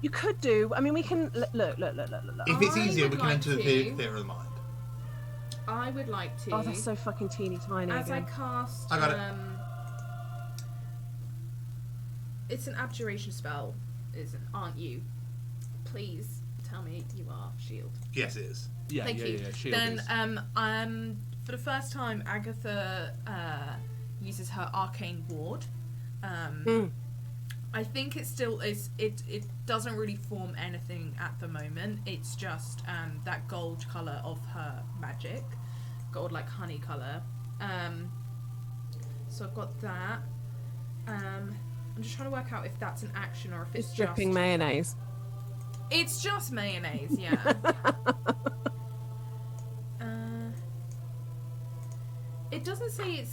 B: You could do. I mean, we can look.
A: If it's easier, we can enter the theatre of the mind.
C: I would like to.
B: Oh, that's so fucking teeny tiny.
C: As
B: again.
C: I cast,
A: I got it.
C: It's an abjuration spell, aren't you? Please tell me you are shield.
A: Yes, it is.
D: Yeah,
C: Thank you.
D: Shield
C: Then,
D: is.
C: For the first time, Agatha uses her arcane ward. I think it still is. It doesn't really form anything at the moment. It's just that gold color of her magic, gold like honey color. So I've got that. I'm just trying to work out if that's an action or if it's just
B: dripping mayonnaise.
C: It's just mayonnaise, yeah. It doesn't say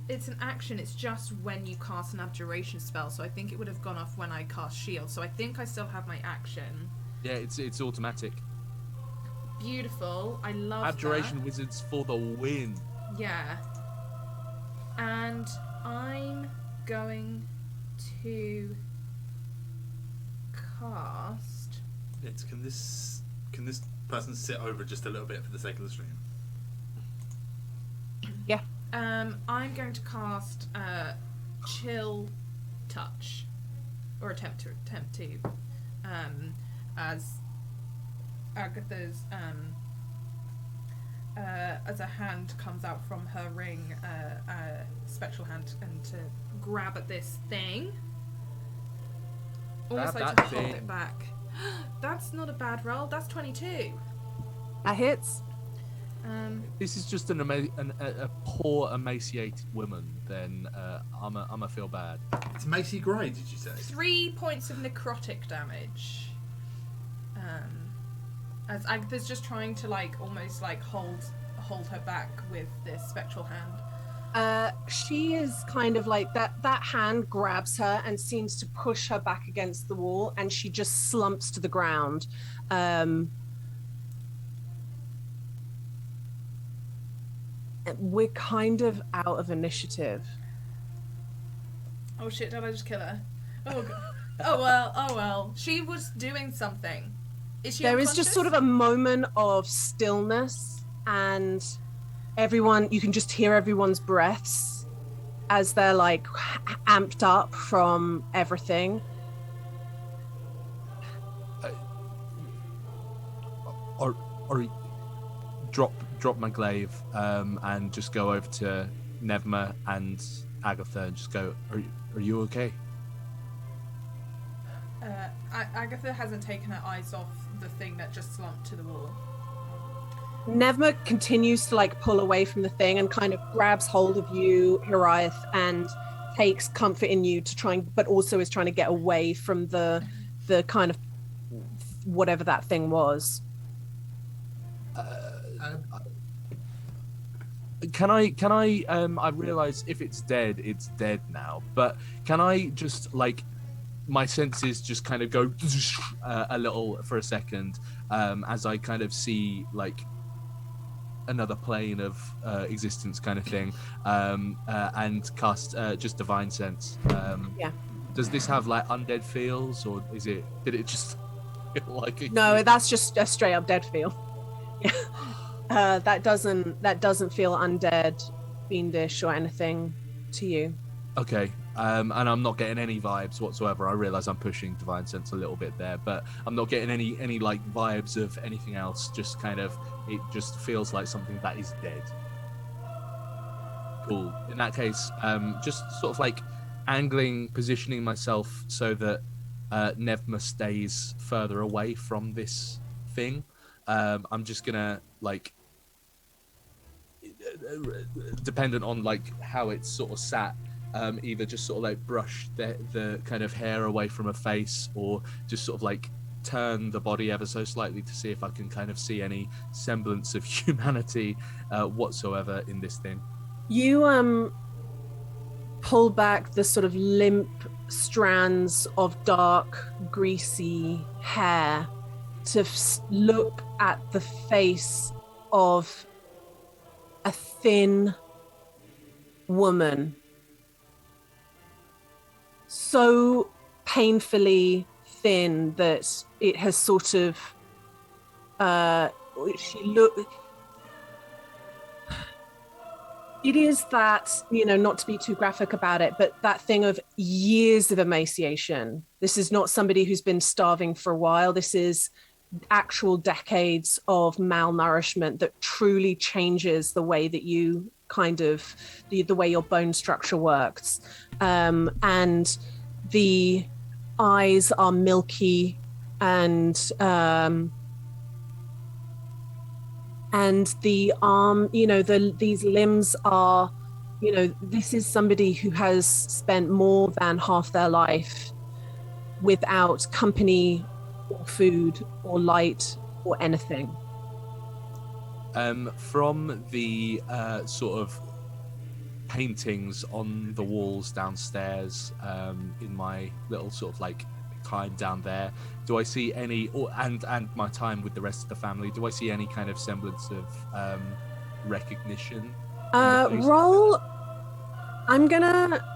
C: it's an action, it's just when you cast an abjuration spell, so I think it would have gone off when I cast shield, so I think I still have my action.
D: Yeah, it's automatic.
C: Beautiful. I love
D: Abjuration
C: that.
D: wizards for the win.
C: Yeah. And I'm going to cast...
A: Can this person sit over just a little bit for the sake of the stream?
B: Yeah.
C: I'm going to cast Chill Touch, or attempt to, as Agatha's as a hand comes out from her ring, spectral hand, and to grab at this thing. Almost
D: Grab
C: like
D: that
C: to hold
D: thing.
C: it back. That's not a bad roll. That's 22.
B: That hits.
D: This is just a poor emaciated woman. Then I'ma feel bad.
A: It's Macy Gray, did you say?
C: 3 points of necrotic damage. As Agatha's just trying to almost hold her back with this spectral hand.
B: She is kind of like that hand grabs her and seems to push her back against the wall, and she just slumps to the ground. We're kind of out of initiative.
C: Oh shit, did I just kill her? Oh god. Oh well. She was doing something. Is she
B: There is
C: unconscious?
B: just sort of a moment of stillness, and you can just hear everyone's breaths as they're amped up from everything.
D: Or drop my glaive and just go over to Pnevma and Agatha and just go, are you okay?
C: Agatha hasn't taken her eyes off the thing that just slumped to the wall.
B: Pnevma continues to pull away from the thing and kind of grabs hold of you, Hiraeth, and takes comfort in you but also is trying to get away from the kind of whatever that thing was.
D: Can I realize if it's dead now, but can I just my senses just kind of go a little for a second as I kind of see another plane of existence kind of thing, and cast just divine sense.
B: Yeah.
D: Does this have undead feels, or did it just feel like a
B: No, that's just a straight up dead feel. Yeah. That doesn't feel undead, fiendish, or anything to you.
D: Okay. and I'm not getting any vibes whatsoever. I realise I'm pushing divine sense a little bit there, but I'm not getting any like vibes of anything else. Just kind of, it just feels like something that is dead. Cool. In that case, just sort of like positioning myself so that Pnevma stays further away from this thing. I'm just gonna like, dependent on like how it's sort of sat, either just sort of like brush the kind of hair away from her face, or just sort of like turn the body ever so slightly to see if I can kind of see any semblance of humanity whatsoever in this thing.
B: You pull back the sort of limp strands of dark, greasy hair to look at the face of a thin woman, so painfully thin that it has sort of it is that, not to be too graphic about it, but that thing of years of emaciation. This is not somebody who's been starving for a while. This is actual decades of malnourishment that truly changes the way that you kind of, the way your bone structure works. And the eyes are milky and the arm, these limbs are, this is somebody who has spent more than half their life without company or food or light or anything.
D: From the sort of paintings on the walls downstairs, in my little sort of like time down there, do I see any, and my time with the rest of the family, do I see any kind of semblance of recognition?
B: Roll. I'm gonna.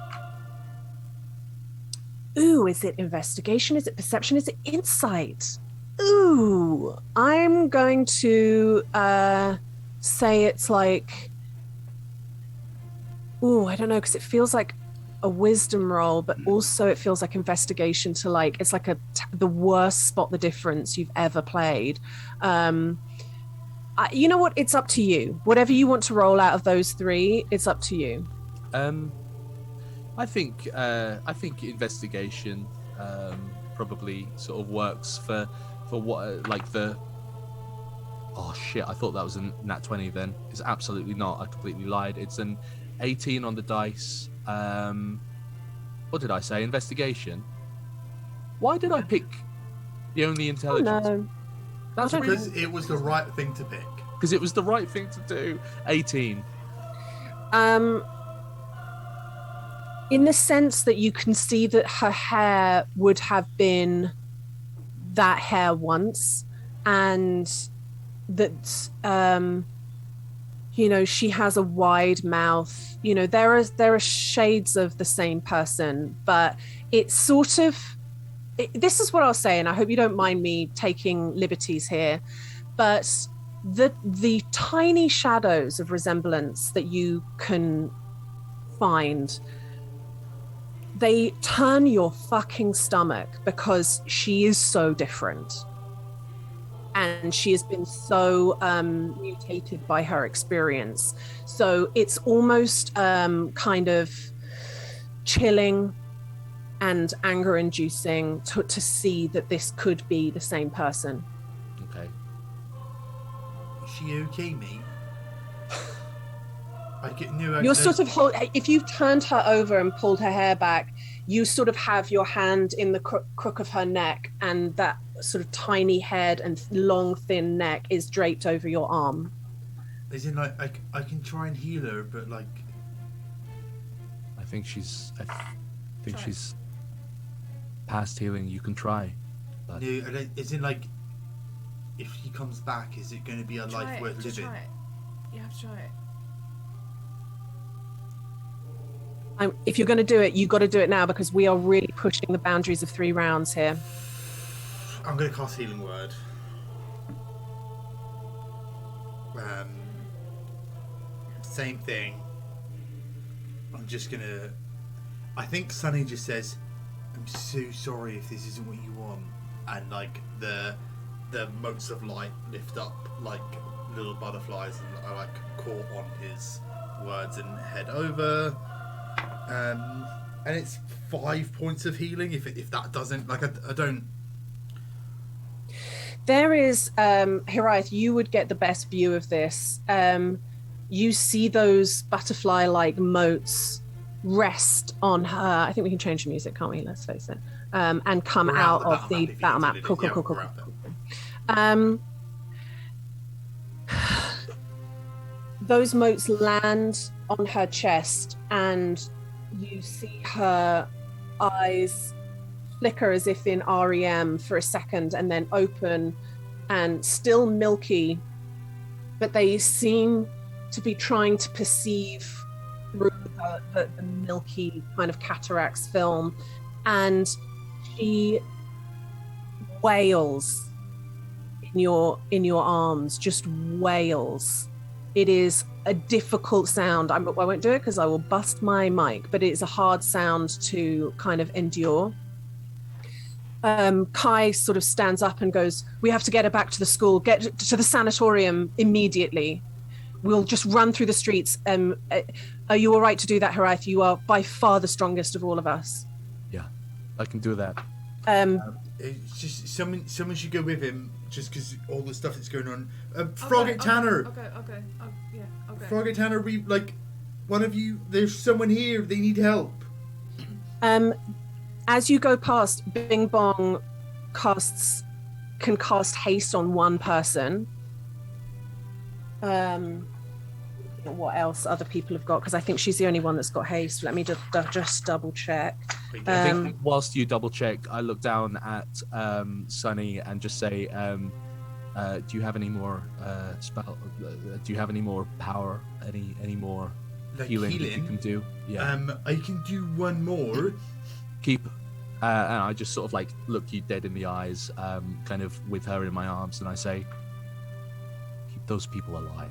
B: Ooh, is it investigation? Is it perception? Is it insight? Ooh, I'm going to say it's like. Ooh, I don't know, because it feels like a wisdom roll, but also it feels like investigation to like, it's like the worst spot the difference you've ever played. You know what? It's up to you. Whatever you want to roll out of those three, it's up to you.
D: I think investigation probably sort of works for what like the. Oh shit! I thought that was a nat 20. Then it's absolutely not. I completely lied. It's an 18 on the dice. What did I say? Investigation. Why did I pick the only intelligence?
B: Oh, no.
A: That's because it was the right thing to pick.
D: Because it was the right thing to do. 18.
B: In the sense that you can see that her hair would have been that hair once, and that she has a wide mouth. There are shades of the same person, but it's sort of, this is what I'll say, and I hope you don't mind me taking liberties here, but the tiny shadows of resemblance that you can find, they turn your fucking stomach, because she is so different. And she has been so mutated by her experience. So it's almost kind of chilling and anger-inducing to see that this could be the same person.
D: Okay.
A: Is she okay, mate?
B: You're sort of if you've turned her over and pulled her hair back, you sort of have your hand in the crook of her neck, and that sort of tiny head and long thin neck is draped over your arm.
A: As in, like, I can try and heal her, but like,
D: I think she's past healing. You can try. But...
A: No, as in, like, if she comes back, is it going to be a life worth living?
C: Try it. You have to try it.
B: If you're going to do it, you've got to do it now, because we are really pushing the boundaries of 3 rounds here.
A: I'm going to cast Healing Word. Same thing. I'm just going to... I think Sunny just says, "I'm so sorry if this isn't what you want," and like the motes of light lift up like little butterflies and are like caught on his words and head over. And it's 5 points of healing. If that doesn't, like, I don't.
B: There is, Hiraeth, you would get the best view of this. You see those butterfly-like motes rest on her. I think we can change the music, can't we? Let's face it. And come out of the battle map. Cool. Those motes land on her chest, and you see her eyes flicker as if in REM for a second and then open, and still milky, but they seem to be trying to perceive through the milky kind of cataracts film, and she wails in your arms, just wails. It is a difficult sound. I won't do it because I will bust my mic, but it is a hard sound to kind of endure. Kai sort of stands up and goes, "We have to get her back to the school, get to the sanatorium immediately. We'll just run through the streets." Are you all right to do that, Hiraeth? You are by far the strongest of all of us.
D: Yeah, I can do that.
A: It's just someone should go with him, just because all the stuff that's going on. Frogget and Tanner.
C: Okay.
A: Frogget and Tanner, we like one of you. There's someone here. They need help.
B: As you go past, Bing Bong can cast haste on one person. What else other people have got? Because I think she's the only one that's got haste. Let me just double check.
D: I think whilst you double check, I look down at Sunny and just say, "Do you have any more spell? Do you have any more power? Any more
A: like
D: healing that you can do?" Yeah.
A: I can do one more.
D: Keep. And I just sort of like look you dead in the eyes, kind of with her in my arms, and I say, "Keep those people alive.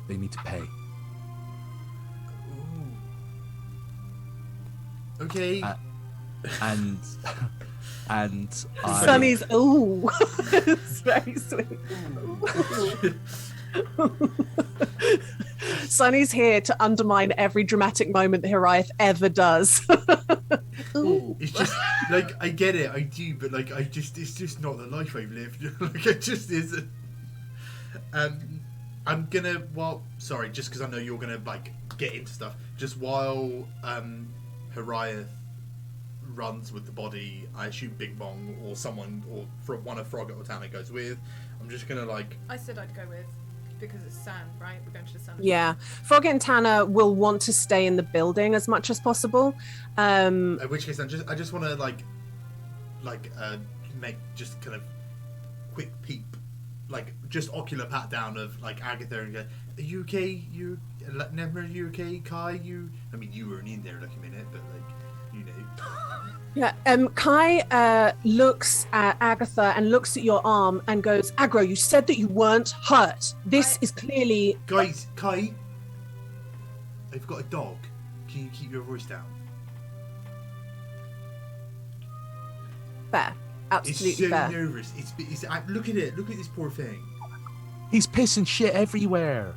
D: They need to pay."
A: Ooh. Okay.
D: And
B: Sunny's it's very sweet. Sunny's here to undermine every dramatic moment that Hiraeth ever does.
A: It's just like, I get it, I do, but like it's just not the life I've lived. Like, it just isn't. I'm gonna, sorry, just because I know you're gonna like get into stuff. Just while Hiraeth runs with the body, I assume Bing Bong or someone, or from one of Frogget or Tanner goes with. I'm just gonna like.
C: I said I'd go with, because it's sand, right? We're going to the sand.
B: Yeah, Frogget and Tanner will want to stay in the building as much as possible.
A: In which case, I just want to make just kind of quick peep, like just ocular pat down of like Agatha and go, "Are you okay? Pnevma, are you okay? Kai, you? I mean, you weren't in there like a minute, but like, you know."
B: Yeah, Kai looks at Agatha and looks at your arm and goes, "Agro, you said that you weren't hurt. This is clearly..."
A: Guys, Kai, I've got a dog. Can you keep your voice down?
B: Fair. Absolutely
A: it's so
B: fair.
A: nervous. It's look at it. Look at this poor thing.
D: He's pissing shit everywhere.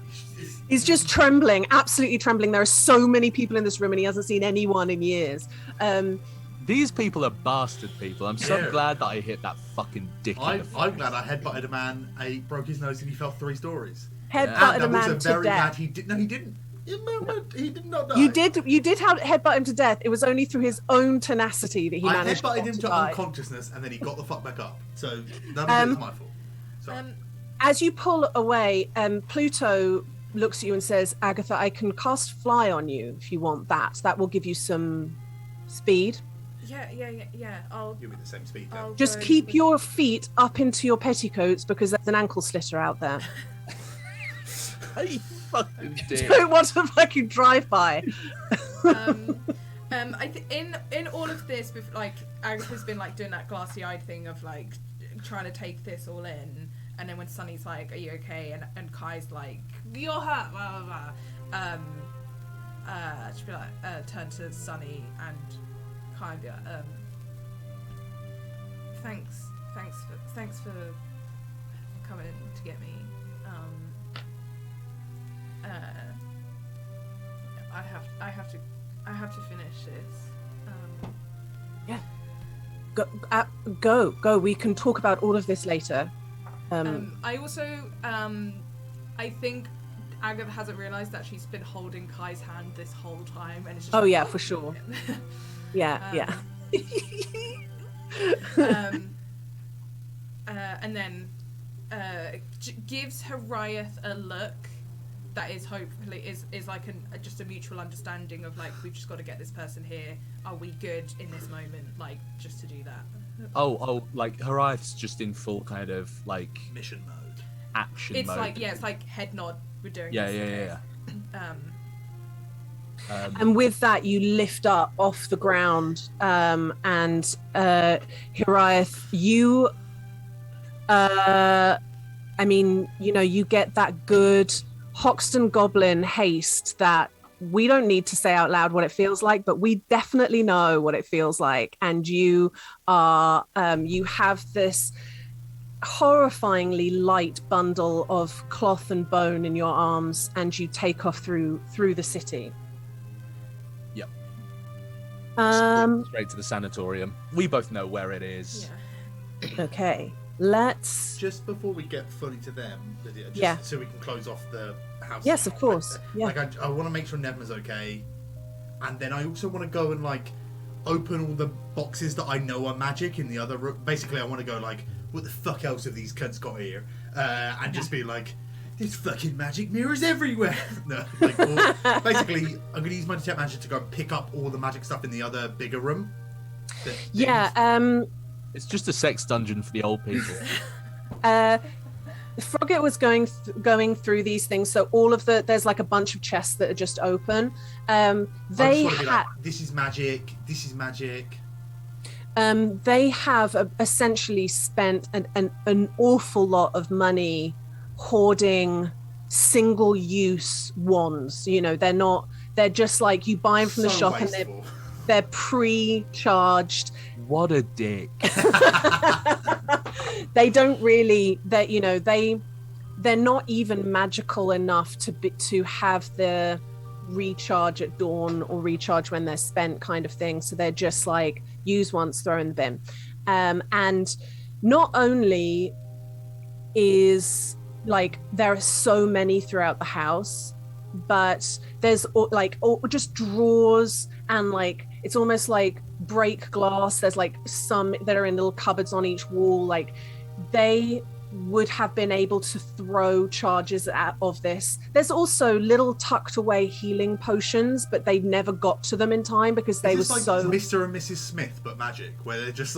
B: He's just trembling, absolutely trembling. There are so many people in this room and he hasn't seen anyone in years.
D: These people are bastard people. I'm so glad that I hit that fucking dick.
A: I'm glad I headbutted a man. He broke his nose and he fell 3 stories.
B: Headbutted a man to death.
A: He did not. He did not die.
B: You did headbutt him to death. It was only through his own tenacity that he managed
A: I headbutted him to
B: die.
A: unconsciousness and then he got the fuck back up. So none of it's my fault. Sorry.
B: As you pull away, Pluto looks at you and says, "Agatha, I can cast fly on you if you want that. That will give you some speed."
C: Yeah.
A: You'll be the same speed then.
B: Just keep your feet up into your petticoats because there's an ankle slitter out there.
D: You fucking dick.
B: Don't want to fucking drive by.
C: In all of this, with like Agatha's been like doing that glassy-eyed thing of like trying to take this all in, and then when Sunny's like, "Are you okay?" and Kai's like, "You're hurt," blah blah blah. she'll be like, turn to Sunny and kind of be like, thanks for coming to get me. I have to finish this.
B: Yeah. Go. We can talk about all of this later.
C: I also, I think Agatha hasn't realised that she's been holding Kai's hand this whole time, and it's just.
B: Oh yeah, for sure. Yeah.
C: And then gives Hiraeth a look that is hopefully is like just a mutual understanding of like, we've just got to get this person here. Are we good in this moment? Like, just to do that.
D: Oh, like Hiraeth's just in full kind of like
A: mission mode.
D: Action
C: it's
D: mode.
C: it's like head nod. We're doing
D: Yeah.
C: this.
B: And with that, you lift up off the ground, and Hiraeth, you, you get that good Hoxton Goblin haste that we don't need to say out loud what it feels like, but we definitely know what it feels like. And you are, you have this horrifyingly light bundle of cloth and bone in your arms, and you take off through the city.
D: Yep.
B: Um,
D: Straight to the sanatorium. We both know where it is.
C: Yeah.
B: Okay, let's.
A: Just before we get fully to them, Lydia, just
B: Yeah.
A: so we can close off the house.
B: Yes, of course. Yeah.
A: Like, I want to make sure Pnevma's okay, and then I also want to go and like open all the boxes that I know are magic in the other room. Basically, I want to go like, what the fuck else have these cunts got here? And just be like, there's fucking magic mirrors everywhere. No, like, basically, I'm going to use my detect magic to go and pick up all the magic stuff in the other bigger room.
D: It's just a sex dungeon for the old people.
B: Frogget was going through these things, so all of there's like a bunch of chests that are just open. They
A: like, this is magic. This is magic.
B: They have essentially spent an awful lot of money hoarding single-use wands. You know, they're just like, you buy them from the shop wasteful. And they're pre-charged.
D: What a dick.
B: They don't really, they're not even magical enough to have the recharge at dawn or recharge when they're spent kind of thing. So they're just like, use once, throw in the bin. And not only is like, there are so many throughout the house, but there's like just drawers, and like it's almost like break glass. There's like some that are in little cupboards on each wall. Like, they would have been able to throw charges of this. There's also little tucked away healing potions, but they never got to them in time because they were
A: like
B: so
A: Mr. and Mrs. Smith but magic, where they're just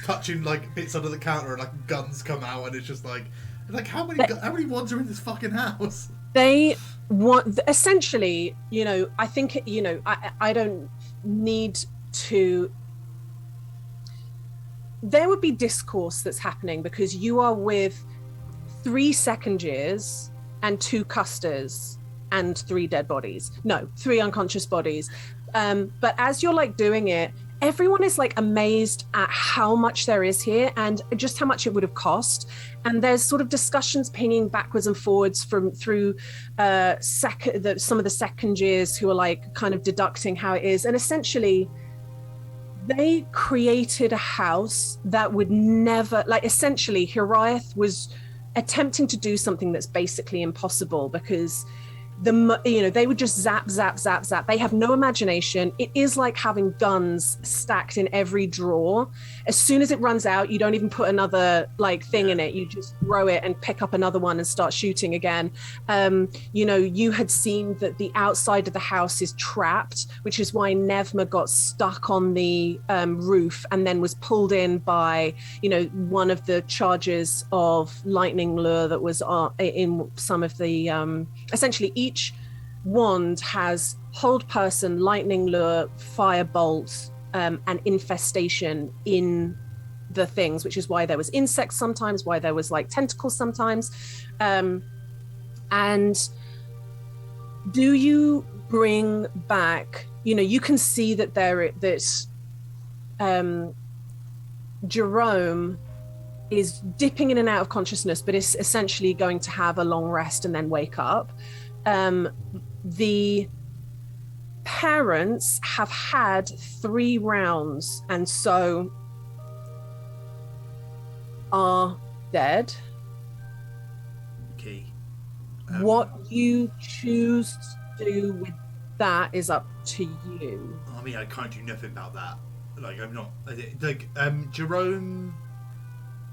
A: touching like bits under the counter and like guns come out, and it's just like how many wands are in this fucking house?
B: They want, essentially, I think, I don't need to. There would be discourse that's happening because you are with 3 second years and 2 Custers and 3 dead bodies. No, 3 unconscious bodies. But as you're like doing it, everyone is like amazed at how much there is here and just how much it would have cost. And there's sort of discussions pinging backwards and forwards through some of the second years who are like kind of deducting how it is. And essentially, they created a house that would never, like, essentially Hiraeth was attempting to do something that's basically impossible because they would just zap. They have no imagination. It is like having guns stacked in every drawer. As soon as it runs out, you don't even put another like thing in it. You just throw it and pick up another one and start shooting again. You had seen that the outside of the house is trapped, which is why Pnevma got stuck on the roof and then was pulled in by, one of the charges of lightning lure that was in some of the, essentially each wand has hold person, lightning lure, firebolt, and infestation in the things, which is why there was insects sometimes, why there was like tentacles sometimes. And do you bring back, you can see that Jerome is dipping in and out of consciousness, but is essentially going to have a long rest and then wake up. The parents have had 3 rounds and so are dead.
A: Okay.
B: What you choose to do with that is up to you.
A: I mean, I can't do nothing about that. Like, I'm not like Jerome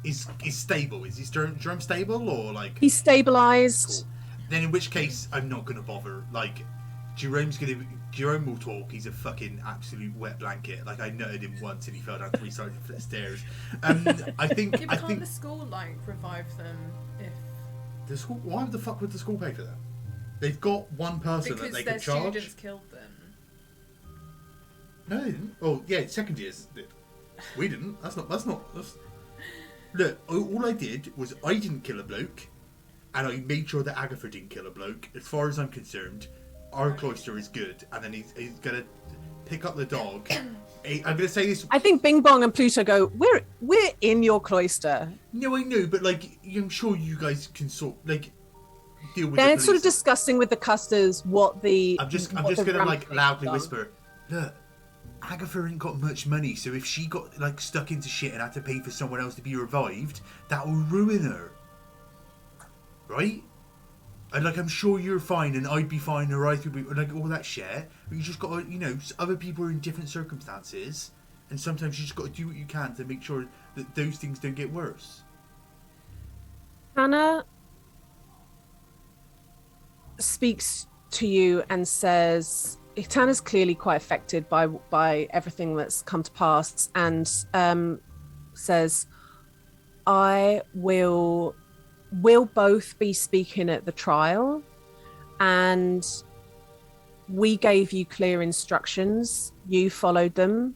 A: is stable. Is Jerome stable or like?
B: He's stabilized.
A: Cool. Then in which case, I'm not gonna bother. Like, Jerome will talk. He's a fucking absolute wet blanket. Like, I nutted him once and he fell down 3 sides of the stairs. I think.
C: Yeah, but can't the school like revive them if
A: the school? Why the fuck would the school pay for that? They've got one person that they can charge.
C: Because their students killed them.
A: No, they didn't. Oh, yeah, second years did. We didn't. That's not. Look, all I did was I didn't kill a bloke, and I made sure that Agatha didn't kill a bloke. As far as I'm concerned, our cloister is good. And then he's gonna pick up the dog. I'm gonna say this.
B: I think Bing Bong and Pluto go, we're in your cloister.
A: No, I know, but like, I'm sure you guys can deal with.
B: They're sort of discussing with the Custers what the.
A: I'm just gonna like loudly whisper. Look, Agatha ain't got much money, so if she got like stuck into shit and had to pay for someone else to be revived, that will ruin her. Right? And like, I'm sure you're fine, and I'd be fine, or I would be like all that shit. But you just got to, other people are in different circumstances, and sometimes you just got to do what you can to make sure that those things don't get worse.
B: Hannah speaks to you and says, Tanner's clearly quite affected by everything that's come to pass, and says, we'll both be speaking at the trial, and we gave you clear instructions. You followed them.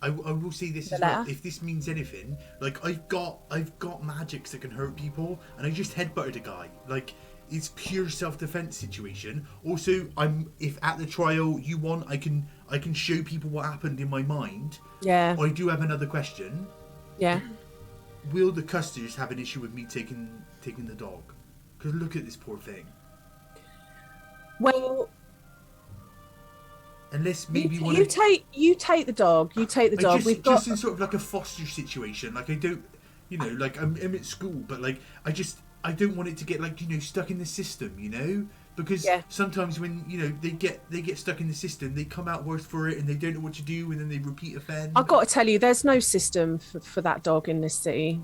A: I will say this as well. If this means anything, like, I've got magics that can hurt people, and I just headbutted a guy. Like, it's pure self-defense situation. Also, if at the trial you want, I can show people what happened in my mind.
B: Yeah.
A: I do have another question.
B: Yeah.
A: Will the Custers have an issue with me taking the dog? Because look at this poor thing.
B: Well,
A: unless maybe
B: you take the dog. You take the dog.
A: Just in sort of like a foster situation. Like, I don't, like, I'm at school, but like, I don't want it to get like, stuck in the system, because sometimes when they get stuck in the system, they come out worse for it, and they don't know what to do, and then they repeat offend.
B: I've got to tell you, there's no system for that dog in this city.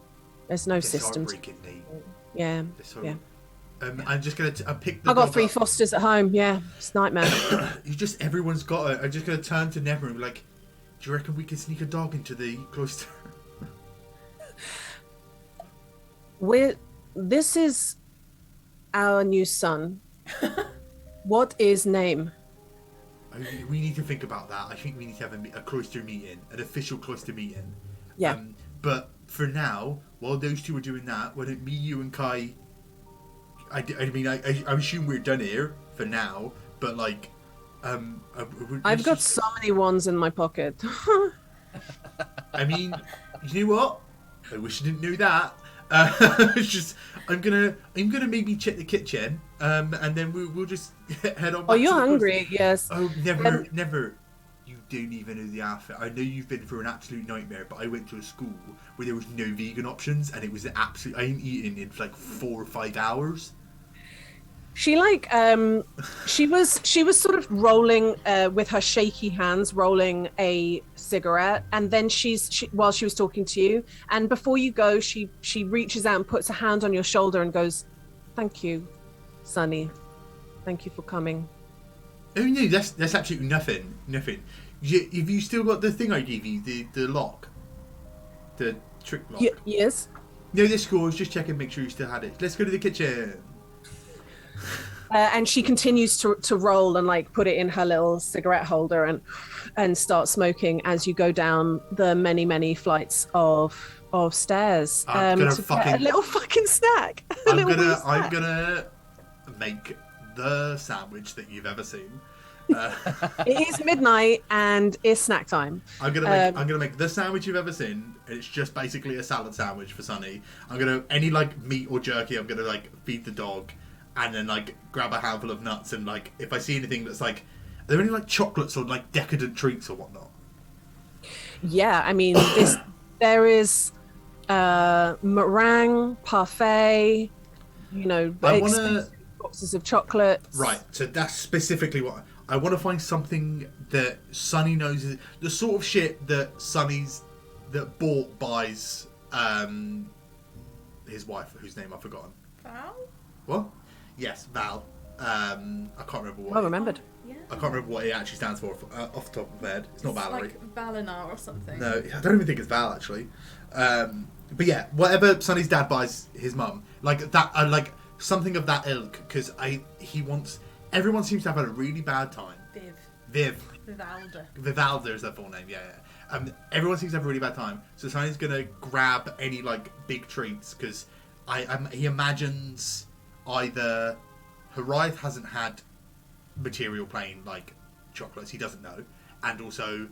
B: There's no system. Yeah. Yeah.
A: I'm just gonna pick the.
B: I got 3 fosters at home. Yeah, it's a nightmare.
A: Everyone's got it. I'm just gonna turn to Pnevma and be like, "Do you reckon we can sneak a dog into the cloister?"
B: This is our new son. What is name?
A: We need to think about that. I think we need to have a cloister meeting, an official cloister meeting.
B: Yeah.
A: But for now, while those two are doing that, why don't me, you, and Kai? I assume we're done here for now. But like,
B: I've got so many wands in my pocket.
A: I mean, you know what? I wish I didn't know that. I'm gonna maybe check the kitchen, and then we'll just head on.
B: Oh, you're hungry? Yes.
A: Oh, never. You don't even know the outfit. I know you've been through an absolute nightmare, but I went to a school where there was no vegan options, and it was an absolute. I ain't eaten in like 4 or 5 hours.
B: She she was sort of rolling with her shaky hands, rolling a cigarette, and then while she was talking to you, and before you go, she reaches out and puts a hand on your shoulder and goes, "Thank you, Sonny. Thank you for coming."
A: Oh no, that's absolutely nothing. Have you still got the thing I gave you, the lock, the trick lock?
B: Yes.
A: No, this cool. I was just checking, make sure you still had it. Let's go to the kitchen.
B: And she continues to roll and like put it in her little cigarette holder and start smoking as you go down the many flights of stairs
A: get
B: a little fucking snack.
A: I'm gonna make the sandwich that you've ever seen.
B: It is midnight and it's snack time.
A: I'm gonna make the sandwich you've ever seen. It's just basically a salad sandwich for Sunny. I'm gonna any like meat or jerky. I'm gonna like feed the dog, and then like grab a handful of nuts and like if I see anything that's like, are there any like chocolates or like decadent treats or whatnot?
B: Yeah, I mean there is meringue parfait. You know, expensive boxes of chocolates.
A: Right, so that's specifically what I want to find. Something that Sunny knows is the sort of shit that Bort buys his wife, whose name I've forgotten.
C: Val?
A: What? Yes, Val. I can't remember what.
B: Well remembered.
C: Yeah.
A: I can't remember what it actually stands for off the top of my head. It's not Valerie.
C: Like Valinar or something.
A: No, I don't even think it's Val actually. But yeah, whatever Sunny's dad buys his mum, like that, like something of that ilk, because he wants. Everyone seems to have had a really bad time. Viv. Vivalda is their full name. Yeah. Everyone seems to have a really bad time, so Sunny's gonna grab any like big treats because he imagines either Hiraeth hasn't had material plain like chocolates, he doesn't know, and also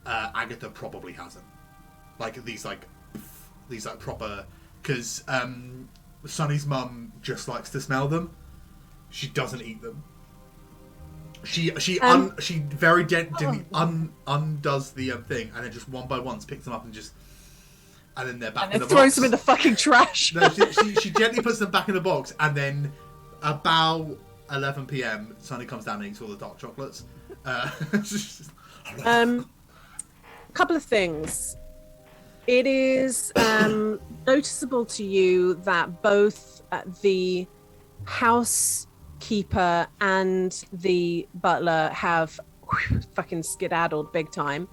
A: Agatha probably hasn't, like these proper, because Sunny's mum just likes to smell them. She doesn't eat them. She very gently undoes the thing, and then just one by one picks them up and then they're back in the box.
B: Throws them in the fucking trash.
A: No, she gently puts them back in the box, and then about 11 p.m. Sunny comes down and eats all the dark chocolates.
B: Couple of things. It is noticeable to you that both the housekeeper and the butler have fucking skedaddled big time.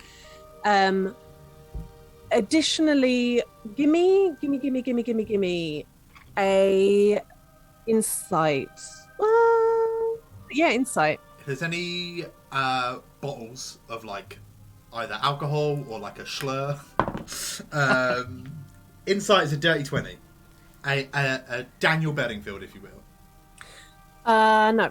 B: Additionally, give me a insight. Insight.
A: If there's any bottles of like either alcohol or like a slur, insight is a dirty 20. A Daniel Bedingfield, if you will.
B: No.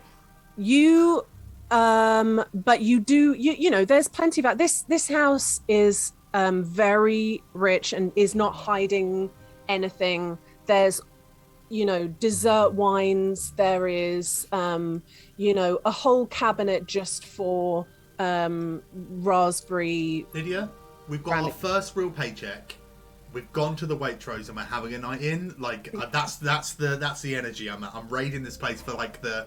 B: You but you do you know there's plenty of this house is very rich and is not hiding anything. There's dessert wines, there is a whole cabinet just for raspberry.
A: Lydia, we've got our first real paycheck. We've gone to the Waitrose and we're having a night in. Like that's the energy I'm at. I'm raiding this place for like the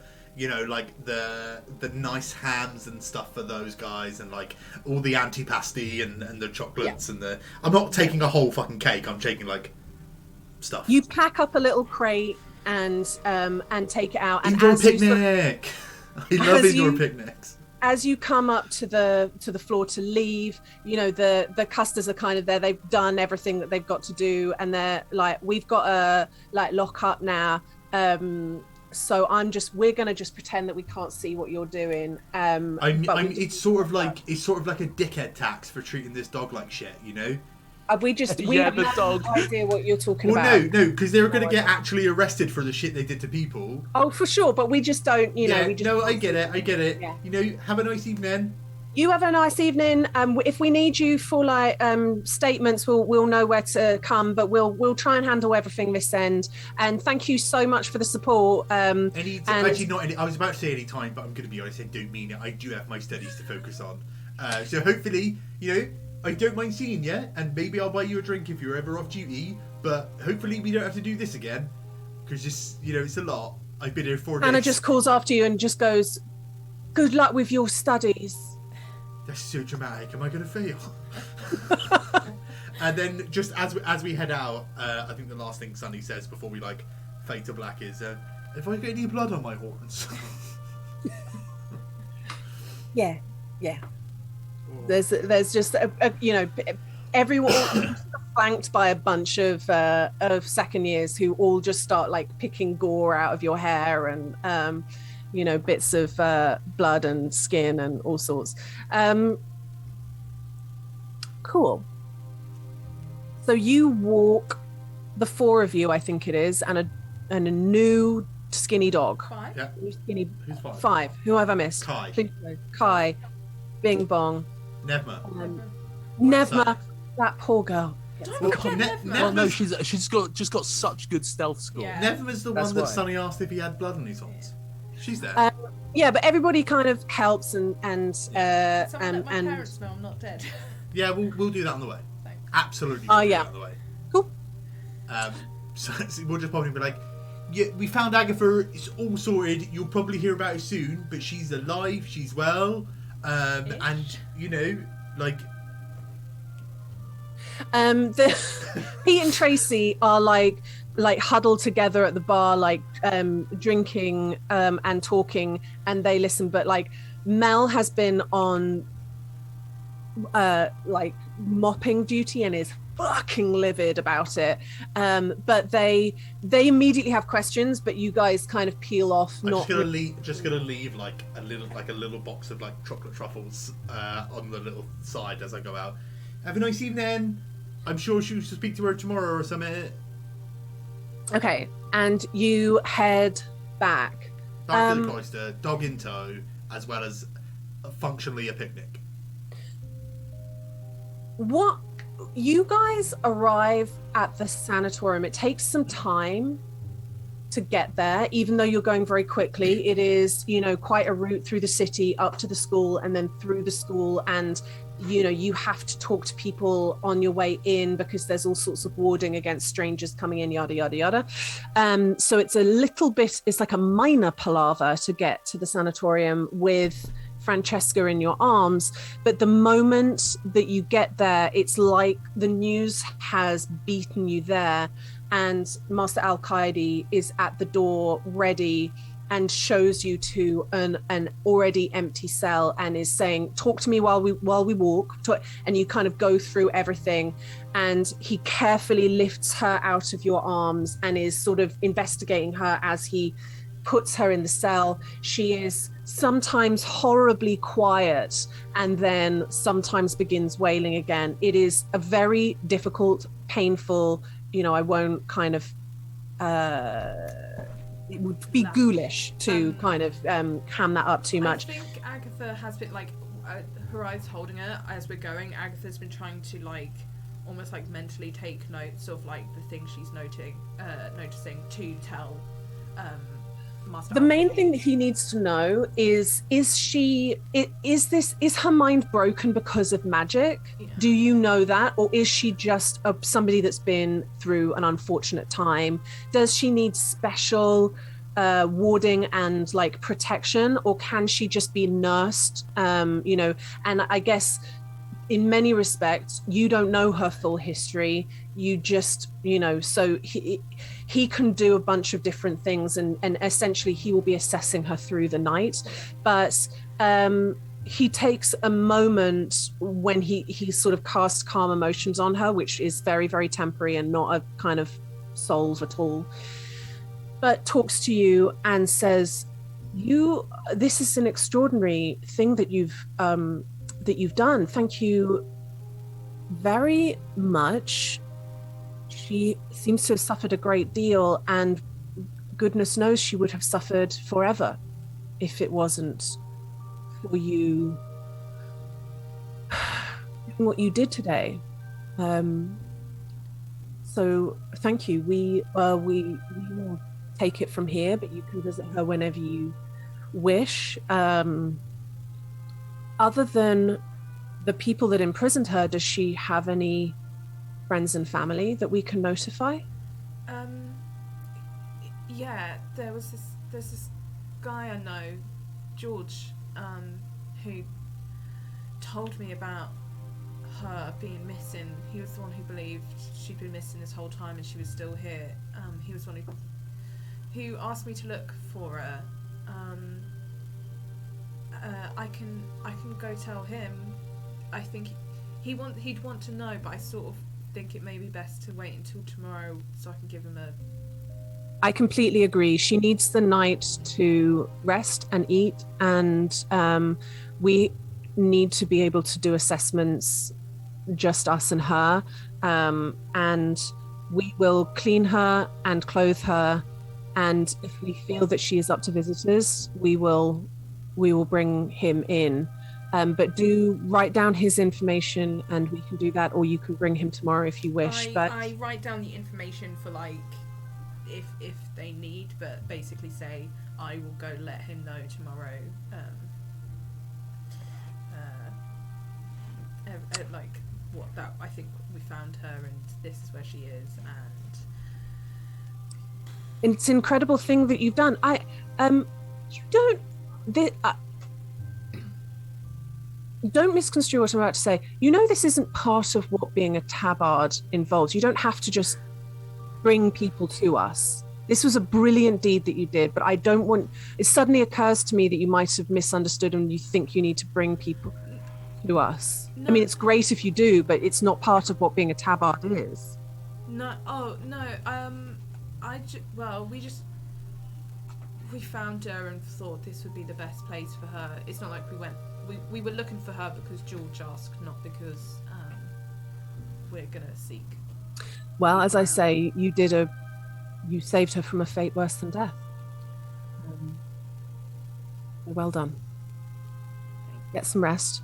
A: nice hams and stuff for those guys, and like all the antipasti and the chocolates and the. I'm not taking a whole fucking cake. I'm taking like stuff.
B: You pack up a little crate and take it out. And
A: indoor picnic. I love indoor picnics.
B: As you come up to the floor to leave, the Custers are kind of there. They've done everything that they've got to do, and they're like, "We've got to lock up now." So we're gonna just pretend that we can't see what you're doing.
A: It's sort of like a dickhead tax for treating this dog like shit,
B: We have no idea what you're talking about.
A: Well, no, because they were going to get actually arrested for the shit they did to people.
B: Oh, for sure, but we just don't, I
A: get it.
B: Yeah.
A: Have a nice evening.
B: You have a nice evening. If we need you for statements, we'll know where to come, but we'll try and handle everything this end. And thank you so much for the support.
A: Actually, not any. I was about to say any time, but I'm going to be honest. I don't mean it. I do have my studies to focus on. So hopefully, I don't mind seeing you, and maybe I'll buy you a drink if you're ever off duty, but hopefully we don't have to do this again, because it's a lot. I've been here 4 days.
B: Anna just calls after you and just goes, "Good luck with your studies."
A: That's so dramatic. Am I going to fail? And then just as we head out, I think the last thing Sunny says before we fade to black is, "Have I got any blood on my horns?"
B: Yeah. There's just everyone flanked by a bunch of second years who all just start picking gore out of your hair and bits of blood and skin and all sorts. Cool. So you walk, the four of you, I think it is, and a new skinny dog.
C: 5.
A: Yeah.
B: Skinny
A: Who's 5?
B: 5. Who have I missed?
A: Kai.
B: Pluto, Kai, Bing Bong,
A: Pnevma.
B: Pnevma.
A: So-
B: That poor girl.
C: Don't
A: Well,
C: forget
A: Ne-
C: Pnevma.
D: Well, no,
A: Pnevma's-
D: she's just got such good stealth score.
C: Yeah.
A: Pnevma's the
D: That's
A: one that
D: why.
A: Sonny asked if he had blood on his hands. She's there.
B: Yeah, but everybody kind of helps and
C: Someone let my
B: and
C: parents know I'm not dead.
A: Yeah, we'll do that on the way.
C: Thanks.
A: Absolutely.
B: Oh,
A: we'll do
B: yeah.
A: that on the way.
B: Cool.
A: So we'll just probably be like, yeah, we found Agatha. It's all sorted. You'll probably hear about it soon. But she's alive. She's well. And you know, like.
B: Pete and Tracy are like huddled together at the bar, like drinking and talking, and they listen. But like Mel has been on like mopping duty and is fucking livid about it. But they immediately have questions, but you guys kind of peel off.
A: I'm
B: Not
A: just gonna leave like a little box of like chocolate truffles on the little side as I go out. Have a nice evening. I'm sure she should speak to her tomorrow or something.
B: okay. And you head back.
A: Back to the cloister, dog in tow, as well as functionally a picnic.
B: What you guys arrive at the sanatorium. It takes some time to get there, even though you're going very quickly. It is, quite a route through the city up to the school and then through the school, and you have to talk to people on your way in because there's all sorts of warding against strangers coming in, yada yada yada. So it's it's like a minor palaver to get to the sanatorium with Francesca in your arms, but the moment that you get there, it's like the news has beaten you there, and Master Al-Qaedi is at the door ready and shows you to an already empty cell and is saying, talk to me while we walk, and you kind of go through everything, and he carefully lifts her out of your arms and is sort of investigating her as he puts her in the cell. She is sometimes horribly quiet and then sometimes begins wailing again. It is a very difficult, painful, I won't kind of it would be ghoulish to kind of ham that up too much.
C: I think Agatha has been like her eyes holding her as we're going. Agatha's been trying to like almost like mentally take notes of like the things she's noticing to tell Master
B: The main
C: Alfie.
B: thing that he needs to know is her mind broken because of magic?
C: Yeah.
B: Do you know that? Or is she just somebody that's been through an unfortunate time? Does she need special warding and like protection, or can she just be nursed? And I guess in many respects, you don't know her full history. You just, so he can do a bunch of different things, and essentially he will be assessing her through the night. But he takes a moment when he sort of casts calm emotions on her, which is very, very temporary and not a kind of solve at all. But talks to you and says, this is an extraordinary thing that you've done. Thank you very much. She seems to have suffered a great deal, and goodness knows she would have suffered forever if it wasn't for you doing what you did today. So thank you. We will take it from here, but you can visit her whenever you wish. Other than the people that imprisoned her, does she have any friends and family that we can notify?
C: Yeah, there's this guy I know, George, who told me about her being missing. He was the one who believed she'd been missing this whole time and she was still here. He was the one who asked me to look for her. I can go tell him. I think he'd want to know, but I sort of think it may be best to wait until tomorrow so I can give him a...
B: I completely agree. She needs the night to rest and eat, and we need to be able to do assessments, just us and her, and we will clean her and clothe her and if we feel that she is up to visitors, we will bring him in. But do write down his information, and we can do that, or you can bring him tomorrow if you wish.
C: I write down the information for like if they need, but basically say I will go let him know tomorrow. Like what that I think we found her, and this is where she is, and
B: it's an incredible thing that you've done. Don't misconstrue what I'm about to say. You know, this isn't part of what being a tabard involves. You don't have to just bring people to us. This was a brilliant deed that you did, but I don't want... It suddenly occurs to me that you might have misunderstood and you think you need to bring people to us.
C: No.
B: I mean, it's great if you do, but it's not part of what being a tabard is.
C: no. Oh no. We found her and thought this would be the best place for her. It's not like we were looking for her because George asked, not because we're gonna seek.
B: Well, as I say, you saved her from a fate worse than death. Well done. Get some rest.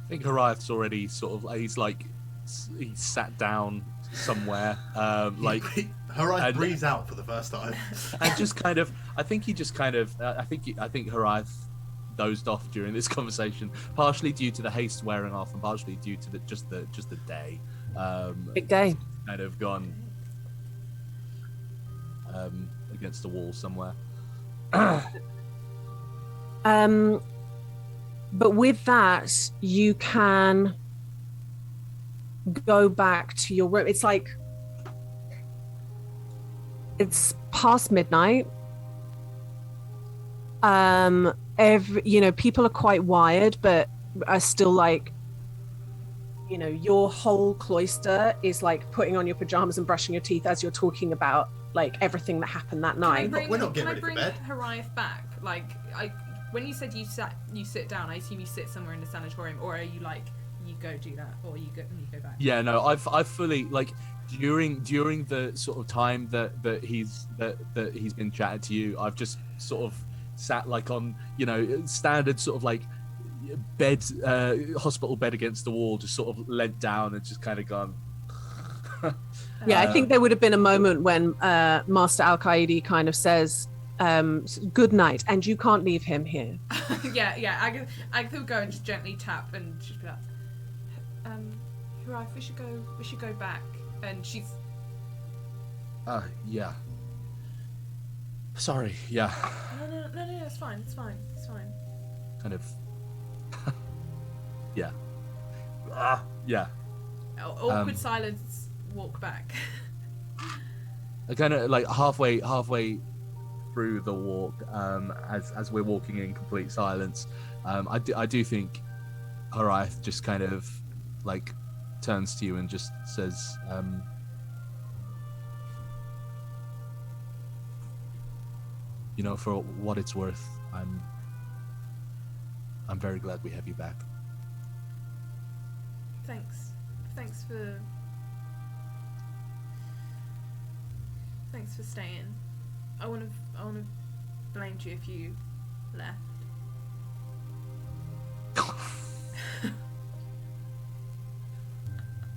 D: I think Hiraeth's already sort of, he's sat down somewhere, like
A: Hiraeth breathes out for the first time,
D: and just kind of, I think Hiraeth dozed off during this conversation, partially due to the haste wearing off, and partially due to just the day.
B: Big day.
D: Kind of gone against the wall somewhere.
B: But with that, you can go back to your room. It's like it's past midnight. People are quite wired, but are still like, your whole cloister is like putting on your pajamas and brushing your teeth as you're talking about like everything that happened that night.
A: We're not getting ready for bed.
C: Can I bring Hiraeth back? Like, when you said you sit down, I assume you sit somewhere in the sanatorium, or are you like you go do that, or you go back?
D: Yeah, no, I've fully, like, during the sort of time that he's been chatting to you, I've just sort of sat like on standard sort of like bed, hospital bed against the wall, just sort of leant down and just kind of gone.
B: Yeah, I think there would have been a moment when Master Al-Qaedi kind of says, good night, and you can't leave him here.
C: yeah. Agatha would go and just gently tap, and she'd be like, Hiraeth, we should go back. And she's...
D: yeah. Sorry, yeah.
C: No, it's fine.
D: Kind of... yeah. Yeah.
C: Awkward silence, walk back.
D: I kind of, like, halfway through the walk, as we're walking in complete silence, I do think Hiraeth just kind of, like, turns to you and just says, for what it's worth, I'm very glad we have you back.
C: Thanks for staying. I want to blame you if you left.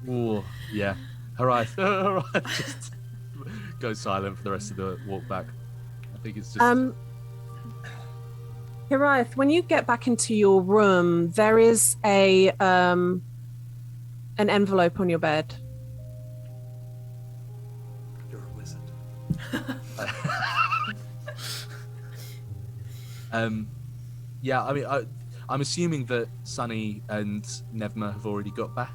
D: Ooh, yeah. Hiraeth just goes silent for the rest of the walk back. I think it's just...
B: Hiraeth, when you get back into your room, there is an envelope on your bed.
A: You're a wizard.
D: Yeah, I mean, I'm assuming that Sunny and Pnevma have already got back.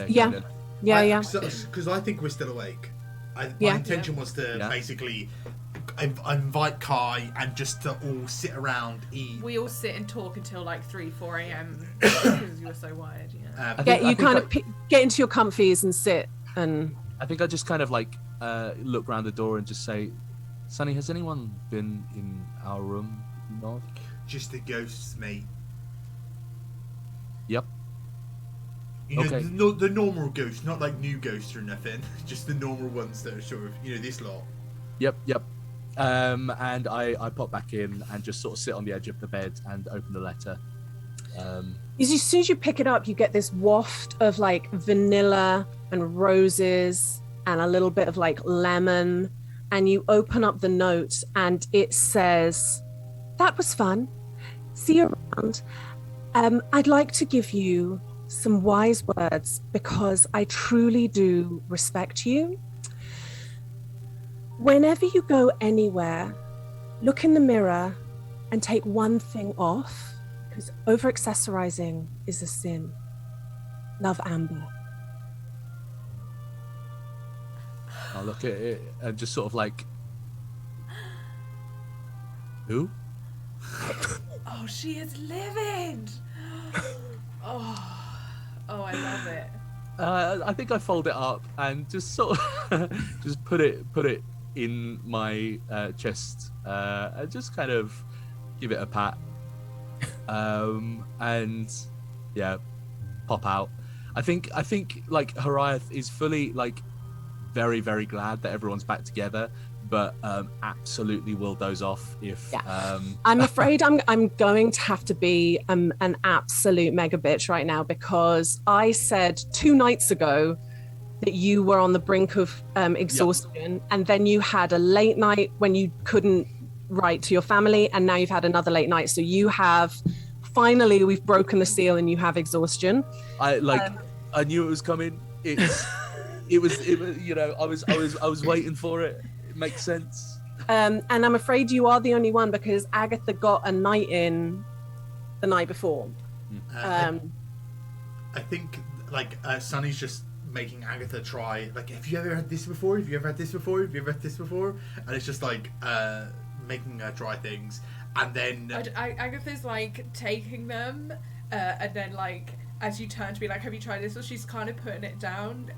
B: Yeah.
A: Because I think we're still awake. My intention was to basically invite Kai and just to all sit around, eat.
C: We all sit and talk until like 3-4 a.m. because you were so wired. Yeah.
B: Get into your comfies and sit. And
D: I think I just kind of like look around the door and just say, Sunny, has anyone been in our room? No.
A: Just the ghosts, mate.
D: Yep.
A: You know,
D: Okay.
A: the normal ghosts, not like new ghosts or nothing. Just the normal ones that are sort of, this lot.
D: Yep. And I pop back in and just sort of sit on the edge of the bed and open the letter.
B: As soon as you pick it up, you get this waft of like vanilla and roses and a little bit of like lemon. And you open up the note and it says, "That was fun. See you around. I'd like to give you some wise words because I truly do respect you. Whenever you go anywhere, look in the mirror and take one thing off, because over-accessorizing is a sin. Love, Amber."
D: I'll look at it and just sort of like, who?
C: Oh, she is livid. Oh, I love it.
D: I think I fold it up and just sort of just put it in my chest and just kind of give it a pat, and yeah, pop out. I think like Hiraeth is fully like very, very glad that everyone's back together, but absolutely will doze off if
B: I'm afraid I'm going to have to be an absolute mega bitch right now, because I said 2 nights ago that you were on the brink of exhaustion, and then you had a late night when you couldn't write to your family, and now you've had another late night. So you have finally, we've broken the seal and you have exhaustion.
D: I knew it was coming. It was I was waiting for it. It makes sense.
B: And I'm afraid you are the only one, because Agatha got a night in the night before.
A: I think Sunny's just making Agatha try, like, have you ever had this before? Have you ever had this before? Have you ever had this before? And it's just like making her try things, and then
C: Agatha's like taking them, and then like as you turn to be like, have you tried this? Or she's kind of putting it down.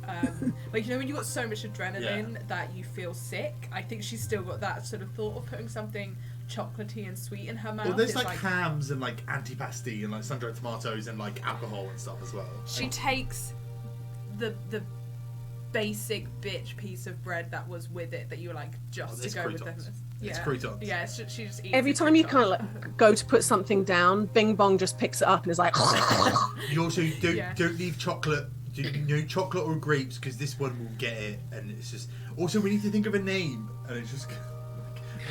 C: Like, when you've got so much adrenaline that you feel sick, I think she's still got that sort of thought of putting something chocolatey and sweet in her mouth.
A: Well, there's like hams and like antipasti and like sun-dried tomatoes and like alcohol and stuff as well.
C: She takes the basic bitch piece of bread that was with it that you were like just to go
A: croutons.
C: with them.
A: It's croutons.
C: Yeah, she just eats
B: Every
C: the
B: time you
C: croutons.
B: kind of like go to put something down, Bing Bong just picks it up and is like.
A: You also don't leave chocolate. Chocolate or grapes, because this one will get it, and it's just. Also, we need to think of a name, and it's just.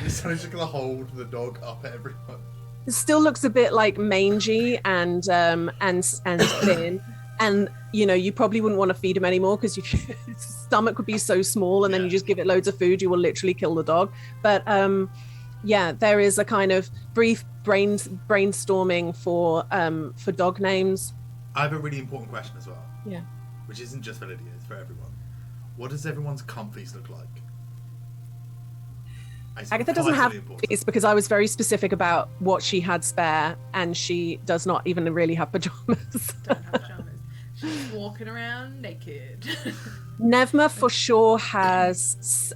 A: It's just gonna hold the dog up at everyone.
B: It still looks a bit like mangy and thin, and you probably wouldn't want to feed him anymore, because his stomach would be so small, and then you just give it loads of food, you will literally kill the dog. But there is a kind of brief brainstorming for dog names.
A: I have a really important question as well.
B: Yeah.
A: Which isn't just for Lydia, it's for everyone. What does everyone's comfies look like?
B: Agatha doesn't have these, because I was very specific about what she had spare, and she does not even really have pajamas.
C: Don't have pajamas. She's walking around naked.
B: Pnevma for sure has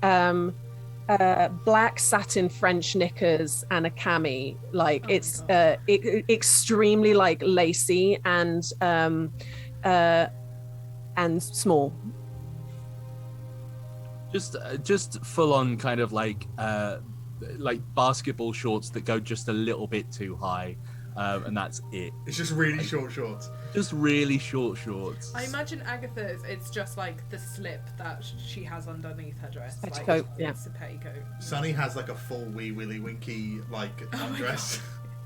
B: black satin French knickers and a cami. Like it's extremely like lacy and small.
D: Just full on kind of like basketball shorts that go just a little bit too high, and that's it.
A: It's just really short shorts.
D: Just really short shorts.
C: I imagine Agatha's, it's just like the slip that she has underneath her dress.
B: Petticoat,
C: like, it's a petticoat.
A: Sunny has like a full wee willy winky like undress.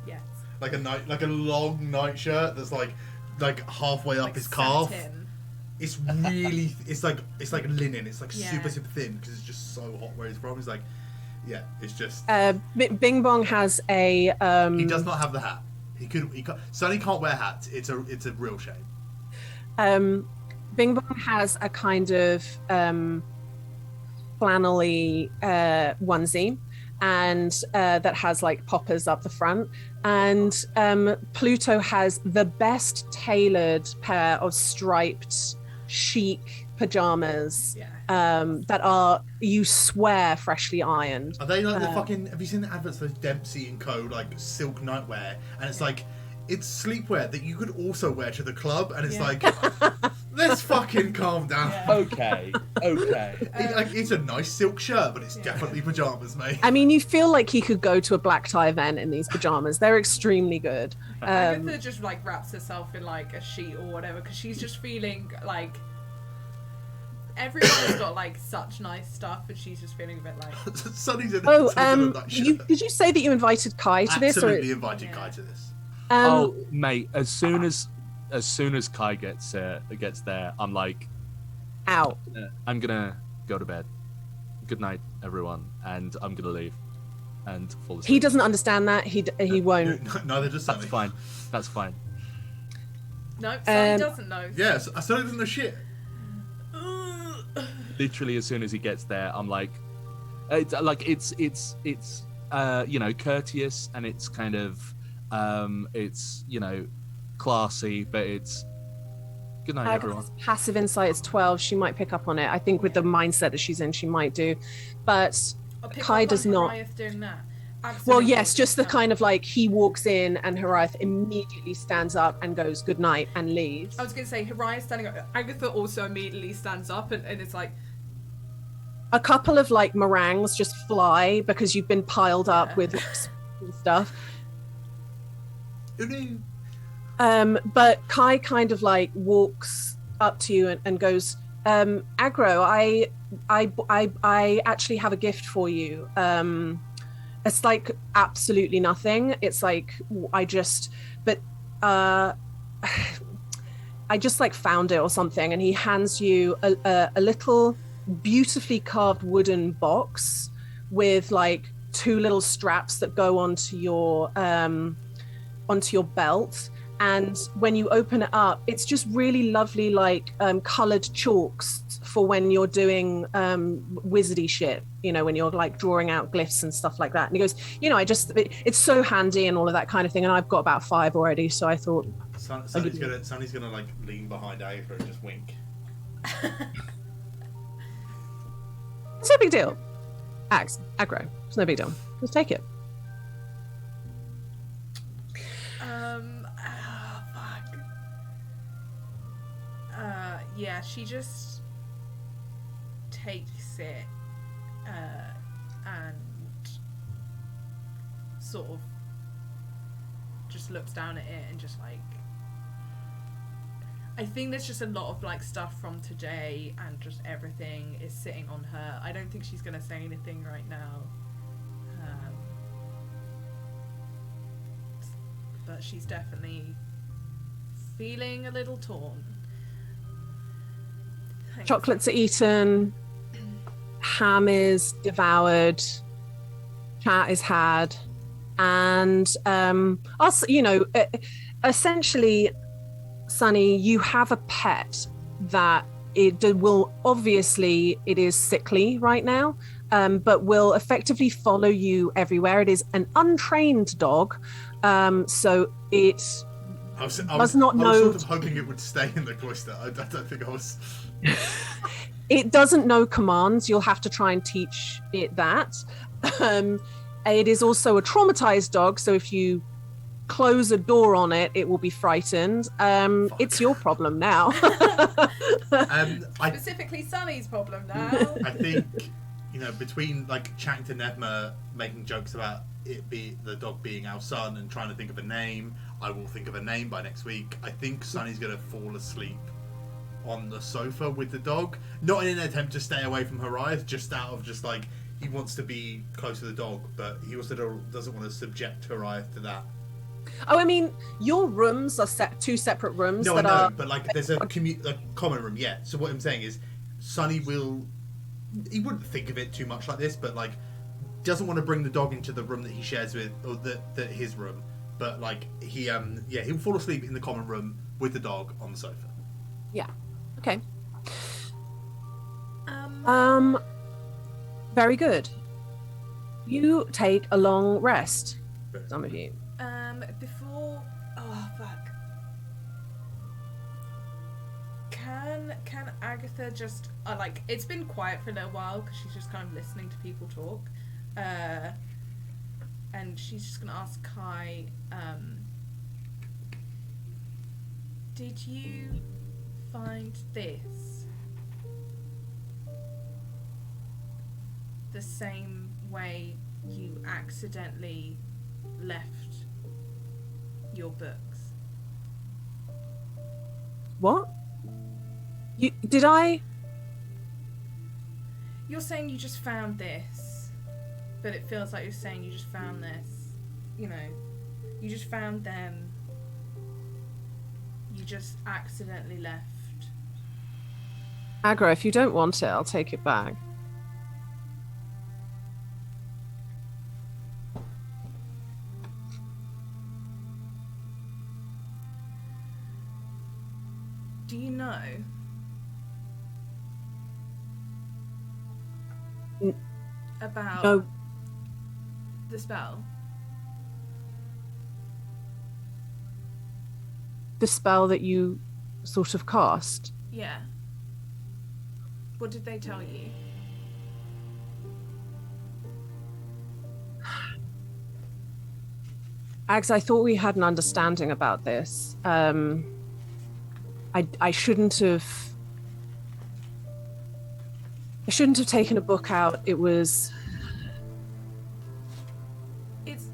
C: Yes.
A: like a long night shirt that's like halfway up his calf. It's really it's like linen. It's like super thin, because it's just so hot where he's from. It's like, it's just.
B: Bing Bong has a.
A: He does not have the hat. He can't. Sunny can't wear hats. It's a real shame.
B: Bing Bong has a kind of flannelly onesie, and that has like poppers up the front. And Pluto has the best tailored pair of striped chic pajamas that are, you swear, freshly ironed.
A: Are they like the fucking? Have you seen the adverts for Dempsey and Co. like silk nightwear? And it's like it's sleepwear that you could also wear to the club, and it's like, let's fucking calm down.
C: Yeah.
D: Okay.
A: It's a nice silk shirt, but it's definitely pajamas, mate.
B: I mean, you feel like he could go to a black tie event in these pajamas. They're extremely good.
C: Agatha just like wraps herself in like a sheet or whatever because she's just feeling like everyone's got like such nice stuff, and she's just feeling a bit like.
A: Sunny's in a nice shirt.
B: Did you say that you invited Kai to this?
A: Absolutely invited Kai to this.
D: Oh, mate! As soon as Kai gets there, I'm like,
B: out.
D: I'm gonna go to bed. Good night, everyone, and I'm gonna leave and fall asleep.
B: He doesn't understand that. He won't.
A: Neither does Sunny.
D: That's fine. That's fine.
C: No, Sunny doesn't know.
A: Yeah, Sunny doesn't know shit.
D: Literally, as soon as he gets there, I'm like, it's courteous, and it's kind of it's classy, but it's good night, everyone.
B: Passive insight is 12. She might pick up on it. I think with the mindset that she's in, she might do, but Kai does not.
C: Doing that.
B: Well, yes, just the kind of like he walks in and Hiraeth immediately stands up and goes good night and leaves.
C: I was going to say Hiraeth standing up. Agatha also immediately stands up and it's like
B: a couple of like meringues just fly because you've been piled up with stuff. But Kai kind of like walks up to you and goes, Agro, I actually have a gift for you. It's like absolutely nothing. It's like I just like found it or something. And he hands you a little beautifully carved wooden box with like 2 little straps that go onto your belt. And when you open it up, it's just really lovely, like colored chalks for when you're doing wizardy shit, when you're like drawing out glyphs and stuff like that. And he goes, it's so handy and all of that kind of thing. And I've got about 5 already, so I thought
A: Sunny's gonna like lean behind Agatha and just wink.
B: It's no big deal. Aggro, it's no big deal. Just take it.
C: Yeah, she just takes it and sort of just looks down at it and just like, I think there's just a lot of like stuff from today and just everything is sitting on her. I don't think she's gonna say anything right now, but she's definitely feeling a little torn.
B: Chocolates are eaten, ham is devoured, chat is had, and essentially, Sunny, you have a pet that it is sickly right now, but will effectively follow you everywhere. It is an untrained dog, so it does not know.
A: I was sort of hoping it would stay in the cloister. I don't think I was.
B: It doesn't know commands. You'll have to try and teach it that. It is also a traumatized dog, so if you close a door on it, it will be frightened. It's your problem now.
C: Specifically Sunny's problem now.
A: I think, between like chatting to Pnevma, making jokes about the dog being our son and trying to think of a name, I will think of a name by next week. I think Sunny's going to fall asleep on the sofa with the dog, not in an attempt to stay away from Hiraeth, just out of just like he wants to be close to the dog, but he also doesn't want to subject Hiraeth to that.
B: Oh, I mean, your rooms are 2 separate rooms.
A: No, I know, but like there's a common room, yeah. So what I'm saying is, Sunny he wouldn't think of it too much like this, but like doesn't want to bring the dog into the room that he shares with, or his room. But like he'll fall asleep in the common room with the dog on the sofa.
B: Yeah. Okay. Very good. You take a long rest. Some of you.
C: Before. Oh fuck. Can Agatha just it's been quiet for a little while because she's just kind of listening to people talk, and she's just gonna ask Kai, Did you find this the same way you accidentally left your books?
B: What? Did I?
C: You're saying you just found this, but it feels like you're saying you just found this. You know, you just found them. You just accidentally left.
B: Aggro, if you don't want it, I'll take it back.
C: Do you know about
B: No.
C: the spell?
B: The spell that you sort of cast?
C: Yeah. What did they tell you?
B: Ags, I thought we had an understanding about this. I shouldn't have taken a book out. It was
C: It's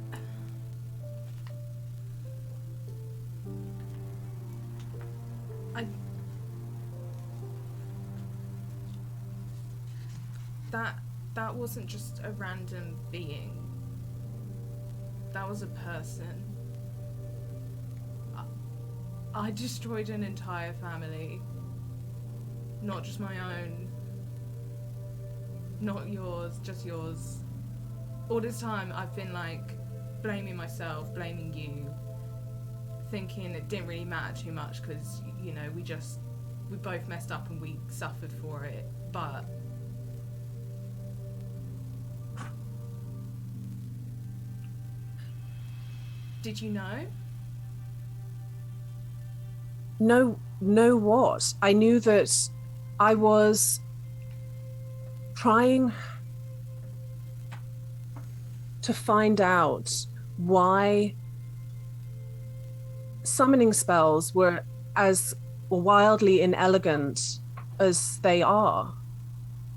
C: that wasn't just a random being. That was a person. I destroyed an entire family. Not just my own. Not yours, just yours. All this time I've been like blaming myself, blaming you, thinking it didn't really matter too much because, you know, we both messed up and we suffered for it. But did you know?
B: Know what? I knew that I was trying to find out why summoning spells were as wildly inelegant as they are,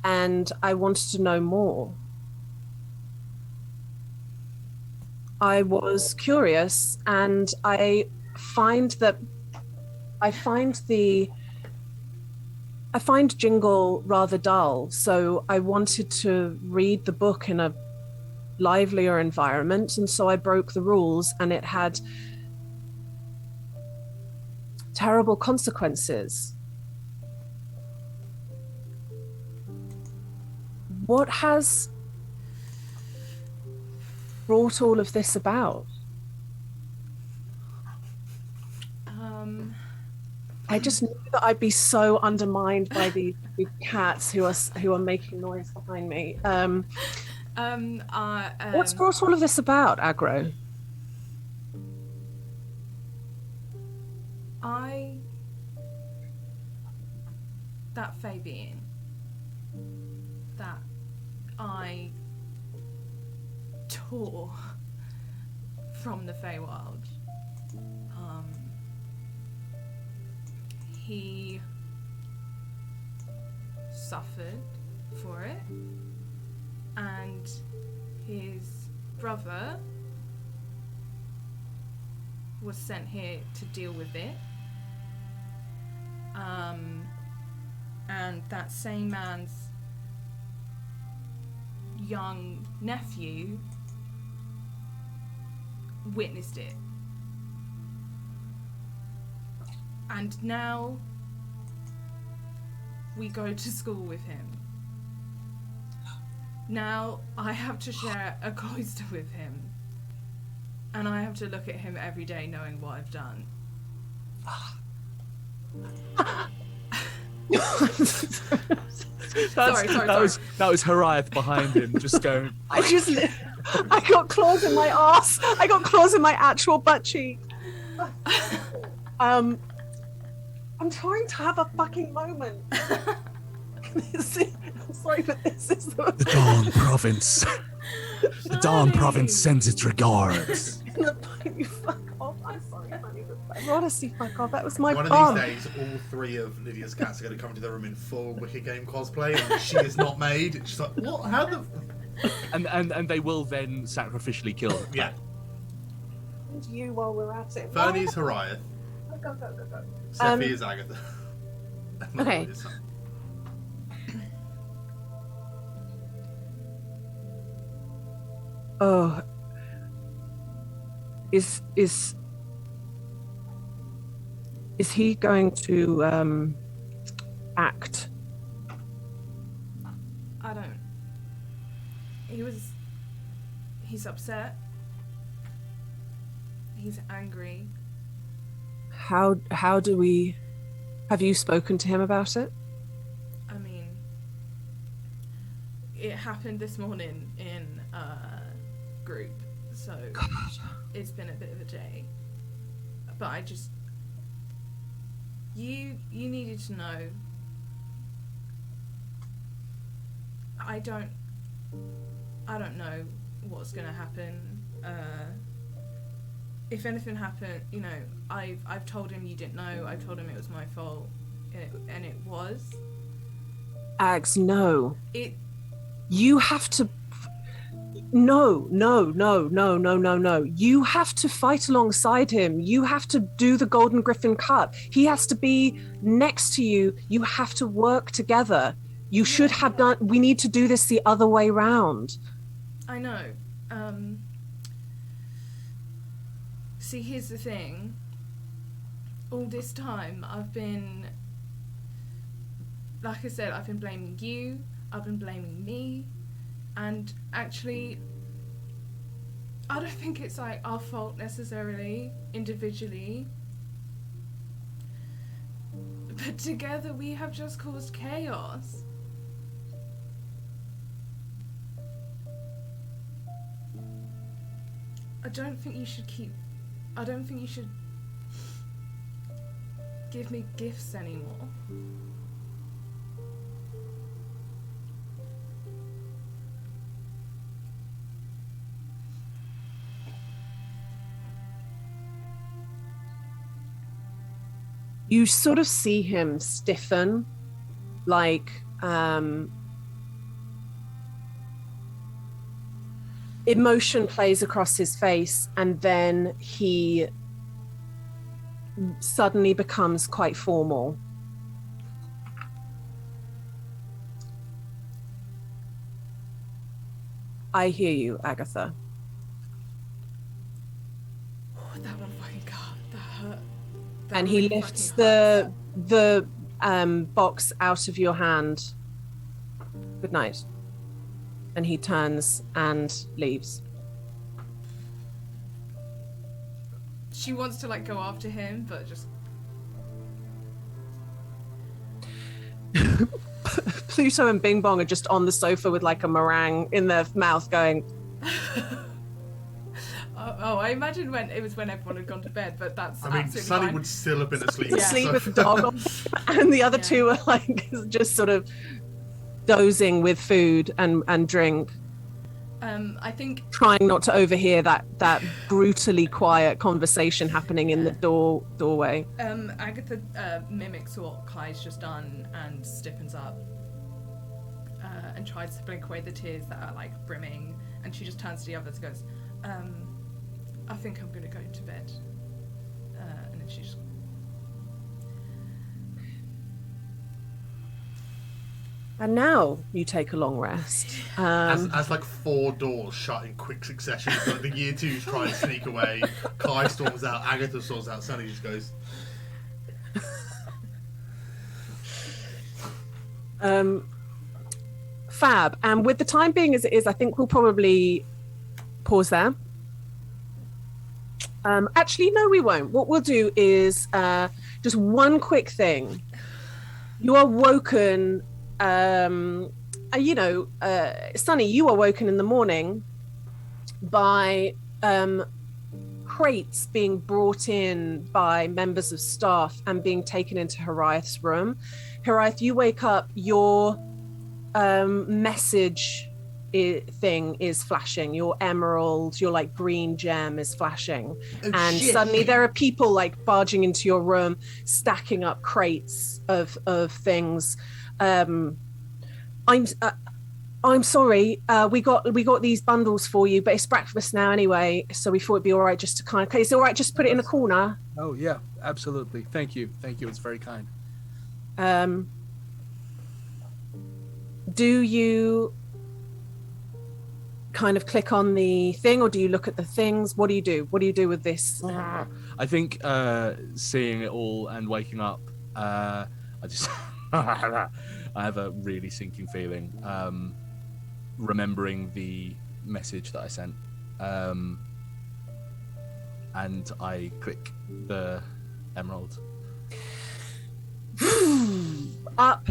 B: and I wanted to know more. I was curious, and I find Jingle rather dull, so I wanted to read the book in a livelier environment, and so I broke the rules, and it had terrible consequences. What has brought all of this about? I just knew that I'd be so undermined by these cats who are making noise behind me. What's brought all of this about, Aggro?
C: That Fae being that I tore from the Feywild. He suffered for it, and his brother was sent here to deal with it. And that same man's young nephew witnessed it. And now we go to school with him. Now I have to share a cloister with him. And I have to look at him every day knowing what I've done. Sorry.
D: That was Hiraeth behind him, just going.
B: I got claws in my ass. I got claws in my actual butt cheek. I'm trying to have a fucking moment. I'm sorry, but this is the
D: Dawn Province. The Dawn Province sends its regards.
B: You fuck off. I'm sorry, honey. Honestly, my God, that was my
A: One
B: bomb.
A: of these days, all 3 of Lydia's cats are going to come into the room in full Wicked Game cosplay, and she is not made. She's like, what? How the?
D: And they will then sacrificially kill her.
A: Yeah.
B: And you while we're at it.
A: Fernie's Hiraeth.
B: Go.
A: Sephi is Agatha.
B: Okay. Oh, is he going to act?
C: I don't. He's upset. He's angry.
B: How do we? Have you spoken to him about it?
C: I mean, it happened this morning in group, so
B: God.
C: it's been a bit of a day. But I just, you needed to know. I don't know what's gonna happen. If anything happened, you know, I've told him you didn't know. I've told him it was my fault, and it was.
B: Ags, no.
C: It.
B: You have to. No. You have to fight alongside him. You have to do the Golden Griffin Cut. He has to be next to you. You have to work together. You should have done. We need to do this the other way round.
C: I know. See, here's the thing. All this time, I've been, like I said, I've been blaming you. I've been blaming me. And actually, I don't think it's like our fault necessarily, individually. But together we have just caused chaos. I don't think you should give me gifts anymore.
B: You sort of see him stiffen, like emotion plays across his face, and then he suddenly becomes quite formal. I hear you, Agatha.
C: Oh, that one fucking cut. That hurt. That
B: And he
C: really
B: lifts
C: fucking
B: the box out of your hand. Good night. And he turns and leaves.
C: She wants to like go after him, but just
B: Pluto and Bing Bong are just on the sofa with like a meringue in their mouth going,
C: oh, I imagine when everyone had gone to bed, but that's
A: I mean,
C: absolutely
A: Sunny
C: fine.
A: would still have been asleep.
C: Yeah.
B: asleep
A: so-
B: with the dog on. And the other
C: Yeah.
B: two are like just sort of dozing with food and drink,
C: I think
B: trying not to overhear that brutally quiet conversation happening in the doorway.
C: Agatha mimics what Kai's just done and stiffens up and tries to blink away the tears that are like brimming, and she just turns to the others and goes, I think I'm gonna go to bed. And then she just
B: And now you take a long rest.
A: As like 4 doors shut in quick succession, so like the year 2's trying to sneak away. Kai storms out, Agatha storms out, Sunny just goes.
B: Fab. And with the time being as it is, I think we'll probably pause there. Actually, no, we won't. What we'll do is just one quick thing. You are woken, Sunny, you are woken in the morning by crates being brought in by members of staff and being taken into Hiraeth's room. Hiraeth, you wake up, your message thing is flashing. Your emerald, your like green gem is flashing.
A: Oh,
B: And
A: shit.
B: suddenly there are people like barging into your room, stacking up crates of things. I'm sorry. We got these bundles for you, but it's breakfast now anyway, so we thought it'd be all right just to kind of. Is it all right just put it in a corner?
D: Oh yeah, absolutely. Thank you. It's very kind.
B: Do you kind of click on the thing, or do you look at the things? What do you do? What do you do with this?
D: I think seeing it all and waking up, I just I have a really sinking feeling. Remembering the message that I sent, and I click the emerald.
B: Up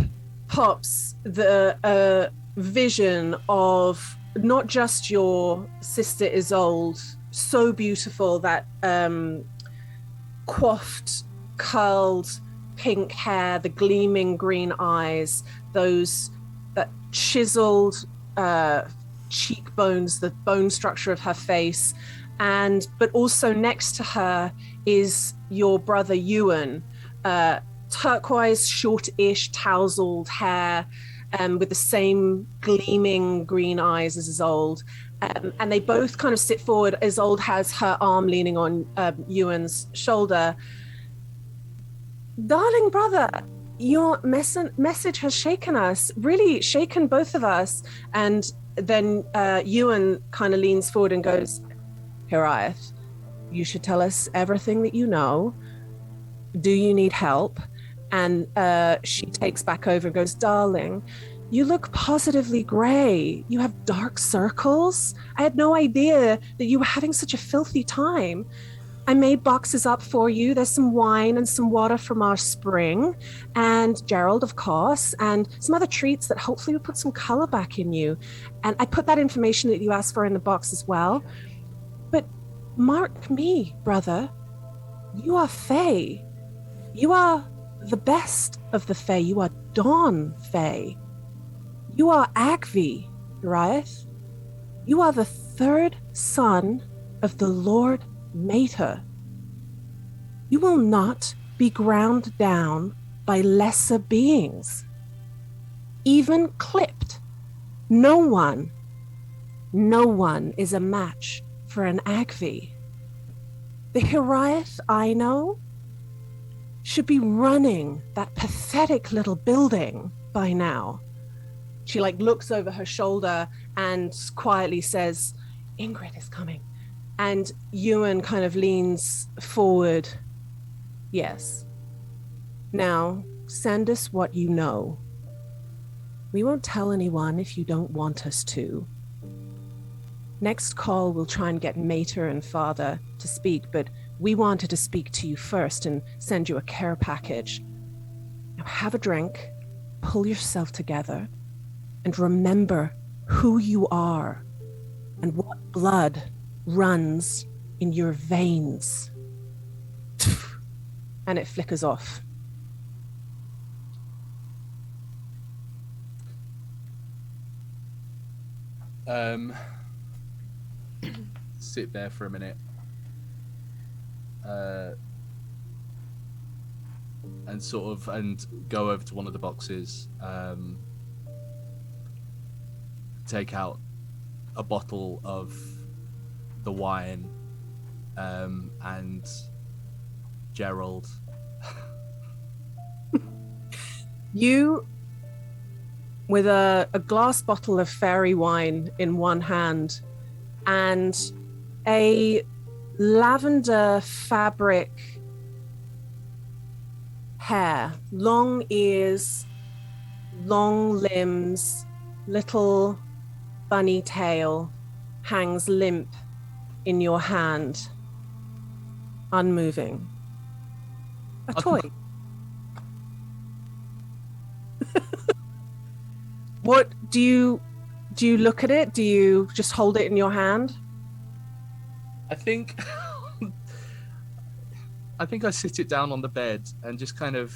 B: pops the vision of not just your sister Isolde, so beautiful, that coiffed, curled pink hair, the gleaming green eyes, those chiseled cheekbones, the bone structure of her face, but also next to her is your brother Ewan, turquoise, short-ish, tousled hair, with the same gleaming green eyes as Isolde. And they both kind of sit forward. Isolde has her arm leaning on Ewan's shoulder. Darling brother, your message has shaken us, really shaken both of us. And then Ewan kind of leans forward and goes, Hiraeth, you should tell us everything that you know. Do you need help? And she takes back over and goes, darling, you look positively gray. You have dark circles. I had no idea that you were having such a filthy time. I made boxes up for you. There's some wine and some water from our spring, and Gerald, of course, and some other treats that hopefully will put some color back in you. And I put that information that you asked for in the box as well. But mark me, brother, you are Fae. You are the best of the Fae. You are Dawn Fae. You are Agvi, Hiraeth. You are the third son of the Lord Mater. You will not be ground down by lesser beings. Even clipped. No one is a match for an Agvi. The Hiraeth I know should be running that pathetic little building by now. She looks over her shoulder and quietly says, Ingrid is coming. And Ewan kind of leans forward. Yes. Now, send us what you know. We won't tell anyone if you don't want us to. Next call, we'll try and get Mater and Father to speak, but we wanted to speak to you first and send you a care package. Now have a drink, pull yourself together, and remember who you are and what blood runs in your veins. And it flickers off.
D: Sit there for a minute. And go over to one of the boxes, take out a bottle of the wine, and Gerald.
B: You, with a glass bottle of fairy wine in one hand and a lavender fabric hair, long ears, long limbs, little bunny tail, hangs limp in your hand, unmoving. A toy. What do you look at it? Do you just hold it in your hand?
D: I think I sit it down on the bed and just kind of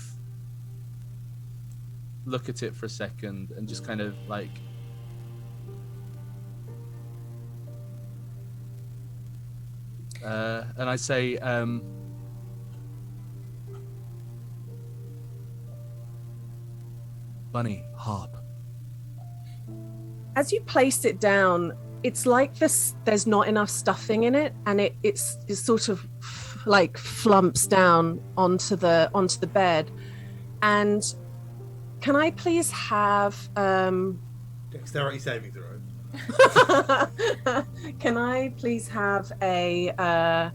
D: look at it for a second and just kind of and I say, Bunny, hop.
B: As you place it down, it's like there's not enough stuffing in it, and it's sort of like flumps down onto the bed. And can I please have
A: Dexterity saving throw.
B: can I please have a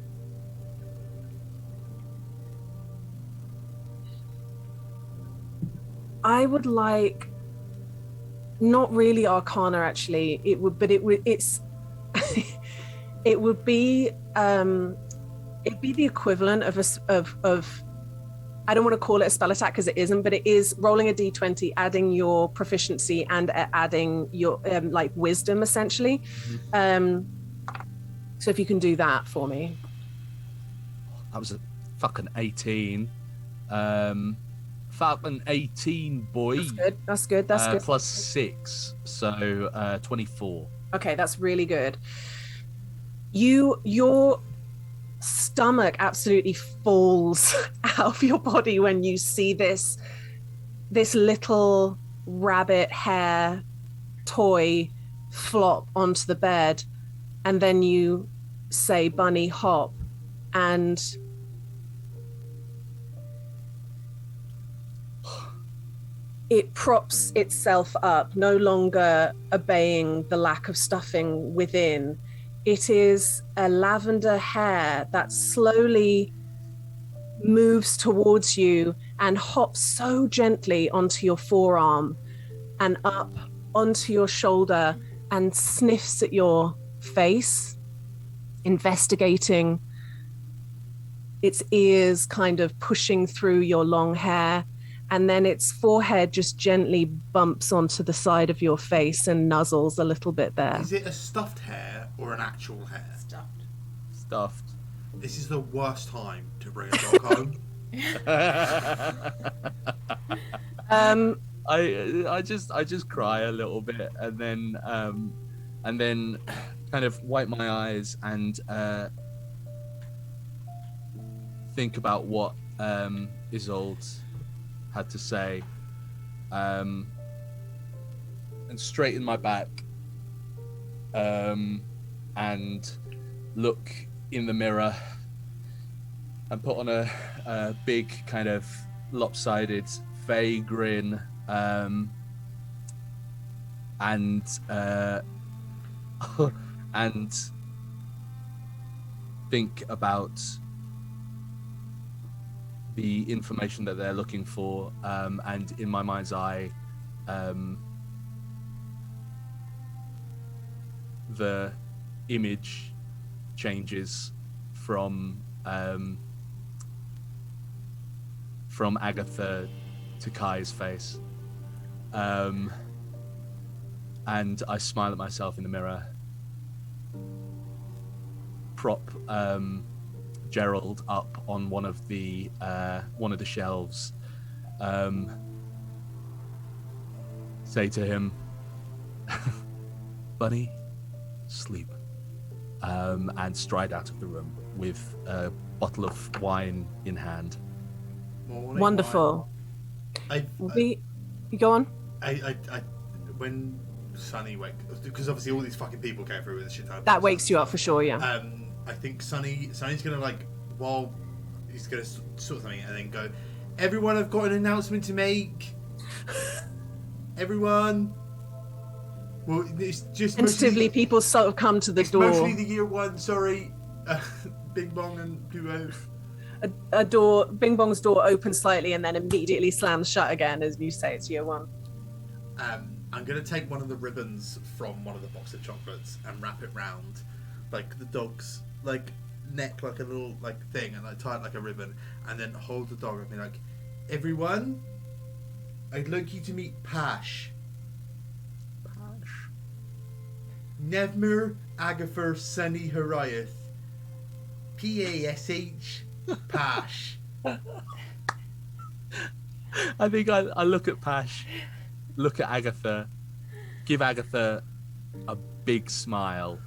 B: I would like, not really Arcana actually. It would it's it would be it'd be the equivalent of I don't want to call it a spell attack because it isn't, but it is rolling a d20, adding your proficiency and adding your like wisdom essentially. So if you can do that for me.
D: That was a fucking 18. Fucking 18, boy.
B: That's good. That's good.
D: Plus 6, so 24.
B: Okay, that's really good. Your stomach absolutely falls out of your body when you see this little rabbit hair toy flop onto the bed, and then you say, Bunny, hop, and it props itself up, no longer obeying the lack of stuffing within. It is a lavender hair that slowly moves towards you and hops so gently onto your forearm and up onto your shoulder and sniffs at your face, investigating, its ears kind of pushing through your long hair. And then its forehead just gently bumps onto the side of your face and nuzzles a little bit there.
A: Is it a stuffed hair or an actual hair?
D: Stuffed.
A: This is the worst time to bring a dog home.
D: I just cry a little bit, and then kind of wipe my eyes and think about what Isolde had to say, and straighten my back, and look in the mirror and put on a big kind of lopsided fey grin, and and think about the information that they're looking for, and in my mind's eye, the image changes from Agatha to Kai's face, and I smile at myself in the mirror, prop Gerald up on one of the shelves, say to him, Bunny, sleep, and stride out of the room with a bottle of wine in hand.
A: Morning
B: Wonderful.
A: wine.
B: You go on.
A: I when Sunny because obviously all these fucking people came through with this shit.
B: That wakes you up for sure, yeah.
A: I think Sunny's gonna while he's gonna sort something and then go, everyone, I've got an announcement to make. Everyone. Well, it's just
B: Tentatively, people sort of come to the door.
A: Mostly the year one. Sorry, Bing Bong and Pluto.
B: A door, Bing Bong's door opens slightly and then immediately slams shut again as you say it's year one.
A: I'm gonna take one of the ribbons from one of the box of chocolates and wrap it round, like the dog's neck, like a little thing, and I tie it like a ribbon, and then hold the dog and be like, everyone, I'd like you to meet Pash. Pnevma, Agatha, Sunny, Hiraeth. Pash. Pash.
D: I think I look at Pash, look at Agatha, give Agatha a big smile,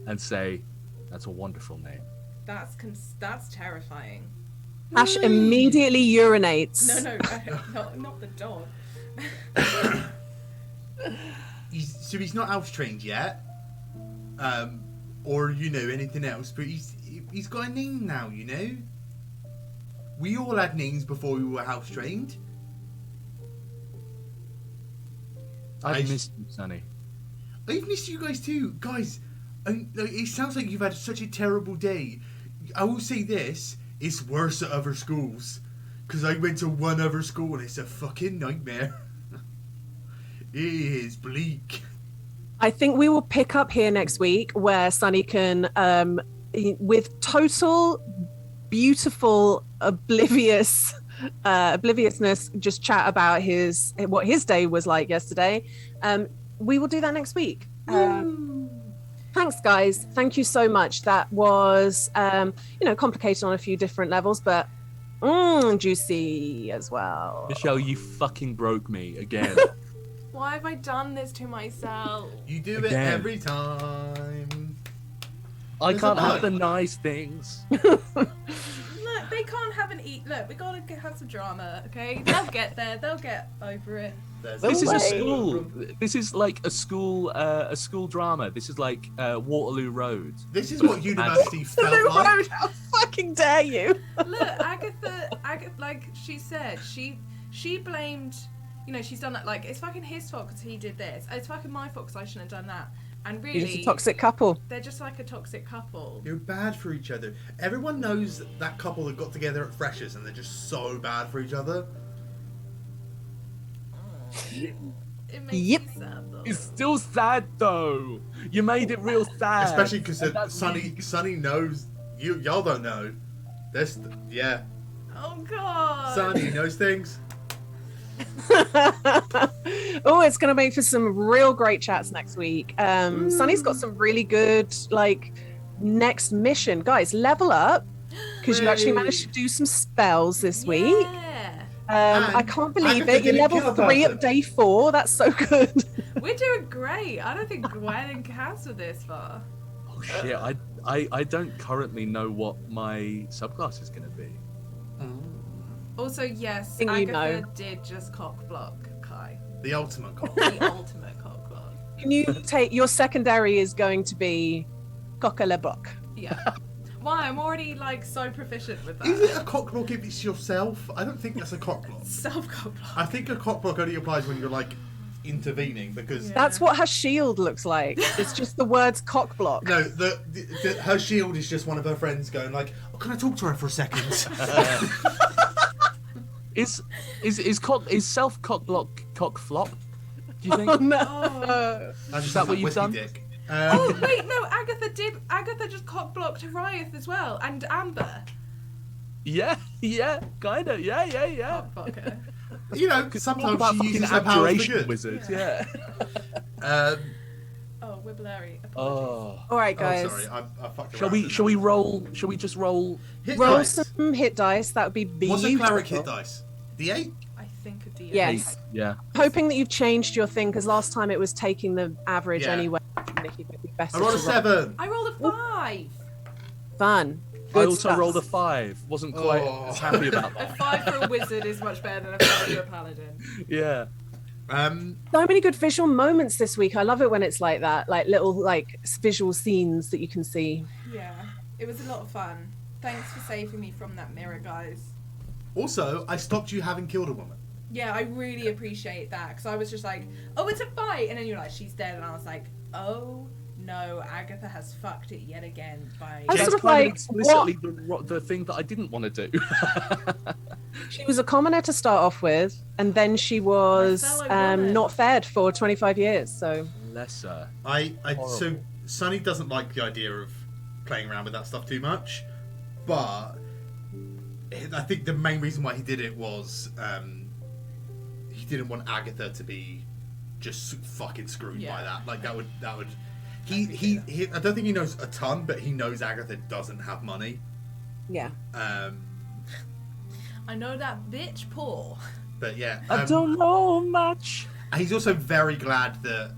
D: and say, that's a wonderful name.
C: That's terrifying.
B: Ash immediately urinates.
C: No, not the dog.
A: He's not house trained yet, or anything else. But he's got a name now. We all had names before we were house trained.
D: I've missed you, Sonny.
A: I've missed you guys too, guys. It sounds like you've had such a terrible day. I will say this: it's worse at other schools, because I went to one other school and it's a fucking nightmare. It is bleak.
B: I think we will pick up here next week where Sunny can, with total beautiful obliviousness, just chat about what his day was like yesterday. We will do that next week. Thanks, guys. Thank you so much. That was, complicated on a few different levels, but juicy as well.
D: Michelle, you fucking broke me again.
C: Why have I done this to myself?
A: You do it every time.
D: I can't have the nice things.
C: Look, they can't have an eat. Look, we gotta have some drama, okay? They'll get there. They'll get over it.
D: This is a school. This is like a school drama. This is like Waterloo Road.
A: This is what university felt like.
B: How fucking dare you?
C: Look, Agatha, like she said, she blamed. She's done that. Like, it's fucking his fault because he did this. It's fucking my fault because I shouldn't have done that. And really,
B: you're just a toxic couple.
C: They're just like a toxic couple.
A: You're bad for each other. Everyone knows that couple that got together at Freshers and they're just so bad for each other.
C: It makes me sad though.
D: It's still sad though. You made it real sad.
A: Especially because Sunny knows y'all don't know. Yeah.
C: Oh god.
A: Sunny knows things.
B: Oh, it's going to make for some real great chats next week. Sunny's got some really good, next mission. Guys, level up, because you actually managed to do some spells this week. I can't believe it. You're level 3 at day 4. That's so good.
C: We're doing great. I don't think Gwen and Cass are this far.
D: Oh shit, I don't currently know what my subclass is going to be.
C: Also, yes, Agatha did just cock block Kai.
A: The ultimate cock.
C: The ultimate cock block.
B: Can you take your secondary is going to be cock a le block?
C: Yeah. Why? I'm already so proficient with that.
A: Is it a cock block if it's yourself? I don't think that's a cock block.
C: Self cock block.
A: I think a cock block only applies when you're intervening because
B: that's what her shield looks like. It's just the words cock block.
A: No, her shield is just one of her friends going oh, can I talk to her for a second?
D: Is self cock block cock flop? Do you think?
B: Oh no!
D: Is that what you've done?
A: Dick.
C: Oh wait, no. Agatha just cock blocked Hiraeth as well, and Amber.
D: Yeah, kinda. Yeah.
C: Cock blocker.
A: Sometimes she uses her powers for good.
D: Wizard. Yeah.
C: Oh, we're blurry.
D: Oh.
B: All right, guys.
A: Oh, sorry, I fucked
D: Shall
A: around.
D: we roll? Shall we just roll?
B: Roll some hit dice. That would be beautiful.
A: What's a cleric hit dice? D8?
C: I think a D8.
B: Yes.
D: Yeah.
B: Hoping that you've changed your thing because last time it was taking the average anyway. Nikki, it'd be better
A: I rolled a 7.
C: I rolled a 5.
D: I
B: Fun. Good
D: also
B: stuff.
D: rolled a 5. Wasn't quite as happy about
C: A
D: that.
C: 5 for a wizard is much better than a 5 for a paladin.
D: Yeah.
B: So many good visual moments this week. I love it when it's like that, little visual scenes that you can see.
C: Yeah, it was a lot of fun. Thanks for saving me from that mirror, guys.
A: Also, I stopped you having killed a woman.
C: Yeah, I really appreciate that because I was just oh, it's a fight, and then you're she's dead, and I was oh no, Agatha has fucked it yet again by.
B: I was sort of
D: explicitly the thing that I didn't want to do.
B: She was a commoner to start off with, and then she was not fed for 25 years. So
D: bless her.
A: So Sunny doesn't like the idea of playing around with that stuff too much, but I think the main reason why he did it was he didn't want Agatha to be just fucking screwed by that. That would. He I don't think he knows a ton, but he knows Agatha doesn't have money.
B: Yeah.
C: I know that bitch poor.
A: But yeah.
D: I don't know much.
A: And he's also very glad that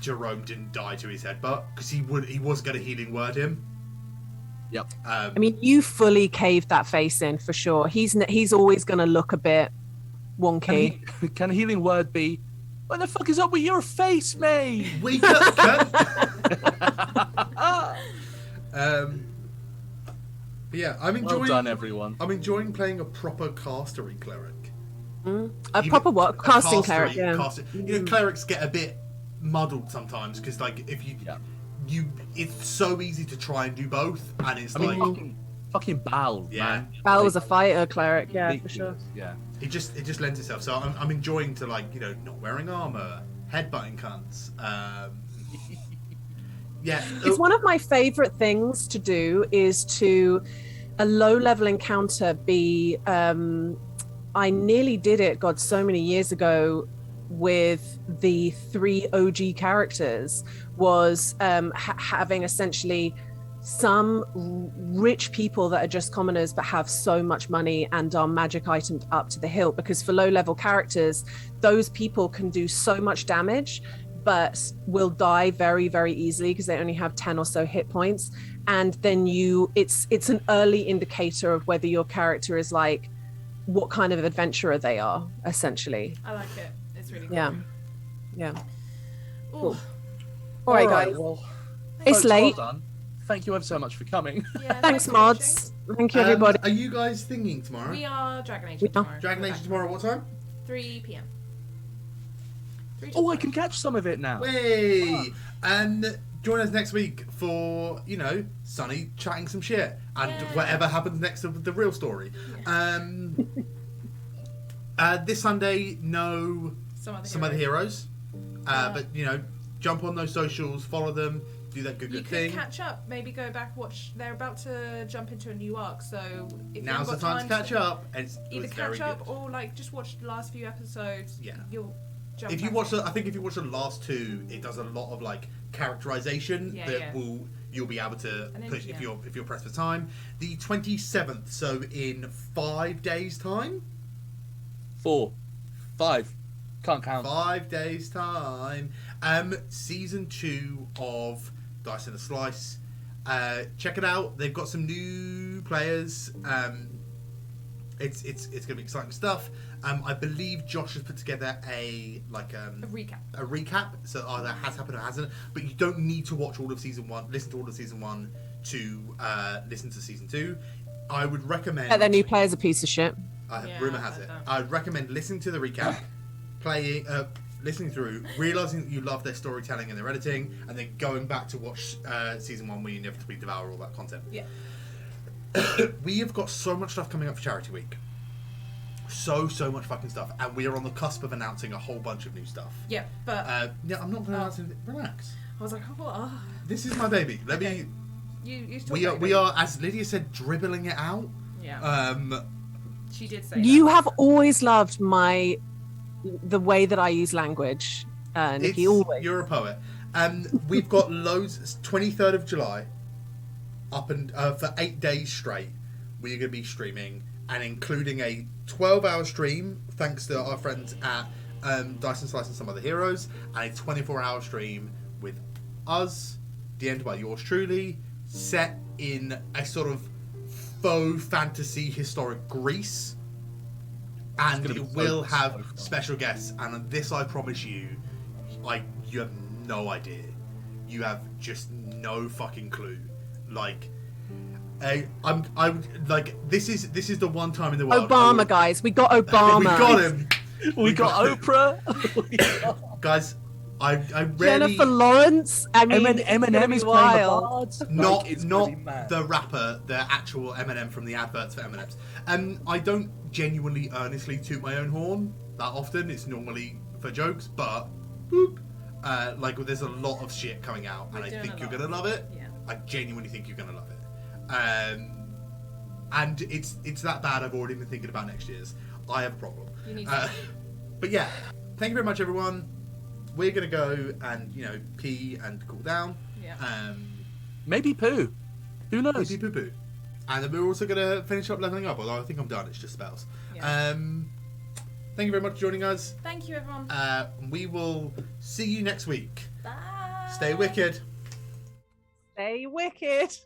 A: Jerome didn't die to his headbutt, because he was going to healing word him.
D: Yep.
B: I mean, you fully caved that face in for sure. He's always going to look a bit wonky.
D: Can a healing word be, what the fuck is up with your face, mate?
A: Wake up, cunt! But yeah, I'm enjoying.
D: Well done, everyone.
A: I'm enjoying playing a proper castery cleric.
B: Proper what? Casting cleric, yeah.
A: You know, clerics get a bit muddled sometimes because, like, if it's so easy to try and do both, and it's
D: fucking Bal, man.
B: Bal was a fighter cleric, yeah, for sure.
D: Yeah.
A: It just lends itself. So I'm enjoying to, like, you know, not wearing armor, headbutting cunts. Yeah,
B: it's one of my favorite things to do is to a low level encounter be. I nearly did it, God, so many years ago with the 3 OG characters, was having essentially some rich people that are just commoners but have so much money and are magic itemed up to the hilt, because for low level characters, those people can do so much damage but will die very, very easily because they only have 10 or so hit points. And then it's an early indicator of whether your character is like, what kind of adventurer they are, essentially.
C: I like it. It's really cool.
B: Yeah.
C: Cool.
B: All right, guys.
D: Well,
B: It's
D: folks,
B: late.
D: Well done. Thank you ever so much for coming.
C: Yeah,
B: Thanks,
C: for
B: mods. Thank you, everybody.
A: Are you guys thinking tomorrow?
C: watching. We are Dragon Age
B: We are.
C: tomorrow.
A: Dragon Age tomorrow, what time?
C: 3 p.m. 3 to
D: Oh, I
C: 5.
D: can catch some of it now.
A: Way! And join us next week for, you know, Sunny chatting some shit and whatever happens next of the real story. This Sunday, some of the heroes. But, you know, jump on those socials, follow them, do that good
C: you
A: thing.
C: could catch up, maybe go back, watch. They're about to jump into a new arc, so if
A: Now's the
C: you've got
A: time to catch up.
C: either catch up or like just watch the last few episodes.
A: Yeah.
C: You'll jump.
A: If you
C: back
A: watch,
C: in.
A: I think if you watch the last 2, it does a lot of like characterization you'll be able to push if you're pressed for time. The 27th, so in 5 days' time.
D: 4, 5, can't count.
A: 5 days' time. Season 2 of Dice in a Slice. Check it out. They've got some new players. It's gonna be exciting stuff. I believe Josh has put together a recap. So that has happened or hasn't. But you don't need to watch all of season 1. Listen to all of season 1 to listen to season 2. I would recommend.
B: Their new player's a piece of shit.
A: Rumor has it. I'd recommend listening to the recap, listening through, realizing that you love their storytelling and their editing, and then going back to watch season 1 where you inevitably devour all that content.
C: Yeah.
A: We have got so much stuff coming up for Charity Week. So much fucking stuff, and we are on the cusp of announcing a whole bunch of new stuff.
C: Yeah, but
A: I'm not going to announce anything. Relax.
C: I was like,
A: This is my baby. Let me. We are, as Lydia said, dribbling it out.
C: Yeah. She did say.
B: You have always loved the way that I use language, Nikki. Always.
A: You're a poet. We've got loads. 23rd of July, up and for 8 days straight, we're going to be streaming, and including a 12-hour stream, thanks to our friends at Dice and Slice and some other heroes, and a 24-hour stream with us, DM'd by yours truly, set in a sort of faux fantasy historic Greece, and it will have special guests. And this, I promise you, you have no idea. You have just no fucking clue. This is the one time in the world.
B: Obama, guys, we got Obama.
A: We got him.
D: We got Oprah.
A: Guys, I rarely.
B: Jennifer Lawrence. I mean,
D: Eminem is playing the bards.
A: Not the rapper, the actual Eminem from the adverts for M&M's. I don't genuinely, earnestly toot my own horn that often. It's normally for jokes, but there's a lot of shit coming out, and I think you're gonna love it.
C: Yeah.
A: I genuinely think you're gonna love it. And it's that bad. I've already been thinking about next year's. I have a problem.
C: You need to.
A: But yeah, thank you very much, everyone. We're gonna go and pee and cool down.
C: Yeah.
D: Maybe poo. Who knows?
A: Maybe poo poo. And then we're also gonna finish up leveling up. Although I think I'm done. It's just spells.
C: Yeah.
A: thank you very much for joining us.
C: Thank you, everyone.
A: We will see you next week.
C: Bye.
A: Stay wicked.
B: Stay wicked.